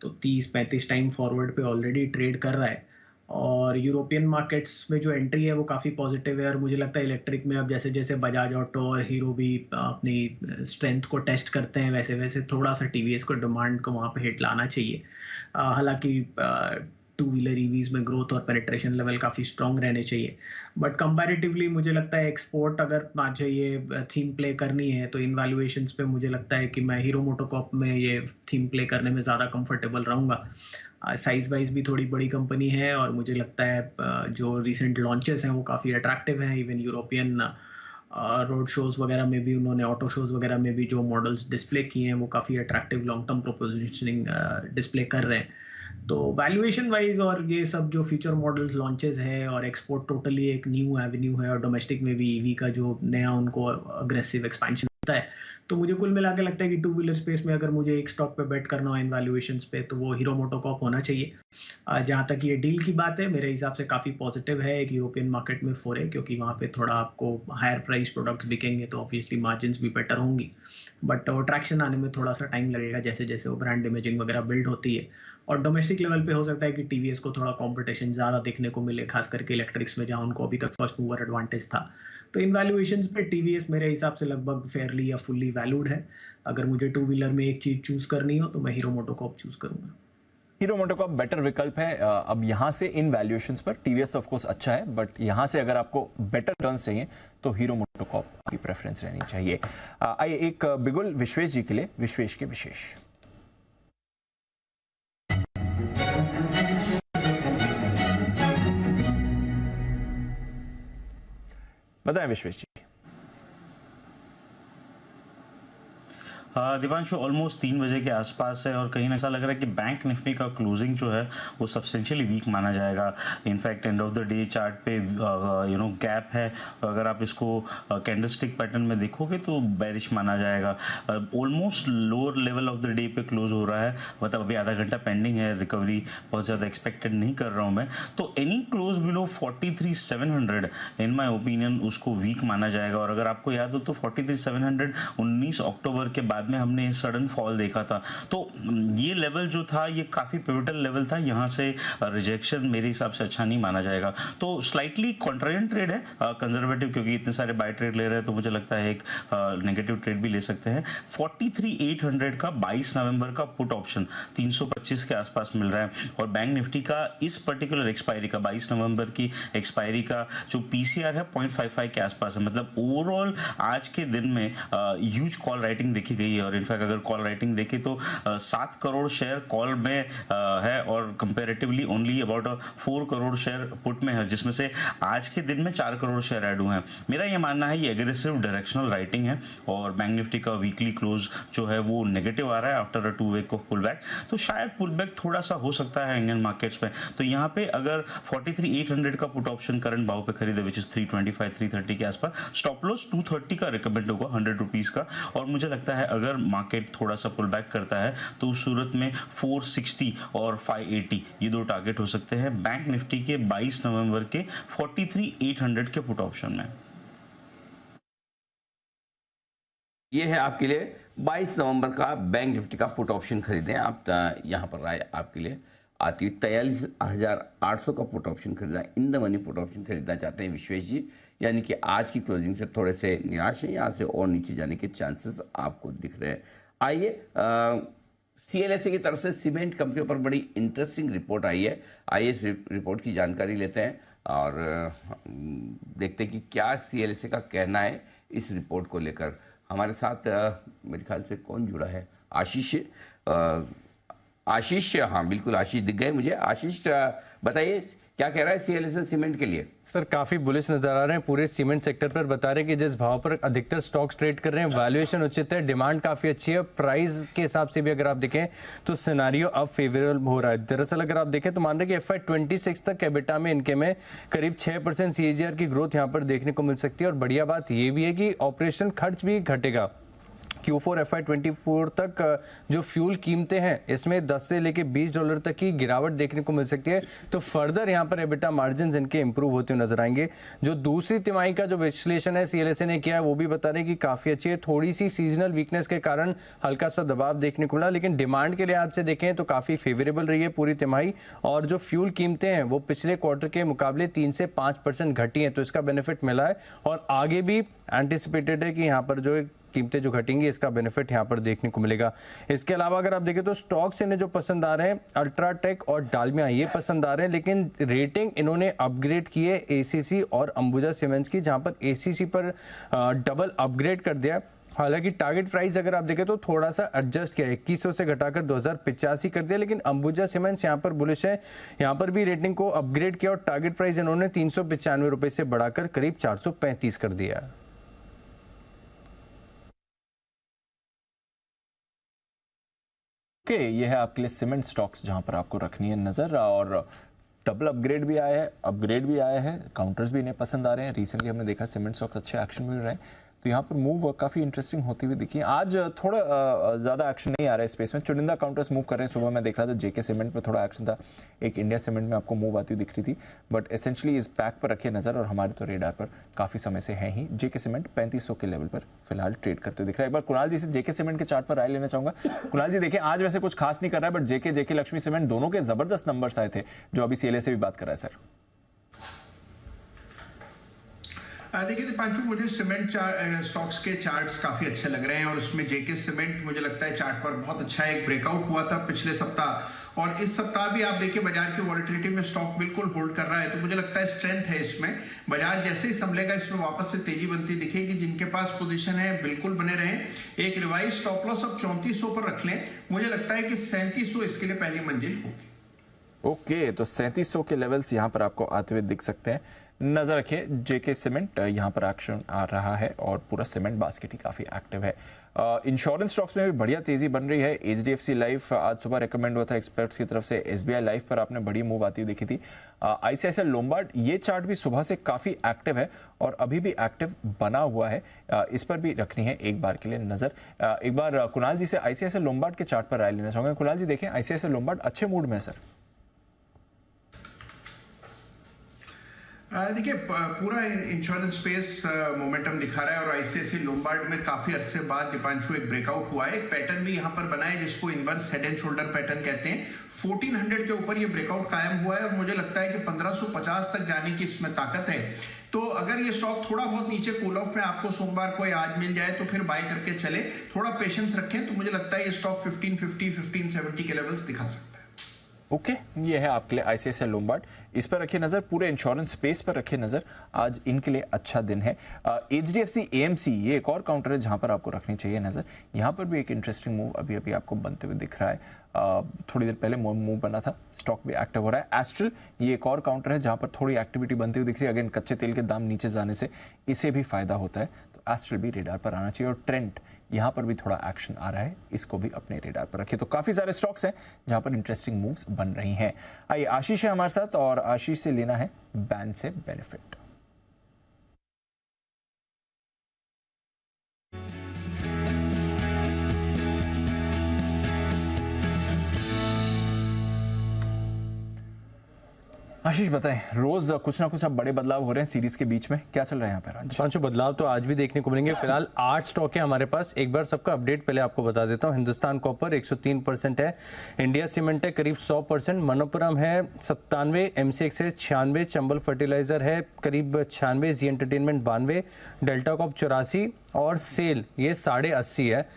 E: तो 30-35 टाइम फॉरवर्ड पे ऑलरेडी ट्रेड कर रहा है। और यूरोपियन मार्केट्स में जो एंट्री है वो काफ़ी पॉजिटिव है और मुझे लगता है इलेक्ट्रिक में अब जैसे जैसे बजाज ऑटो और हीरो भी अपनी स्ट्रेंथ को टेस्ट करते हैं, वैसे वैसे थोड़ा सा टीवीएस को डिमांड को वहाँ पे हिट लाना चाहिए। हालांकि टू व्हीलर ईवीज में ग्रोथ और पेनिट्रेशन लेवल काफ़ी स्ट्रॉन्ग रहने चाहिए, बट कंपैरेटिवली मुझे लगता है एक्सपोर्ट अगर मुझे ये थीम प्ले करनी है तो इन वैल्यूएशंस पे मुझे लगता है कि मैं हीरो मोटोकॉर्प में ये थीम प्ले करने में ज़्यादा कंफर्टेबल रहूँगा। साइज़ वाइज भी थोड़ी बड़ी कंपनी है और मुझे लगता है जो रिसेंट लॉन्चेस हैं वो काफ़ी अट्रैक्टिव हैं। इवन यूरोपियन रोड शोज़ वगैरह में भी उन्होंने, ऑटो शोज़ वगैरह में भी जो मॉडल्स डिस्प्ले किए हैं वो काफ़ी अट्रैक्टिव लॉन्ग टर्म प्रोपोजिशनिंग डिस्प्ले कर रहे हैं। तो वैल्यूएशन वाइज और ये सब जो फ्यूचर मॉडल लॉन्चेस है और एक्सपोर्ट टोटली एक न्यू एवेन्यू है और डोमेस्टिक में भी ईवी का जो नया उनको अग्रेसिव एक्सपेंशन होता है, तो मुझे कुल मिला के लगता है कि टू व्हीलर स्पेस में अगर मुझे एक स्टॉक पे बेट करना हो इन वैल्यूएशंस पे तो वो हीरो मोटोकॉर्प होना चाहिए। जहाँ तक ये डील की बात है, मेरे हिसाब से काफ़ी पॉजिटिव है एक यूरोपियन मार्केट में फोरे, क्योंकि वहाँ पे थोड़ा आपको हायर प्राइस प्रोडक्ट्स बिकेंगे तो ऑब्वियसली मार्जिन भी बेटर होंगी, बट ट्रैक्शन आने में थोड़ा सा टाइम लगेगा जैसे जैसे वो ब्रांड इमेजिंग वगैरह बिल्ड होती है। और डोमेस्टिक लेवल पे हो सकता है कि टीवीएस को थोड़ा कंपटीशन ज़्यादा देखने को मिले, खास करके इलेक्ट्रिक्स में जहाँ उनको अभी तक फर्स्ट मूवर एडवांटेज था। तो इन वैल्यूएशंस पे टीवीएस मेरे हिसाब से लगभग फेयरली या फुल्ली वैल्यूड है। अगर मुझे टू व्हीलर में एक चीज़ चूज़ करनी हो तो मैं हीरो मोटोकॉर्प चूज़ करूँगा।
A: हीरो मोटोकॉर्प बेटर विकल्प है। अब यहाँ से इन वैल्यूएशंस पर टीवीएस ऑफ कोर्स अच्छा है, बट यहाँ से अगर आपको बेटर टर्न्स चाहिए तो हीरो मोटोकॉर्प की प्रेफरेंस रहनी चाहिए। आइए एक बिगुल विश्वेश जी के लिए विश्वेश के विशेष। बताएं विश्वेश जी।
J: दिवांशु ऑलमोस्ट 3 बजे के आसपास है और कहीं ना ऐसा लग रहा है कि बैंक निफ्टी का क्लोजिंग जो है वो सब्सटेंशियली वीक माना जाएगा। In fact end of the day chart पे गैप है। अगर आप इसको कैंडलस्टिक पैटर्न में देखोगे तो बेरिश माना जाएगा। Almost lower level of the day पे क्लोज हो रहा है, मतलब अभी आधा घंटा पेंडिंग है, रिकवरी बहुत ज़्यादा एक्सपेक्टेड नहीं कर रहा हूँ मैं। तो any close below 43,700 in my opinion उसको वीक माना जाएगा। और अगर आपको याद हो तो 43,700 19 अक्टूबर के बाद में हमने सडन फॉल देखा था, तो ये लेवल जो था ये काफ़ी पिवटल लेवल था। यहाँ से रिजेक्शन मेरे हिसाब से अच्छा नहीं माना जाएगा। तो स्लाइटली कॉन्ट्रारियन ट्रेड है, कंजर्वेटिव, क्योंकि इतने सारे बाय ट्रेड ले रहे हैं तो मुझे लगता है एक नेगेटिव ट्रेड भी ले सकते हैं। 43,800 का 22 नवंबर का पुट ऑप्शन 325 के आसपास मिल रहा है और बैंक निफ्टी का इस पर्टिकुलर एक्सपायरी का 22 नवंबर की एक्सपायरी का जो पीसीआर है 0.55 के आसपास है। मतलब ओवरऑल आज के दिन में ह्यूज कॉल राइटिंग देखी गई है और इनफैक्ट अगर कॉल राइटिंग देखें तो 7 करोड़ शेयर कॉल में है और comparatively only about 4 crore share put में है, जिसमें से आज के दिन में 4 करोड़ शेयर ऐड हुए हैं। मेरा ये मानना है ये एग्रेसिव डायरेक्शनल राइटिंग है और बैंक निफ्टी का वीकली क्लोज जो है वो नेगेटिव आ रहा है after a 2 week of pull back. तो शायद पुल बैक थोड़ा सा हो सकता है इंडियन मार्केट्स में। तो यहाँ पे अगर 43,800 का पुट ऑप्शन करंट भाव पे खरीदे विच इज 325-330 के आसपास, स्टॉप लॉस 230 का रिकमेंड होगा 100 रुपीज का। और मुझे लगता है अगर मार्केट थोड़ा सा पुल बैक करता है तो उस सूरत में 460 और 580 ये दो टारगेट हो सकते हैं बैंक निफ्टी के 22 नवंबर के 43,800 के पुट ऑप्शन में।
N: ये है आपके लिए 22 नवंबर का बैंक निफ्टी का पुट ऑप्शन खरीदें आप। यहाँ पर राय आपके लिए आती हुई 43,800 का पुट ऑप्शन खरीदना, in the money put option खरीदना चाहते हैं विश्वेश जी, यानी कि आज की क्लोजिंग से थोड़े से निराश हैं, यहाँ से और नीचे जाने के चांसेस आपको दिख रहे हैं। आइए CLSA की तरफ से सीमेंट कंपनियों पर बड़ी इंटरेस्टिंग रिपोर्ट आई है, आइए इस रिपोर्ट की जानकारी लेते हैं और देखते हैं कि क्या CLSA का कहना है इस रिपोर्ट को लेकर। हमारे साथ मेरे ख्याल से कौन जुड़ा है, आशीष, हाँ बिल्कुल आशीष दिख गए मुझे। आशीष बताइए क्या कह रहा है CLSA सीमेंट के लिए।
O: सर काफ़ी बुलिश नज़र आ रहे हैं पूरे सीमेंट सेक्टर पर, बता रहे हैं कि जिस भाव पर अधिकतर स्टॉक्स ट्रेड कर रहे हैं वैल्यूएशन उचित है, डिमांड काफ़ी अच्छी है, प्राइस के हिसाब से भी अगर आप देखें तो सिनारियो अब फेवरेबल हो रहा है। दरअसल अगर आप देखें तो मान रहे कि FY26 तक एबिटा में इनके में करीब 6% CAGR की ग्रोथ यहाँ पर देखने को मिल सकती है। और बढ़िया बात ये भी है कि ऑपरेशन खर्च भी घटेगा। Q4 FY24 तक जो फ्यूल कीमतें हैं इसमें 10 से लेके $20 तक की गिरावट देखने को मिल सकती है, तो फर्दर यहाँ पर एबिटा मार्जिन्स इनके इंप्रूव होते हुए नजर आएंगे। जो दूसरी तिमाही का जो विश्लेषण है CLSA ने किया है वो भी बता रहे हैं कि काफ़ी अच्छी है, थोड़ी सी सीजनल वीकनेस के कारण हल्का सा दबाव देखने को मिला, लेकिन डिमांड के लिहाज से देखें तो काफ़ी फेवरेबल रही है पूरी तिमाही। और जो फ्यूल कीमतें हैं वो पिछले क्वार्टर के मुकाबले 3 से 5% घटी हैं, तो इसका बेनिफिट मिला है और आगे भी एंटिसिपेटेड है कि यहाँ पर जो कीमतें जो घटेंगी इसका बेनिफिट यहाँ पर देखने को मिलेगा। इसके अलावा अगर आप देखें तो स्टॉक्स इन्हें जो पसंद आ रहे हैं अल्ट्राटेक और डालमिया ये पसंद आ रहे हैं, लेकिन रेटिंग इन्होंने अपग्रेड की है ACC और अंबुजा सीमेंट्स की, जहाँ पर ACC पर डबल अपग्रेड कर दिया। हालांकि टारगेट प्राइस अगर आप देखें तो थोड़ा सा एडजस्ट किया, 2100 से घटाकर 2085 कर दिया, लेकिन अंबुजा सीमेंट्स यहाँ पर बुलिश है, यहाँ पर भी रेटिंग को अपग्रेड किया और टारगेट प्राइस इन्होंने 395 रुपये से बढ़ाकर करीब 435 कर दिया।
A: ये है आपके लिए सीमेंट स्टॉक्स जहां पर आपको रखनी है नजर। और डबल अपग्रेड भी आया है, अपग्रेड भी आया है, काउंटर्स भी इन्हें पसंद आ रहे हैं। रिसेंटली हमने देखा सीमेंट स्टॉक्स अच्छे एक्शन मिल रहे हैं, तो यहाँ पर मूव काफ़ी इंटरेस्टिंग होती हुई दिखी। आज थोड़ा ज़्यादा एक्शन नहीं आ रहा है स्पेस में, चुनिंदा काउंटर्स मूव कर रहे हैं। सुबह मैं देख रहा था JK सीमेंट पर थोड़ा एक्शन था, एक इंडिया सीमेंट में आपको मूव आती हुई दिख रही थी, बट एसेंशली इस पैक पर रखिए नज़र। और हमारे तो रेडार पर काफ़ी समय से है ही JK सीमेंट 3500 के लेवल पर फिलहाल ट्रेड करते हुए दिख रहा है। एक बार कुणाल जी से JK सीमेंट के चार्ट पर राय लेना चाहूँगा। कुणाल जी देखिए आज वैसे कुछ खास नहीं कर रहा है, बट JK लक्ष्मी सीमेंट दोनों के ज़बरदस्त नंबर्स आए थे, जो अभी CLSA से भी बात कर रहा है। सर
M: देखिए दीपांशु, मुझे सीमेंट स्टॉक्स के चार्ट्स काफी अच्छे लग रहे हैं और उसमें JK सीमेंट मुझे लगता है चार्ट पर बहुत अच्छा एक ब्रेकआउट हुआ था पिछले सप्ताह, और इस सप्ताह भी आप देखिए बाजार की वॉलिटिलिटी में स्टॉक बिल्कुल होल्ड कर रहा है, तो मुझे लगता है स्ट्रेंथ है इसमें। बाजार जैसे ही संभलेगा इसमें वापस से तेजी बनती दिखेगी। जिनके पास पोजीशन है बिल्कुल बने रहें, एक रिवाइज स्टॉप लॉस अब 3400 पर रख लें। मुझे लगता है कि 3700 इसके लिए पहली मंजिल होगी।
A: ओके, तो 3700 के लेवल्स यहाँ पर आपको आते हुए दिख सकते हैं। नजर रखिए JK सीमेंट यहाँ पर एक्शन आ रहा है और पूरा सीमेंट बास्केट ही काफ़ी एक्टिव है। इंश्योरेंस स्टॉक्स में भी बढ़िया तेजी बन रही है। HDFC लाइफ आज सुबह रेकमेंड हुआ था एक्सपर्ट्स की तरफ से, SBI लाइफ पर आपने बड़ी मूव आती हुई देखी थी। ICICI लोम्बार्ड ये चार्ट भी सुबह से काफ़ी एक्टिव है और अभी भी एक्टिव बना हुआ है, इस पर भी रखनी है एक बार के लिए नज़र। एक बार कुणाल जी से ICICI लोम्बार्ड के चार्ट पर राय लेना चाहूँगा। कुणाल जी देखें ICICI लोम्बार्ड अच्छे मूड में है सर।
M: देखिए पूरा इंश्योरेंस स्पेस मोमेंटम दिखा रहा है और ICICI लोम्बार्ड में काफी अरसे बाद दीपांशु एक ब्रेकआउट हुआ है। एक पैटर्न भी यहाँ पर बना है जिसको inverse head and shoulder pattern कहते हैं। 1400 के ऊपर ये ब्रेकआउट कायम हुआ है और मुझे लगता है कि 1550 तक जाने की इसमें ताकत है। तो अगर ये स्टॉक थोड़ा बहुत नीचे कूल ऑफ में आपको सोमवार को आज मिल जाए तो फिर बाय करके चले, थोड़ा पेशेंस रखें, तो मुझे लगता है ये स्टॉक 1550 1570 के लेवल्स दिखा सकता है।
A: ओके, ये है आपके लिए ICICI लोम्बार्ड, इस पर रखिए नजर, पूरे इंश्योरेंस स्पेस पर रखिए नजर, आज इनके लिए अच्छा दिन है। HDFC AMC ये एक और काउंटर है जहां पर आपको रखनी चाहिए नजर। यहां पर भी एक इंटरेस्टिंग मूव अभी अभी आपको बनते हुए दिख रहा है। थोड़ी देर पहले मूव बना था, स्टॉक भी एक्टिव हो रहा है। एस्ट्रल ये एक और काउंटर है जहां पर थोड़ी एक्टिविटी बनती हुई दिख रही है। अगेन कच्चे तेल के दाम नीचे जाने से इसे भी फायदा होता है, तो एस्ट्रल भी रेडार पर आना चाहिए। और ट्रेंड यहाँ पर भी थोड़ा एक्शन आ रहा है, इसको भी अपने रेडार पर रखिए। तो काफी सारे स्टॉक्स हैं जहां पर इंटरेस्टिंग मूव्स बन रही हैं। आइए आशीष है हमारे साथ और आशीष से लेना है बैन से बेनिफिट। आशीष बताएं, रोज कुछ ना कुछ अब बड़े बदलाव हो रहे हैं सीरीज के बीच में, क्या चल रहा है यहाँ पर आज?
O: पांचों बदलाव तो आज भी देखने को मिलेंगे। फिलहाल 8 स्टॉक है हमारे पास, एक बार सबका अपडेट पहले आपको बता देता हूँ। हिंदुस्तान कॉपर 103% है, इंडिया सीमेंट है करीब 100%, मनोपुरम है 97, एमसीएक्स 96, चंबल फर्टिलाइजर है करीब 96, जी एंटरटेनमेंट 92, डेल्टा कॉप 84 और सेल ये 80.5 है।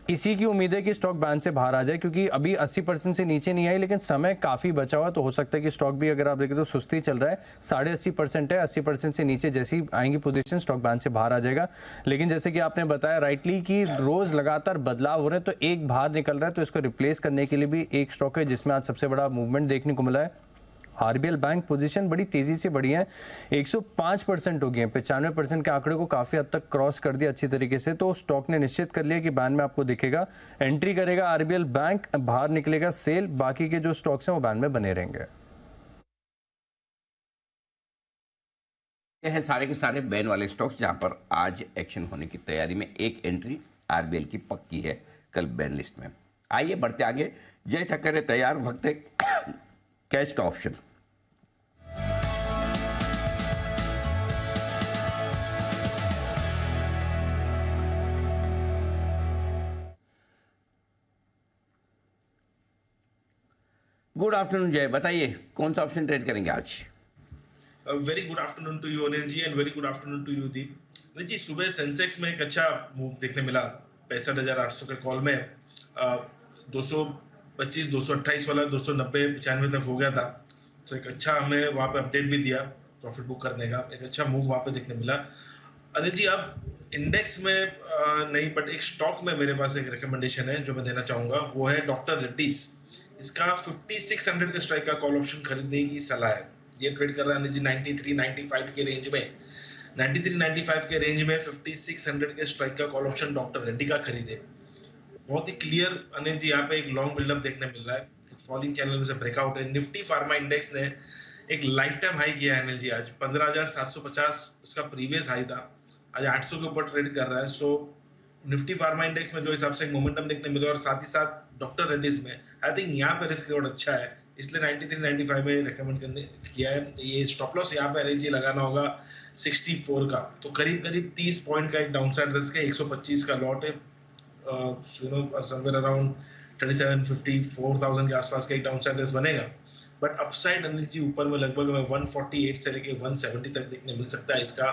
O: इसी की उम्मीद है कि स्टॉक बैंड से बाहर आ जाए, क्योंकि अभी 80% से नीचे नहीं आई, लेकिन समय काफ़ी बचा हुआ, तो हो सकता है कि स्टॉक भी अगर आप देखें तो सुस्ती चल रहा है। 80.5% है, 80% से नीचे जैसी आएंगी पोजीशन स्टॉक बैंड से बाहर आ जाएगा। लेकिन जैसे कि आपने बताया राइटली कि रोज लगातार बदलाव हो रहे हैं, तो एक बाहर निकल रहा है, तो इसको रिप्लेस करने के लिए भी एक स्टॉक है जिसमें आज सबसे बड़ा मूवमेंट देखने को मिला है। आरबीएल बैंक पोजीशन बड़ी तेजी से बढ़ी है, 105% हो गई है, 95% के आंकड़े को काफी हद तक क्रॉस कर दिया अच्छी तरीके से। तो स्टॉक ने निश्चित कर लिया कि बैंड में आपको दिखेगा, एंट्री करेगा आरबीएल बैंक, बाहर निकलेगा सेल, बाकी के जो स्टॉक्स हैं वो बैंड में बने रहेंगे।
N: ये हैं सारे के सारे बैन वाले स्टॉक्स जहां पर आज एक्शन होने की तैयारी में। एक एंट्री आरबीएल की पक्की है कल बैन लिस्ट में। आइए बढ़ते आगे। जय ठक्कर है तैयार, वक्त है कैश का ऑप्शन। गुड आफ्टरनून जय, बताइए कौन सा ऑप्शन ट्रेड करेंगे आज?
P: Very good afternoon to you Anil ji and very good afternoon to you Deep. Anil ji, सुबह सेंसेक्स में एक अच्छा मूव देखने मिला, 65,800 के कॉल में 225, 228 वाला 290, 95 तक हो गया था। तो एक अच्छा हमें वहाँ पे अपडेट भी दिया प्रॉफिट बुक करने का, एक अच्छा मूव वहाँ पे देखने मिला। अनिल जी, अब इंडेक्स में नहीं बट एक स्टॉक में मेरे पास एक रिकमेंडेशन है जो मैं देना चाहूँगा, वो है डॉक्टर रेड्डीज। इसका 5600 के स्ट्राइक का कॉल ऑप्शन खरीदने की सलाह है। ये ट्रेड कर रहा है जी 93-95 के रेंज में। 93-95 के रेंज में 5600 के स्ट्राइक का कॉल ऑप्शन डॉक्टर रेड्डी का खरीदे। बहुत ही क्लियर अनिल जी यहाँ पे एक लॉन्ग बिल्डअप देखने मिल रहा है, फॉलिंग चैनल में से ब्रेकआउट है। निफ्टी फार्मा इंडेक्स ने एक लाइफ टाइम हाई किया है अनिल जी, आज 15,750 उसका प्रीवियस हाई था, आज 800 के ऊपर ट्रेड कर रहा है। सो निफ्टी फार्मा इंडेक्स में जो हिसाब से मोमेंटम देखने मिला और साथ ही साथ डॉक्टर रेड्डीज में आई थिंक यहाँ पे रिस्क रिवॉर्ड अच्छा है, इसलिए 93-95 में रेकमेंड करने किया है। ये स्टॉप लॉस यहाँ पे एलजी लगाना होगा 64 का, तो करीब करीब 30 पॉइंट का एक डाउनसाइड रिस्क है। 125 का लॉट है, समवेयर अराउंड 37,50-4,000 के आसपास का एक डाउनसाइड रिस्क बनेगा। बट अपसाइड अनिल जी ऊपर में लगभग 148 से लेके 170 तक देखने मिल सकता है इसका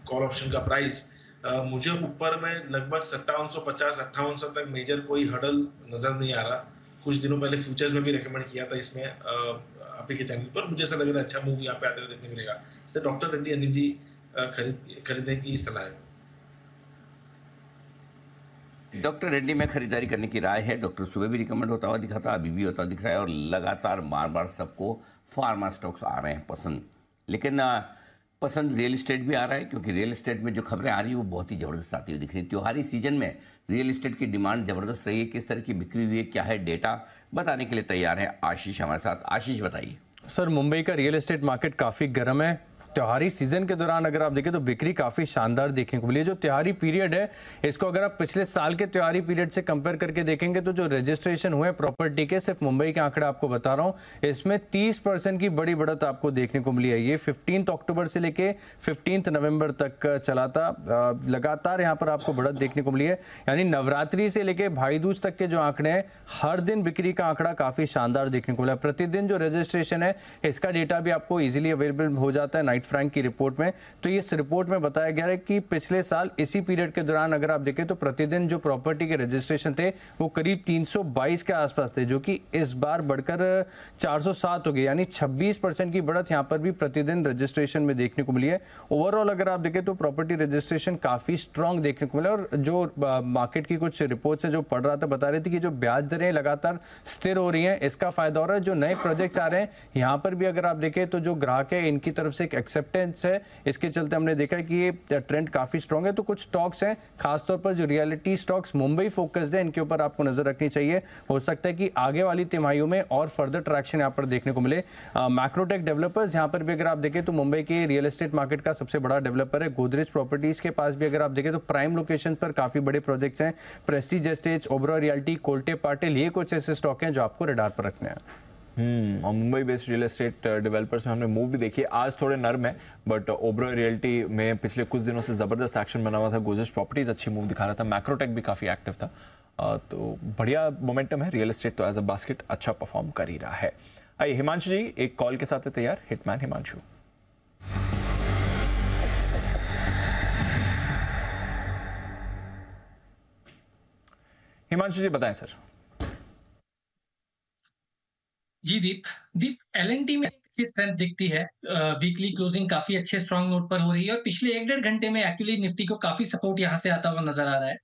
P: कॉल ऑप्शन का प्राइस। मुझे ऊपर में लगभग 5750-5800 तक मेजर कोई हडल नजर नहीं आ रहा। कुछ दिनों पहले फ्यूचर्स में भी रेकमेंड किया था इसमें आप ही के चैनल पर, मुझे ऐसा लग रहा है अच्छा मूव यहाँ पे आते हुए देखने मिलेगा, इसलिए डॉक्टर रेड्डी अनिल जी खरीदने की सलाह है।
N: डॉक्टर रेड्डी में खरीदारी करने की राय है। डॉक्टर सुबह भी रिकमेंड होता हुआ दिखा था, अभी भी होता दिख रहा है, और लगातार बार बार सबको फार्मा स्टॉक्स आ रहे हैं पसंद। लेकिन पसंद रियल एस्टेट भी आ रहा है, क्योंकि रियल एस्टेट में जो खबरें आ रही है वो बहुत ही ज़बरदस्त आती हुई दिख रही है। त्योहारी सीजन में रियल एस्टेट की डिमांड ज़बरदस्त रही है, किस तरह की बिक्री हुई है, क्या है डेटा, बताने के लिए तैयार है आशीष हमारे साथ। आशीष बताइए।
O: सर, मुंबई का रियल एस्टेट मार्केट काफ़ी गर्म है। त्योहारी सीजन के दौरान अगर आप देखें तो बिक्री काफ़ी शानदार देखने को मिली है। जो त्योहारी पीरियड है, इसको अगर आप पिछले साल के त्योहारी पीरियड से कंपेयर करके देखेंगे तो जो रजिस्ट्रेशन हुए प्रॉपर्टी के, सिर्फ मुंबई के आंकड़े आपको बता रहा हूँ, इसमें 30% की बड़ी बढ़त आपको देखने को मिली है। ये 15 अक्टूबर से लेके 15 नवंबर तक चला था, लगातार यहाँ पर आपको बढ़त देखने को मिली है। यानी नवरात्रि से लेके भाई दूज तक के जो आंकड़े हैं, हर दिन बिक्री का आंकड़ा काफ़ी शानदार देखने को मिला। प्रतिदिन जो रजिस्ट्रेशन है, इसका डेटा भी आपको ईजिली अवेलेबल हो जाता है फ्रैंक की रिपोर्ट में। तो इस रिपोर्ट में बताया गया है कि पिछले साल इसी पीरियड के दौरान अगर आप देखें तो प्रतिदिन जो प्रॉपर्टी के रजिस्ट्रेशन थे वो करीब 322 के आसपास थे, जो कि इस बार बढ़कर 407 हो गए। यानी 26% की बढ़त यहाँ पर भी प्रतिदिन रजिस्ट्रेशन में देखने को मिली है। ओवरऑल अगर आप देखें तो प्रॉपर्टी रजिस्ट्रेशन काफी स्ट्रांग देखने को मिला। और जो मार्केट की कुछ रिपोर्ट्स है जो पढ़ रहा था, बता रही थी कि जो ब्याज दरें लगातार स्थिर हो रही हैं, इसका फायदा हो रहा है। जो नए प्रोजेक्ट्स आ रहे हैं यहाँ पर भी अगर आप देखें तो जो ग्राहक है इनकी तरफ से एक एक्सेप्टेंस है, इसके चलते हमने देखा कि ये ट्रेंड काफी स्ट्रांग है। तो कुछ स्टॉक्स हैं, खासतौर पर जो रियलिटी स्टॉक्स मुंबई फोकस्ड है, इनके ऊपर आपको नजर रखनी चाहिए। हो सकता है कि आगे वाली तिमाहियों में और फर्दर ट्रैक्शन यहाँ पर देखने को मिले। मैक्रोटेक डेवलपर्स, यहाँ पर भी अगर आप देखें तो मुंबई के रियल एस्टेट मार्केट का सबसे बड़ा डेवलपर है। गोदरेज प्रॉपर्टीज के पास भी अगर आप देखें तो प्राइम लोकेशन पर काफी बड़े प्रोजेक्ट्स हैं। Prestige estates, Oberoi realty, Kolte Patil, ये कुछ ऐसे स्टॉक हैं जो आपको रडार पर रखने हैं।
A: और Mumbai based real estate developers में हमने मूव भी देखी है, आज थोड़े नर्म है, बट ओबरॉय रियल्टी में पिछले कुछ दिनों से जबरदस्त एक्शन बना हुआ था, गोदरेज प्रॉपर्टीज अच्छी मूव दिखा रहा था, मैक्रोटेक भी काफी एक्टिव था, तो बढ़िया मोमेंटम है, रियल एस्टेट तो एज अ बास्केट अच्छा परफॉर्म कर ही रहा है। आइए हिमांशु जी एक कॉल के साथ है तैयार, हिटमैन हिमांशु। हिमांशु जी बताएं सर।
C: जी दीप एलएनटी में अच्छी स्ट्रेंथ दिखती है, वीकली क्लोजिंग काफी अच्छे स्ट्रांग नोट पर हो रही है और पिछले 1-1.5 घंटे में एक्चुअली निफ्टी को काफी सपोर्ट यहां से आता हुआ नजर आ रहा है।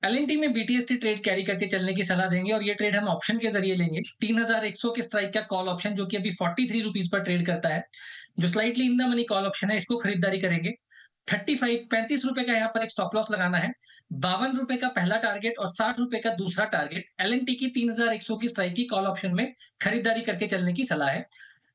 C: एलएनटी में बीटीएसटी ट्रेड कैरी करके चलने की सलाह देंगे और ये ट्रेड हम ऑप्शन के जरिए लेंगे। 3100 के स्ट्राइक का कॉल ऑप्शन जो कि अभी 43 रुपीज पर ट्रेड करता है, जो slightly in the money call option है, इसको खरीदारी करेंगे। 35 रुपए का यहाँ पर एक स्टॉप लॉस लगाना है। 52 रुपए का पहला टारगेट और 60 रुपए का दूसरा टारगेट एलएनटी की 3100 की स्ट्राइक की कॉल ऑप्शन में खरीदारी करके चलने की सलाह है।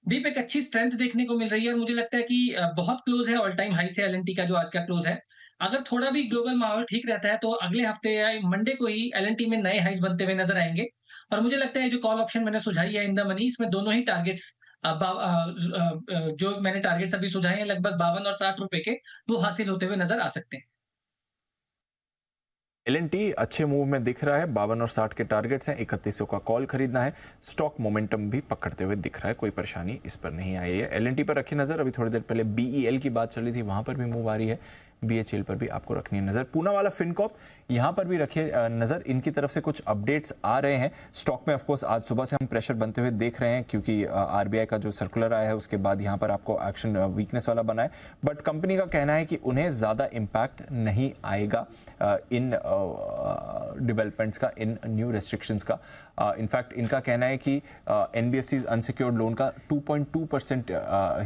C: दीप एक अच्छी स्ट्रेंथ देखने को मिल रही है और मुझे लगता है कि बहुत क्लोज है ऑल टाइम हाई से एलएनटी का जो आज का क्लोज है। अगर थोड़ा भी ग्लोबल माहौल ठीक रहता है तो अगले हफ्ते या मंडे को ही एलएनटी में नए हाइस बनते हुए नजर आएंगे और मुझे लगता है जो कॉल ऑप्शन मैंने सुझाई है इन द मनी, इसमें दोनों ही टारगेट्स जो मैंने टारगेट्स अभी सुझाए हैं लगभग 52 और 60 रुपए के, वो हासिल होते हुए नजर आ सकते हैं।
A: एलएनटी अच्छे मूव में दिख रहा है, 52 और 60 के टारगेट्स हैं, 3100 का कॉल खरीदना है, स्टॉक मोमेंटम भी पकड़ते हुए दिख रहा है, कोई परेशानी इस पर नहीं आई है। एलएनटी पर रखी नजर, अभी थोड़ी देर पहले बीईएल की बात चली थी, वहां पर भी मूव आ रही है, बीएचएल पर भी आपको रखनी है नजर। पूना वाला फिनकॉप यहाँ पर भी रखिए नजर, इनकी तरफ से कुछ अपडेट्स आ रहे हैं स्टॉक में। ऑफकोर्स आज सुबह से हम प्रेशर बनते हुए देख रहे हैं क्योंकि आरबीआई का जो सर्कुलर आया है उसके बाद यहाँ पर आपको एक्शन वीकनेस वाला बना है, बट कंपनी का कहना है कि उन्हें ज़्यादा इम्पैक्ट नहीं आएगा इन डेवलपमेंट्स का, इन न्यू रेस्ट्रिक्शंस का। इनफैक्ट इनका कहना है कि एनबीएफसीज अनसिक्योर्ड लोन का 2.2%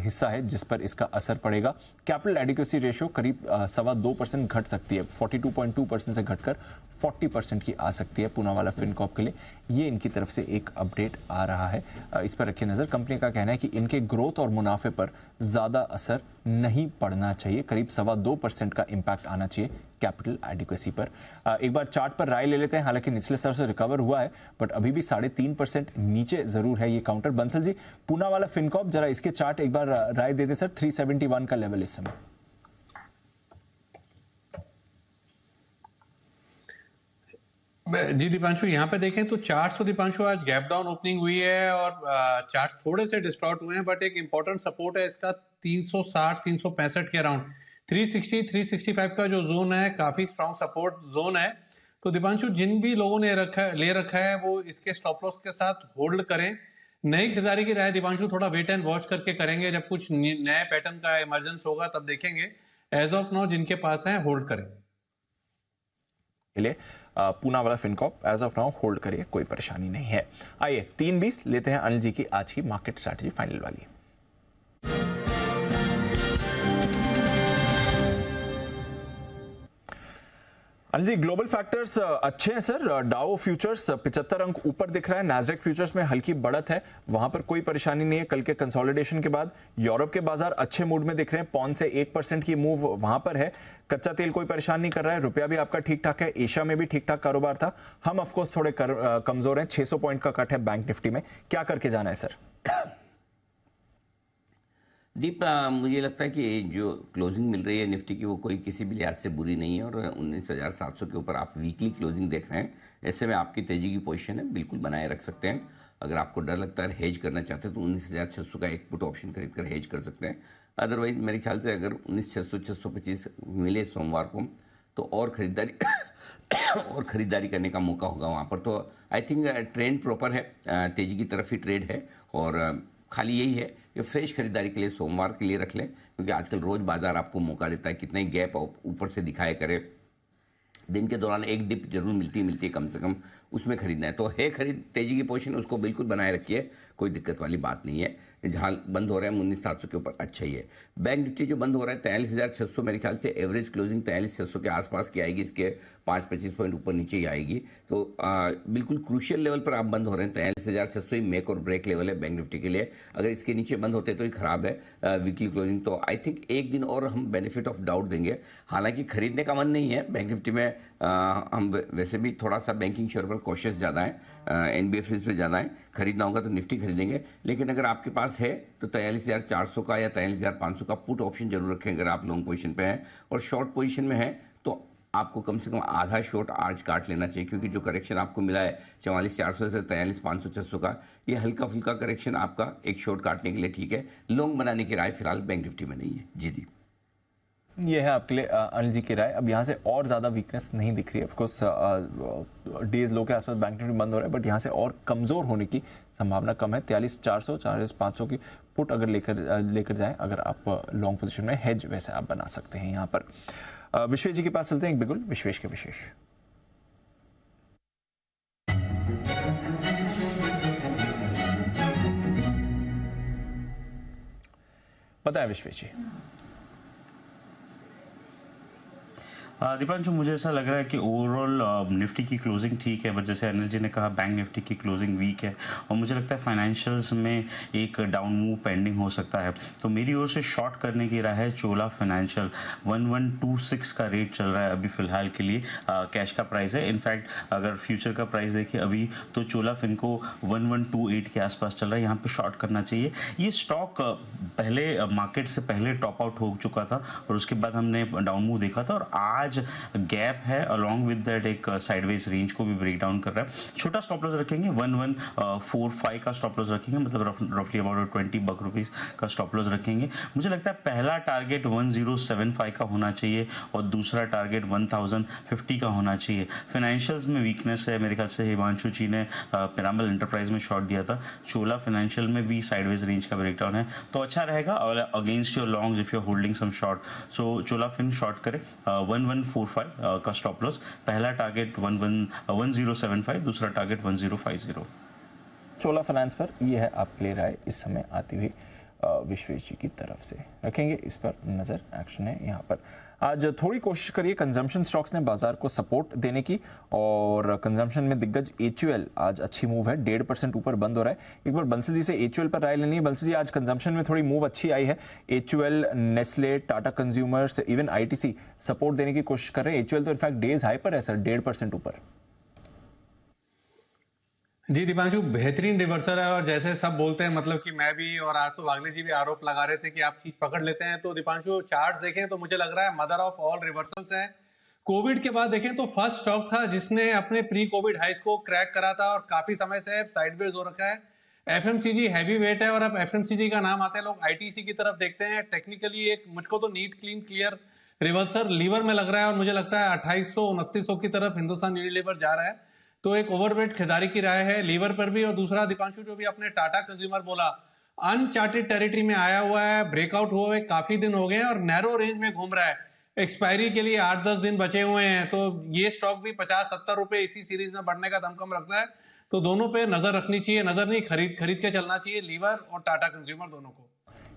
A: हिस्सा है जिस पर इसका असर पड़ेगा। कैपिटल एडिक्वेसी रेशियो करीब 2.25% घट सकती है, 42.2% से घटकर 40% की आ सकती है पूना वाला फिनकॉप के लिए। ये इनकी तरफ से एक अपडेट आ रहा है, इस पर रखिए नजर। कंपनी का कहना है कि इनके ग्रोथ और मुनाफे पर ज़्यादा असर नहीं पड़ना चाहिए, करीब 2.25% का इम्पैक्ट आना चाहिए कैपिटल एडिक्वेसी पर। एक बार चार्ट पर राय ले लेते हैं, हालांकि निचले स्तर से रिकवर हुआ है बट अभी भी 3.5% नीचे जरूर है ये काउंटर। बंसल जी पूना वाला फिनकॉप जरा इसके चार्ट एक बार राय दे दे सर, 371 का लेवल इस समय।
Q: जी दीपांशु, यहाँ पे देखें तो चार्ट्स तो दीपांशु आज गैप डाउन ओपनिंग हुई है और चार्ट्स थोड़े से डिस्टॉर्ट हुए हैं, बट एक इंपॉर्टेंट सपोर्ट है इसका 360-365 के अराउंड। 360-365 का जो जोन है काफी स्ट्रॉन्ग सपोर्ट जोन है। तो दीपांशु जिन भी लोगों ने ले रखा है वो इसके स्टॉप लॉस के साथ होल्ड करें। नई खरीदारी की राय दीपांशु थोड़ा वेट एंड वॉच करके करेंगे, जब कुछ नए पैटर्न का इमरजेंस होगा तब देखेंगे। एज ऑफ नाउ जिनके पास है होल्ड करें।
A: Poonawalla Fincorp as of now hold करिए, कोई परेशानी नहीं है। आइए 3:20 लेते हैं अनिल जी की आज की मार्केट स्ट्रैटेजी फाइनल वाली। अनिल जी ग्लोबल फैक्टर्स अच्छे हैं सर, डाउ फ्यूचर्स 75 अंक ऊपर दिख रहा है, नैस्डैक फ्यूचर्स में हल्की बढ़त है, वहां पर कोई परेशानी नहीं है कल के कंसोलिडेशन के बाद। यूरोप के बाजार अच्छे मूड में दिख रहे हैं, पौंड से 1% की मूव वहां पर है, कच्चा तेल कोई परेशान नहीं कर रहा है, रुपया भी आपका ठीक ठाक है, एशिया में भी ठीक ठाक कारोबार था। हम ऑफकोर्स थोड़े कमजोर हैं, 600 पॉइंट का कट है बैंक निफ्टी में, क्या करके जाना है सर?
N: दीप मुझे लगता है कि जो क्लोजिंग मिल रही है निफ्टी की वो कोई किसी भी लिहाज से बुरी नहीं है और 19,700 के ऊपर आप वीकली क्लोजिंग देख रहे हैं, ऐसे में आपकी तेजी की पोजीशन है बिल्कुल बनाए रख सकते हैं। अगर आपको डर लगता है हेज करना चाहते हैं तो 19,600 का एक पुट ऑप्शन खरीद कर हेज कर सकते हैं। अदरवाइज मेरे ख्याल से अगर 19,600-625 मिले सोमवार को तो और खरीदारी करने का मौका होगा वहाँ पर। तो आई थिंक ट्रेंड प्रॉपर है, तेजी की तरफ ही ट्रेड है और खाली यही है कि फ्रेश खरीदारी के लिए सोमवार के लिए रख लें, क्योंकि आजकल रोज बाजार आपको मौका देता है, कितना ही गैप ऊपर से दिखाए करे, दिन के दौरान एक डिप जरूर मिलती है कम से कम, उसमें खरीदना है। तो है खरीद तेजी की पोजीशन उसको बिल्कुल बनाए रखिए, कोई दिक्कत वाली बात नहीं है। जहाँ बंद हो रहा है 19,700 के ऊपर अच्छा ही है। बैंक निफ्टी जो बंद हो रहा है 43,600, मेरे ख्याल से एवरेज क्लोजिंग 43,600 के आसपास की आएगी, इसके 5-25 पॉइंट ऊपर नीचे ही आएगी। तो बिल्कुल क्रूशियल लेवल पर आप बंद हो रहे हैं, 43,600 ही मेक और ब्रेक लेवल है बैंक निफ्टी के लिए। अगर इसके नीचे बंद होते तो ही खराब है वीकली क्लोजिंग। तो आई थिंक एक दिन और हम बेनिफिट ऑफ डाउट देंगे। हालांकि खरीदने का मन नहीं है बैंक निफ्टी में, हम वैसे भी थोड़ा सा बैंकिंग शेयर पर कॉशियस ज़्यादा है, NBFCs पे ज़्यादा है। खरीदना होगा तो निफ्टी खरीदेंगे, लेकिन अगर आपके पास है तो 43,400 का या 43,500 का पुट ऑप्शन जरूर रखें अगर आप लॉन्ग पोजीशन पे हैं। और शॉर्ट पोजीशन में है तो आपको कम से कम आधा शॉर्ट आज काट लेना चाहिए, क्योंकि जो करेक्शन आपको मिला है 44,400 से 43,500-600 का, ये हल्का फुल्का करेक्शन आपका एक शॉर्ट काटने के लिए ठीक है। लॉन्ग बनाने की राय फिलहाल बैंक निफ्टी में नहीं है। जी दी,
A: ये है आपके लिए अनिल जी की राय। अब यहाँ से और ज़्यादा वीकनेस नहीं दिख रही है। ऑफकोर्स डेज लो के आसपास बैंक निफ्टी बंद हो रहा है, बट यहाँ से और कमज़ोर होने की संभावना कम है। 43,400 43,500 की पुट अगर लेकर जाएं, अगर आप लॉन्ग पोजीशन में हेज वैसे आप बना सकते हैं। यहाँ पर विश्वेश जी के पास चलते हैं, एक बिगुल विश्वेश के विशेष। बताएं विश्वेश जी।
J: दीपांशु, मुझे ऐसा लग रहा है कि ओवरऑल निफ्टी की क्लोजिंग ठीक है, बट जैसे अनिल जी ने कहा बैंक निफ्टी की क्लोजिंग वीक है, और मुझे लगता है फाइनेंशियल्स में एक डाउन मूव पेंडिंग हो सकता है। तो मेरी ओर से शॉर्ट करने की राय है चोला फाइनेंशियल। 1126 का रेट चल रहा है अभी फिलहाल के लिए, कैश का प्राइस है। इनफैक्ट अगर फ्यूचर का प्राइस देखिए अभी तो चोला फिनको 1128 के आसपास चल रहा है, यहाँ पे शॉर्ट करना चाहिए। ये स्टॉक पहले मार्केट से पहले टॉप आउट हो चुका था और उसके बाद हमने डाउन मूव देखा था, और आज गैप है अलॉन्ग विद दैट एक साइडवेज रेंज को भी ब्रेक डाउन कर रहा है। छोटा स्टॉप लॉस रखेंगे 1145 का स्टॉप लॉस रखेंगे, मतलब रफली अबाउट 20 बक रुपीस का स्टॉप लॉस रखेंगे। मुझे लगता है पहला टारगेट 1075 का होना चाहिए और दूसरा टारगेट 1050 का होना चाहिए। फाइनेंशियल्स में वीकनेस है, मेरे ख्याल से हिमांशु जी ने पिरामल एंटरप्राइज में शॉर्ट दिया था। चोला फाइनेंशियल में भी साइडवेज रेंज का ब्रेक डाउन है, तो अच्छा रहेगा against your longs if you are holding some short. So Chola fin short करें 1145 का स्टॉप लॉस, पहला टारगेट 1075, दूसरा टारगेट 1050।
A: चोला फाइनेंस पर यह है आपके लिए राय इस समय आती हुई विश्वेश जी की तरफ से। रखेंगे इस पर नज़र, एक्शन है यहाँ पर। आज थोड़ी कोशिश करिए, कंजम्पशन स्टॉक्स ने बाजार को सपोर्ट देने की, और कंजम्पशन में दिग्गज HUL आज अच्छी मूव है, 1.5% ऊपर बंद हो रहा है। एक बार बंसल जी से HUL पर राय लेनी है। बंसल जी, आज कंजम्पशन में थोड़ी मूव अच्छी आई है। HUL, Nestle, Tata consumers, even ITC support देने की कोशिश कर रहे हैं। HUL तो इनफैक्ट डेज हाई पर है सर, 1.5% ऊपर।
Q: जी दीपांशु, बेहतरीन रिवर्सल है, और जैसे सब बोलते हैं, मतलब कि मैं भी और आज तो वागले जी भी आरोप लगा रहे थे कि आप चीज पकड़ लेते हैं। तो दीपांशु, चार्ट्स देखें तो मुझे लग रहा है मदर ऑफ ऑल रिवर्सल्स है। कोविड के बाद देखें तो फर्स्ट स्टॉक था जिसने अपने प्री कोविड हाइस को क्रैक करा था, और काफी समय से साइडवेज हो रखा है। FMCG हैवी वेट है, और अब FMCG का नाम आता है, लोग ITC की तरफ देखते हैं। टेक्निकली एक मुझको तो neat clean clear reversal lever में लग रहा है, और मुझे लगता है 2800-2900 की तरफ हिंदुस्तान यूनिलीवर जा रहा है। तो एक ओवरवेट खरीदारी की राय है लीवर पर भी। और दूसरा दीपांशु, जो भी आपने टाटा कंज्यूमर बोला, अनचार्टेड टेरिटरी में आया हुआ है, ब्रेकआउट हुए काफी दिन हो गए हैं और नैरो रेंज में घूम रहा है। एक्सपायरी के लिए 8-10 दिन बचे हुए हैं, तो ये स्टॉक भी 50-70 रुपए इसी सीरीज में बढ़ने का दमखम रखता है। तो दोनों पे नजर रखनी चाहिए, नजर नहीं खरीद के चलना चाहिए, लीवर और टाटा कंज्यूमर दोनों को।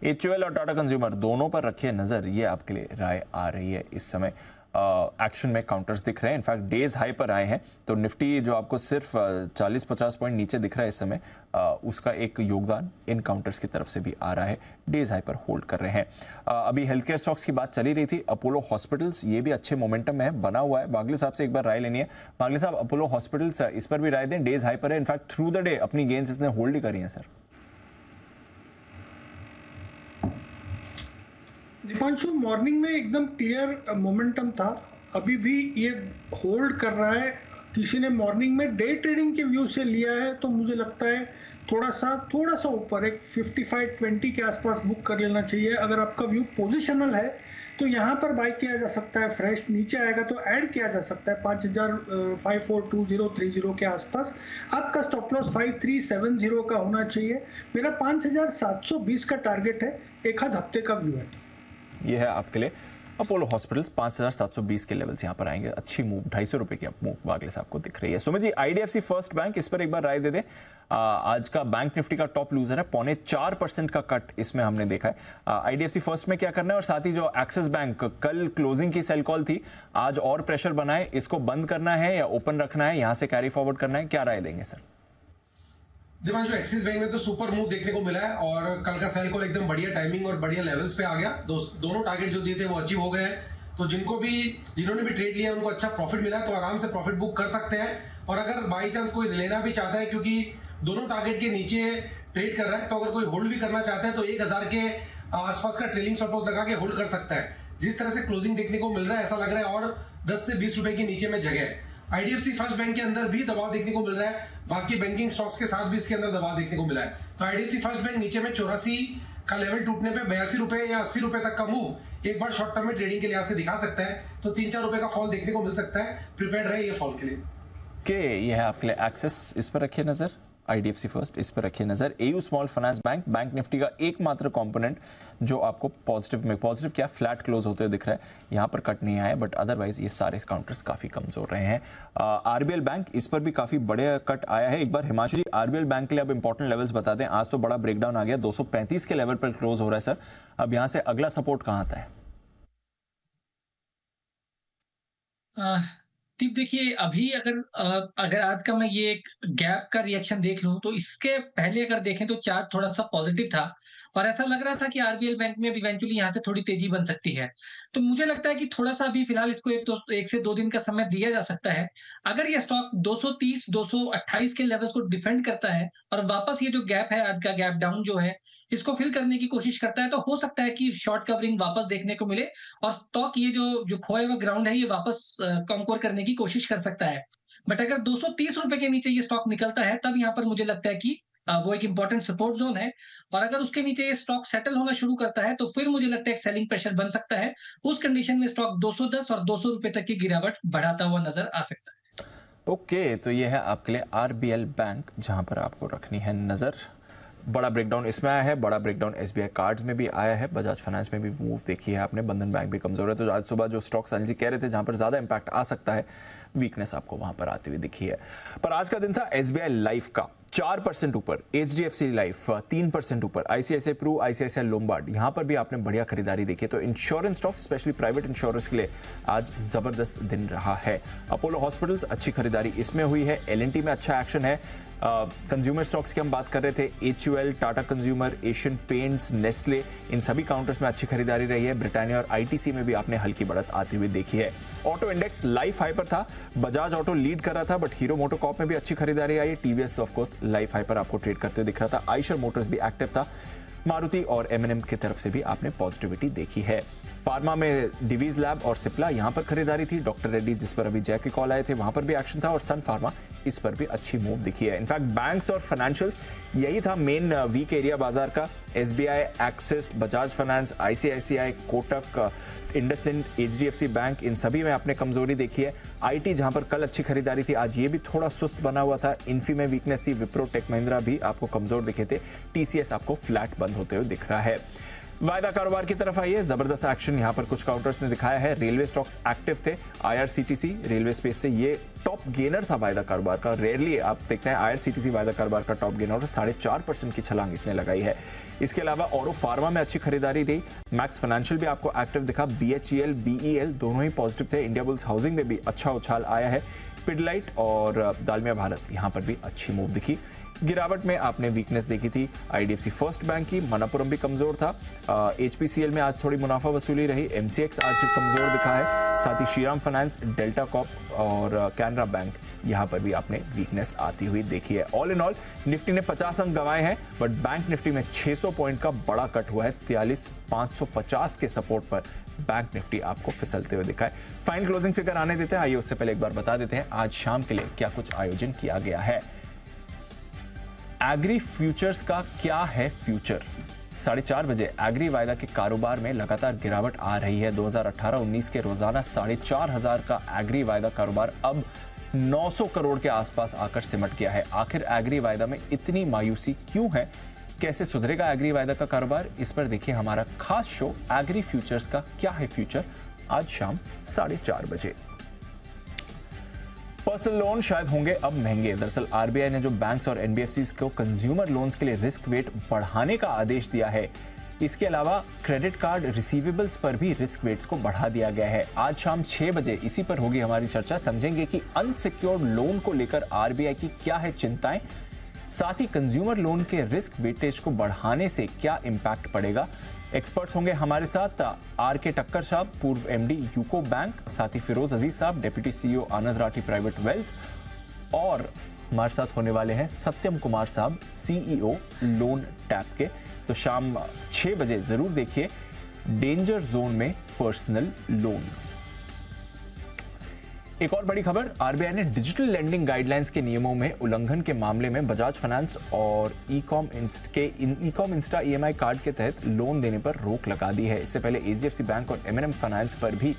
A: HUL और टाटा कंज्यूमर दोनों पर रखिए नजर, ये आपके लिए राय आ रही है इस समय। एक्शन में काउंटर्स दिख रहे हैं, इनफैक्ट डेज हाई पर आए हैं। तो निफ्टी जो आपको सिर्फ 40-50 पॉइंट नीचे दिख रहा है इस समय, उसका एक योगदान इन काउंटर्स की तरफ से भी आ रहा है। डेज हाई पर होल्ड कर रहे हैं। अभी हेल्थ केयर स्टॉक्स की बात चली रही थी, अपोलो हॉस्पिटल्स ये भी अच्छे मोमेंटम में बना हुआ है। बागले साहब से एक बार राय लेनी है। बागले साहब, अपोलो हॉस्पिटल्स इस पर भी राय दें, डेज हाई पर है, इनफैक्ट थ्रू द डे अपनी गेन्स इसने होल्ड ही करी है सर।
G: दीपांशु, मॉर्निंग में एकदम क्लियर मोमेंटम था, अभी भी ये होल्ड कर रहा है। किसी ने मॉर्निंग में डे ट्रेडिंग के व्यू से लिया है तो मुझे लगता है थोड़ा सा ऊपर एक 55-20 के आसपास बुक कर लेना चाहिए। अगर आपका व्यू पोजिशनल है तो यहाँ पर बाय किया जा सकता है, फ्रेश नीचे आएगा तो ऐड किया जा सकता है 542030 के आसपास। आपका स्टॉप लॉस 5370 का होना चाहिए। मेरा 5720 का टारगेट है, एक आध हफ्ते का व्यू है।
A: ये है आपके लिए अपोलो हॉस्पिटल्स 5,720 के लेवल्स यहाँ पर आएंगे। अच्छी मूव, 250 रुपए की मूव बागले साहब को दिख रही है। Sumit ji, IDFC first bank, इस पर एक बार राय दे दें। आज का बैंक निफ्टी का टॉप लूजर है, 0.4% का कट इसमें हमने देखा है। आईडीएफसी फर्स्ट में क्या करना है, और साथ ही जो एक्सिस बैंक कल क्लोजिंग की सेल कॉल थी, आज और प्रेशर बनाए, इसको बंद करना है या ओपन रखना है, यहाँ से कैरी फॉरवर्ड करना है, क्या राय देंगे सर?
F: दिवांशु, एक्सिस बैंक में तो सुपर मूव देखने को मिला है और कल का सेल कॉल एकदम बढ़िया टाइमिंग और बढ़िया लेवल्स पे आ गया। दोनों टारगेट जो दिए थे वो अचीव हो गए हैं, तो जिन्होंने भी ट्रेड लिया उनको अच्छा प्रॉफिट मिला, तो आराम से प्रॉफिट बुक कर सकते हैं। और अगर बाई चांस कोई लेना भी चाहता है, क्योंकि दोनों टारगेट के नीचे ट्रेड कर रहा है, तो अगर कोई होल्ड भी करना चाहता है तो 1000 के आसपास का ट्रेलिंग स्टॉप लॉस लगा के होल्ड कर सकता है। जिस तरह से क्लोजिंग देखने को मिल रहा है, ऐसा लग रहा है और 10 से 20 रुपए के नीचे में जगह है। आईडीएफसी फर्स्ट बैंक के अंदर भी दबाव देखने को मिल रहा है, बाकी बैंकिंग स्टॉक्स के साथ भी इसके अंदर दबाव देखने को मिला है। तो आईडीएफसी फर्स्ट बैंक नीचे में 84 का लेवल टूटने पे 82 रुपए या 80 रुपए तक का मूव एक बार शॉर्ट टर्म में ट्रेडिंग के लिहाज से दिखा सकता है, तो 3-4 रुपए का फॉल देखने को मिल सकता है। प्रिपेयर्ड रहे ये फॉल के लिए।
A: ये है आपके लिए एक्सेस, इस पर रखिए नजर। आईडीएफसी फर्स्ट, इस पर रखिए नजर। AU small finance bank, bank Nifty का एकमात्र कंपोनेंट जो आपको पॉजिटिव क्या फ्लैट क्लोज होते हुए दिख रहा है, यहाँ पर कट नहीं आया, बट अदरवाइज ये सारे काउंटर्स काफी कमजोर रहे हैं। आरबीएल बैंक, इस पर भी काफी बड़े कट आया है। एक बार हिमांशु जी, आरबीएल बैंक के लिए अब इंपॉर्टेंट लेवल्स बता दें। आज तो बड़ा ब्रेकडाउन आ गया, 235 के लेवल पर क्लोज हो रहा है सर। अब यहाँ से अगला सपोर्ट कहाँ आता है?
C: दीप, देखिए अभी अगर आज का मैं ये एक गैप का रिएक्शन देख लूं, तो इसके पहले अगर देखें तो चार्ट थोड़ा सा पॉजिटिव था और ऐसा लग रहा था कि आरबीएल बैंक में इवेंचुअली यहाँ से थोड़ी तेजी बन सकती है। तो मुझे लगता है कि थोड़ा सा अभी फिलहाल इसको 1 से 2 दिन का समय दिया जा सकता है। अगर ये स्टॉक 230, 228 के लेवल्स को डिफेंड करता है और वापस ये जो गैप है, आज का गैप डाउन जो है, इसको फिल करने की कोशिश करता है, तो हो सकता है कि शॉर्ट कवरिंग वापस देखने को मिले और स्टॉक ये जो खोए हुए ग्राउंड है, ये वापस कॉन्कोर करने की कोशिश कर सकता है। बट अगर 230 रुपए के नीचे ये स्टॉक निकलता है, तब यहाँ पर मुझे लगता है कि वो एक इंपॉर्टेंट सपोर्ट जोन है, और अगर उसके नीचे ये स्टॉक सेटल होना शुरू करता है, तो फिर मुझे लगता है एक सेलिंग प्रेशर बन सकता है। उस कंडीशन में स्टॉक 210 और 200 रुपए तक की गिरावट बढ़ाता हुआ नजर आ सकता है।
A: ओके, तो ये है आपके लिए आरबीएल बैंक, जहां पर आपको रखनी है नजर। बड़ा ब्रेकडाउन इसमें आया है, बड़ा ब्रेकडाउन एसबीआई कार्ड्स में भी आया है, बजाज फाइनेंस में भी मूव देखी है आपने, बंधन बैंक भी कमजोर है। तो आज सुबह जो स्टॉक्स अनिल जी कह रहे थे जहां पर ज्यादा इंपैक्ट आ सकता है, वीकनेस आपको वहां पर आती हुई दिखी है। पर आज का दिन था एसबीआई लाइफ का 4% ऊपर, एचडीएफसी लाइफ 3% ऊपर, आईसीआईसीआई प्रू, आईसीआईसीआई लोम्बार्ड, यहां पर भी आपने बढ़िया खरीदारी देखी। तो insurance stocks, specially private insurance के लिए आज जबरदस्त दिन रहा है। अपोलो हॉस्पिटल्स, अच्छी खरीदारी इसमें हुई है। एलएनटी में अच्छा एक्शन है। कंज्यूमर स्टॉक्स की हम बात कर रहे थे, HUL, Tata consumer, Asian paints, Nestle, इन सभी काउंटर्स में अच्छी खरीदारी रही है। ब्रिटानिया और आईटीसी में भी आपने हल्की बढ़त आती हुई देखी है। ऑटो इंडेक्स लाइफ हाई पर था, बजाज ऑटो लीड कर रहा था, बट हीरो मोटोकॉर्प में भी अच्छी खरीदारी आई। टीवीएस तो ऑफ कोर्स लाइफ हाई पर आपको ट्रेड करते हुए दिख रहा था। आइशर मोटर्स भी एक्टिव था। मारुति और एमएनएम की तरफ से भी आपने पॉजिटिविटी देखी है। फार्मा में डिवीज लैब और सिप्ला, यहां पर खरीदारी थी। डॉक्टर रेड्डीज, जिस पर अभी जय के कॉल आए थे, वहां पर भी एक्शन था। और सन फार्मा, इस पर भी अच्छी मूव दिखी है। इनफैक्ट बैंक्स और फाइनेंशियल्स, यही था मेन वीक एरिया बाजार का। SBI, Axis, Bajaj finance, ICICI, Kotak, IndusInd, HDFC bank, इन सभी में आपने कमजोरी देखी है। आईटी, जहां पर कल अच्छी खरीदारी थी, आज ये भी थोड़ा सुस्त बना हुआ था। इन्फी में वीकनेस थी। विप्रो, टेक महिंद्रा भी आपको कमजोर दिखे थे। टीसीएस आपको फ्लैट बंद होते हुए दिख रहा है। वायदा कारोबार की तरफ आइए, जबरदस्त एक्शन यहां पर कुछ काउंटर्स ने दिखाया है। रेलवे स्टॉक्स एक्टिव थे। आईआरसीटीसी रेलवे स्पेस से ये टॉप गेनर था वायदा कारोबार का। रेयरली आप देखते हैं आईआरसीटीसी वायदा कारोबार का टॉप गेनर, और 4.5% की छलांग इसने लगाई है। इसके अलावा औरो फार्मा में अच्छी खरीदारी रही। मैक्स फाइनेंशियल भी आपको एक्टिव दिखा। बीएचईएल, बीईएल दोनों ही पॉजिटिव थे। इंडिया बुल्स हाउसिंग में भी अच्छा उछाल आया है। पिडलाइट और दालमिया भारत, यहां पर भी अच्छी मूव दिखी। गिरावट में आपने वीकनेस देखी थी आईडीएफसी फर्स्ट बैंक की। मणप्पुरम भी कमजोर था। एचपीसीएल में आज थोड़ी मुनाफा वसूली रही। एमसीएक्स आज कमजोर दिखा है। साथ ही श्रीराम फाइनेंस, डेल्टा कॉर्प और कैनरा बैंक, यहां पर भी आपने वीकनेस आती हुई देखी है। ऑल इन ऑल निफ्टी ने 50 अंक गंवाए हैं, बट बैंक निफ्टी में 600 पॉइंट का बड़ा कट हुआ है। 43,550 के सपोर्ट पर बैंक निफ्टी आपको फिसलते हुए दिखा है। फाइन क्लोजिंग फिगर आने देते हैं, आइए उससे पहले एक बार बता देते हैं आज शाम के लिए क्या कुछ आयोजन किया गया है। एग्री फ्यूचर्स का क्या है फ्यूचर? 4:30 बजे एग्री वायदा के कारोबार में लगातार गिरावट आ रही है। 2018-19 के रोजाना 4,500 का एग्री वायदा कारोबार अब 900 करोड़ के आसपास आकर सिमट गया है। आखिर एग्री वायदा में इतनी मायूसी क्यों है? कैसे सुधरेगा एग्री वायदा का कारोबार? इस पर देखिए हमारा खास शो एग्री फ्यूचर्स का क्या है फ्यूचर, आज शाम 4:30 बजे। पर्सनल लोन शायद होंगे अब महंगे। दरअसल आरबीआई ने जो बैंक्स और एनबीएफसीज को कंज्यूमर लोन्स के लिए रिस्क वेट बढ़ाने का आदेश दिया है, इसके अलावा क्रेडिट कार्ड रिसीवेबल्स पर भी रिस्क वेट्स को बढ़ा दिया गया है। आज शाम 6 बजे इसी पर होगी हमारी चर्चा। समझेंगे कि अनसिक्योर्ड लोन को लेकर आरबीआई की क्या है चिंताएं, साथ ही कंज्यूमर लोन के रिस्क वेटेज को बढ़ाने से क्या इंपैक्ट पड़ेगा। एक्सपर्ट्स होंगे हमारे साथ आर के टक्कर साहब, पूर्व एमडी यूको बैंक, साथ ही फिरोज अजीज साहब, डेप्यूटी सीईओ आनंद राठी प्राइवेट वेल्थ, और हमारे साथ होने वाले हैं सत्यम कुमार साहब, सीईओ लोन टैप के। तो शाम 6 बजे जरूर देखिए डेंजर जोन में पर्सनल लोन। एक और बड़ी खबर, आरबीआई ने डिजिटल लेंडिंग गाइडलाइंस के नियमों में उल्लंघन के मामले में बजाज फाइनेंस और ईकॉम इंस्टा ईएमआई कार्ड के तहत लोन देने पर रोक लगा दी है। इससे पहले एचडीएफसी बैंक और एमएनएम फाइनेंस पर भी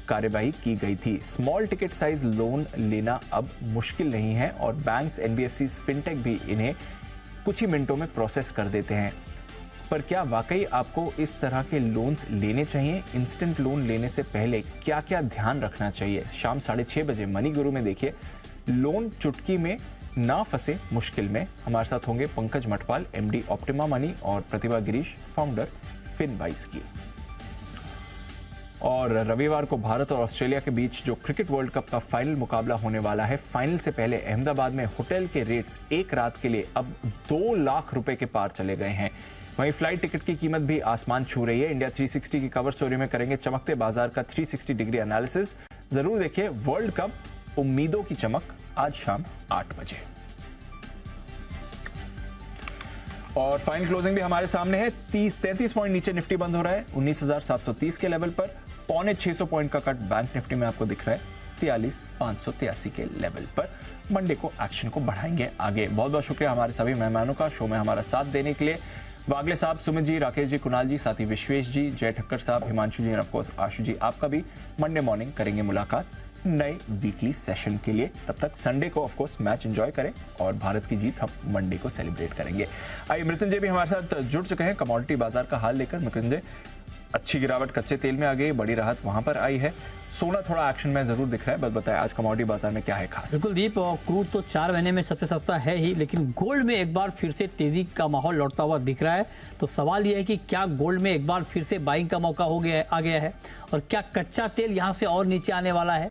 A: कार्यवाही की गई थी। स्मॉल टिकट साइज लोन लेना अब मुश्किल नहीं है और बैंक्स, एनबीएफसीज, फिनटेक भी इन्हें कुछ ही मिनटों में प्रोसेस कर देते हैं। पर क्या वाकई आपको इस तरह के लोन्स लेने चाहिए? इंस्टेंट लोन लेने से पहले क्या क्या ध्यान रखना चाहिए? शाम 6:30 बजे मनी गुरु में देखिए लोन चुटकी में ना फंसे मुश्किल में। हमारे साथ होंगे Pankaj Matpal, MD optima money, और प्रतिभा गिरीश, फाउंडर फिनवाइस की। और रविवार को भारत और ऑस्ट्रेलिया के बीच जो क्रिकेट वर्ल्ड कप का फाइनल मुकाबला होने वाला है, फाइनल से पहले अहमदाबाद में होटल के रेट्स एक रात के लिए अब 2 लाख रुपए के पार चले गए हैं। वहीं फ्लाइट टिकट की कीमत भी आसमान छू रही है। इंडिया 360 की कवर स्टोरी में करेंगे चमकते बाजार का 360 डिग्री एनालिसिस। जरूर देखिए वर्ल्ड कप, उम्मीदों की चमक, आज शाम 8 बजे। और फाइन क्लोजिंग भी हमारे सामने है। 33 पॉइंट नीचे निफ्टी बंद हो रहा है 19,730 के लेवल पर। 625 पॉइंट का कट बैंक निफ्टी में आपको दिख रहा है 43,583 के लेवल पर। मंडे को एक्शन को बढ़ाएंगे आगे। बहुत बहुत शुक्रिया हमारे सभी मेहमानों का शो में हमारा साथ देने के लिए। वागले साहब, सुमित जी, राकेश जी, कुणाल जी, साथ ही विश्वेश जी, जय ठक्कर साहब, हिमांशु जी और ऑफ कोर्स आशु जी, आपका भी मंडे मॉर्निंग करेंगे मुलाकात नए वीकली सेशन के लिए। तब तक संडे को ऑफ कोर्स मैच एंजॉय करें और भारत की जीत हम मंडे को सेलिब्रेट करेंगे। आइए मृत्युंजय भी हमारे साथ जुड़ चुके हैं कमोडिटी बाजार का हाल लेकर। मृत्युंजय, अच्छी गिरावट कच्चे तेल में आ गई, बड़ी राहत वहां पर आई है। सोना थोड़ा एक्शन में जरूर दिख रहा है, बस बताएं आज कमोडिटी बाजार में क्या है खास?
R: बिल्कुल दीप, क्रूड तो 4 महीने में सबसे सस्ता है ही, लेकिन गोल्ड में एक बार फिर से तेजी का माहौल लौटता हुआ दिख रहा है। तो सवाल यह है कि क्या गोल्ड में एक बार फिर से बाइंग का मौका आ गया है और क्या कच्चा तेल यहां से और नीचे आने वाला है?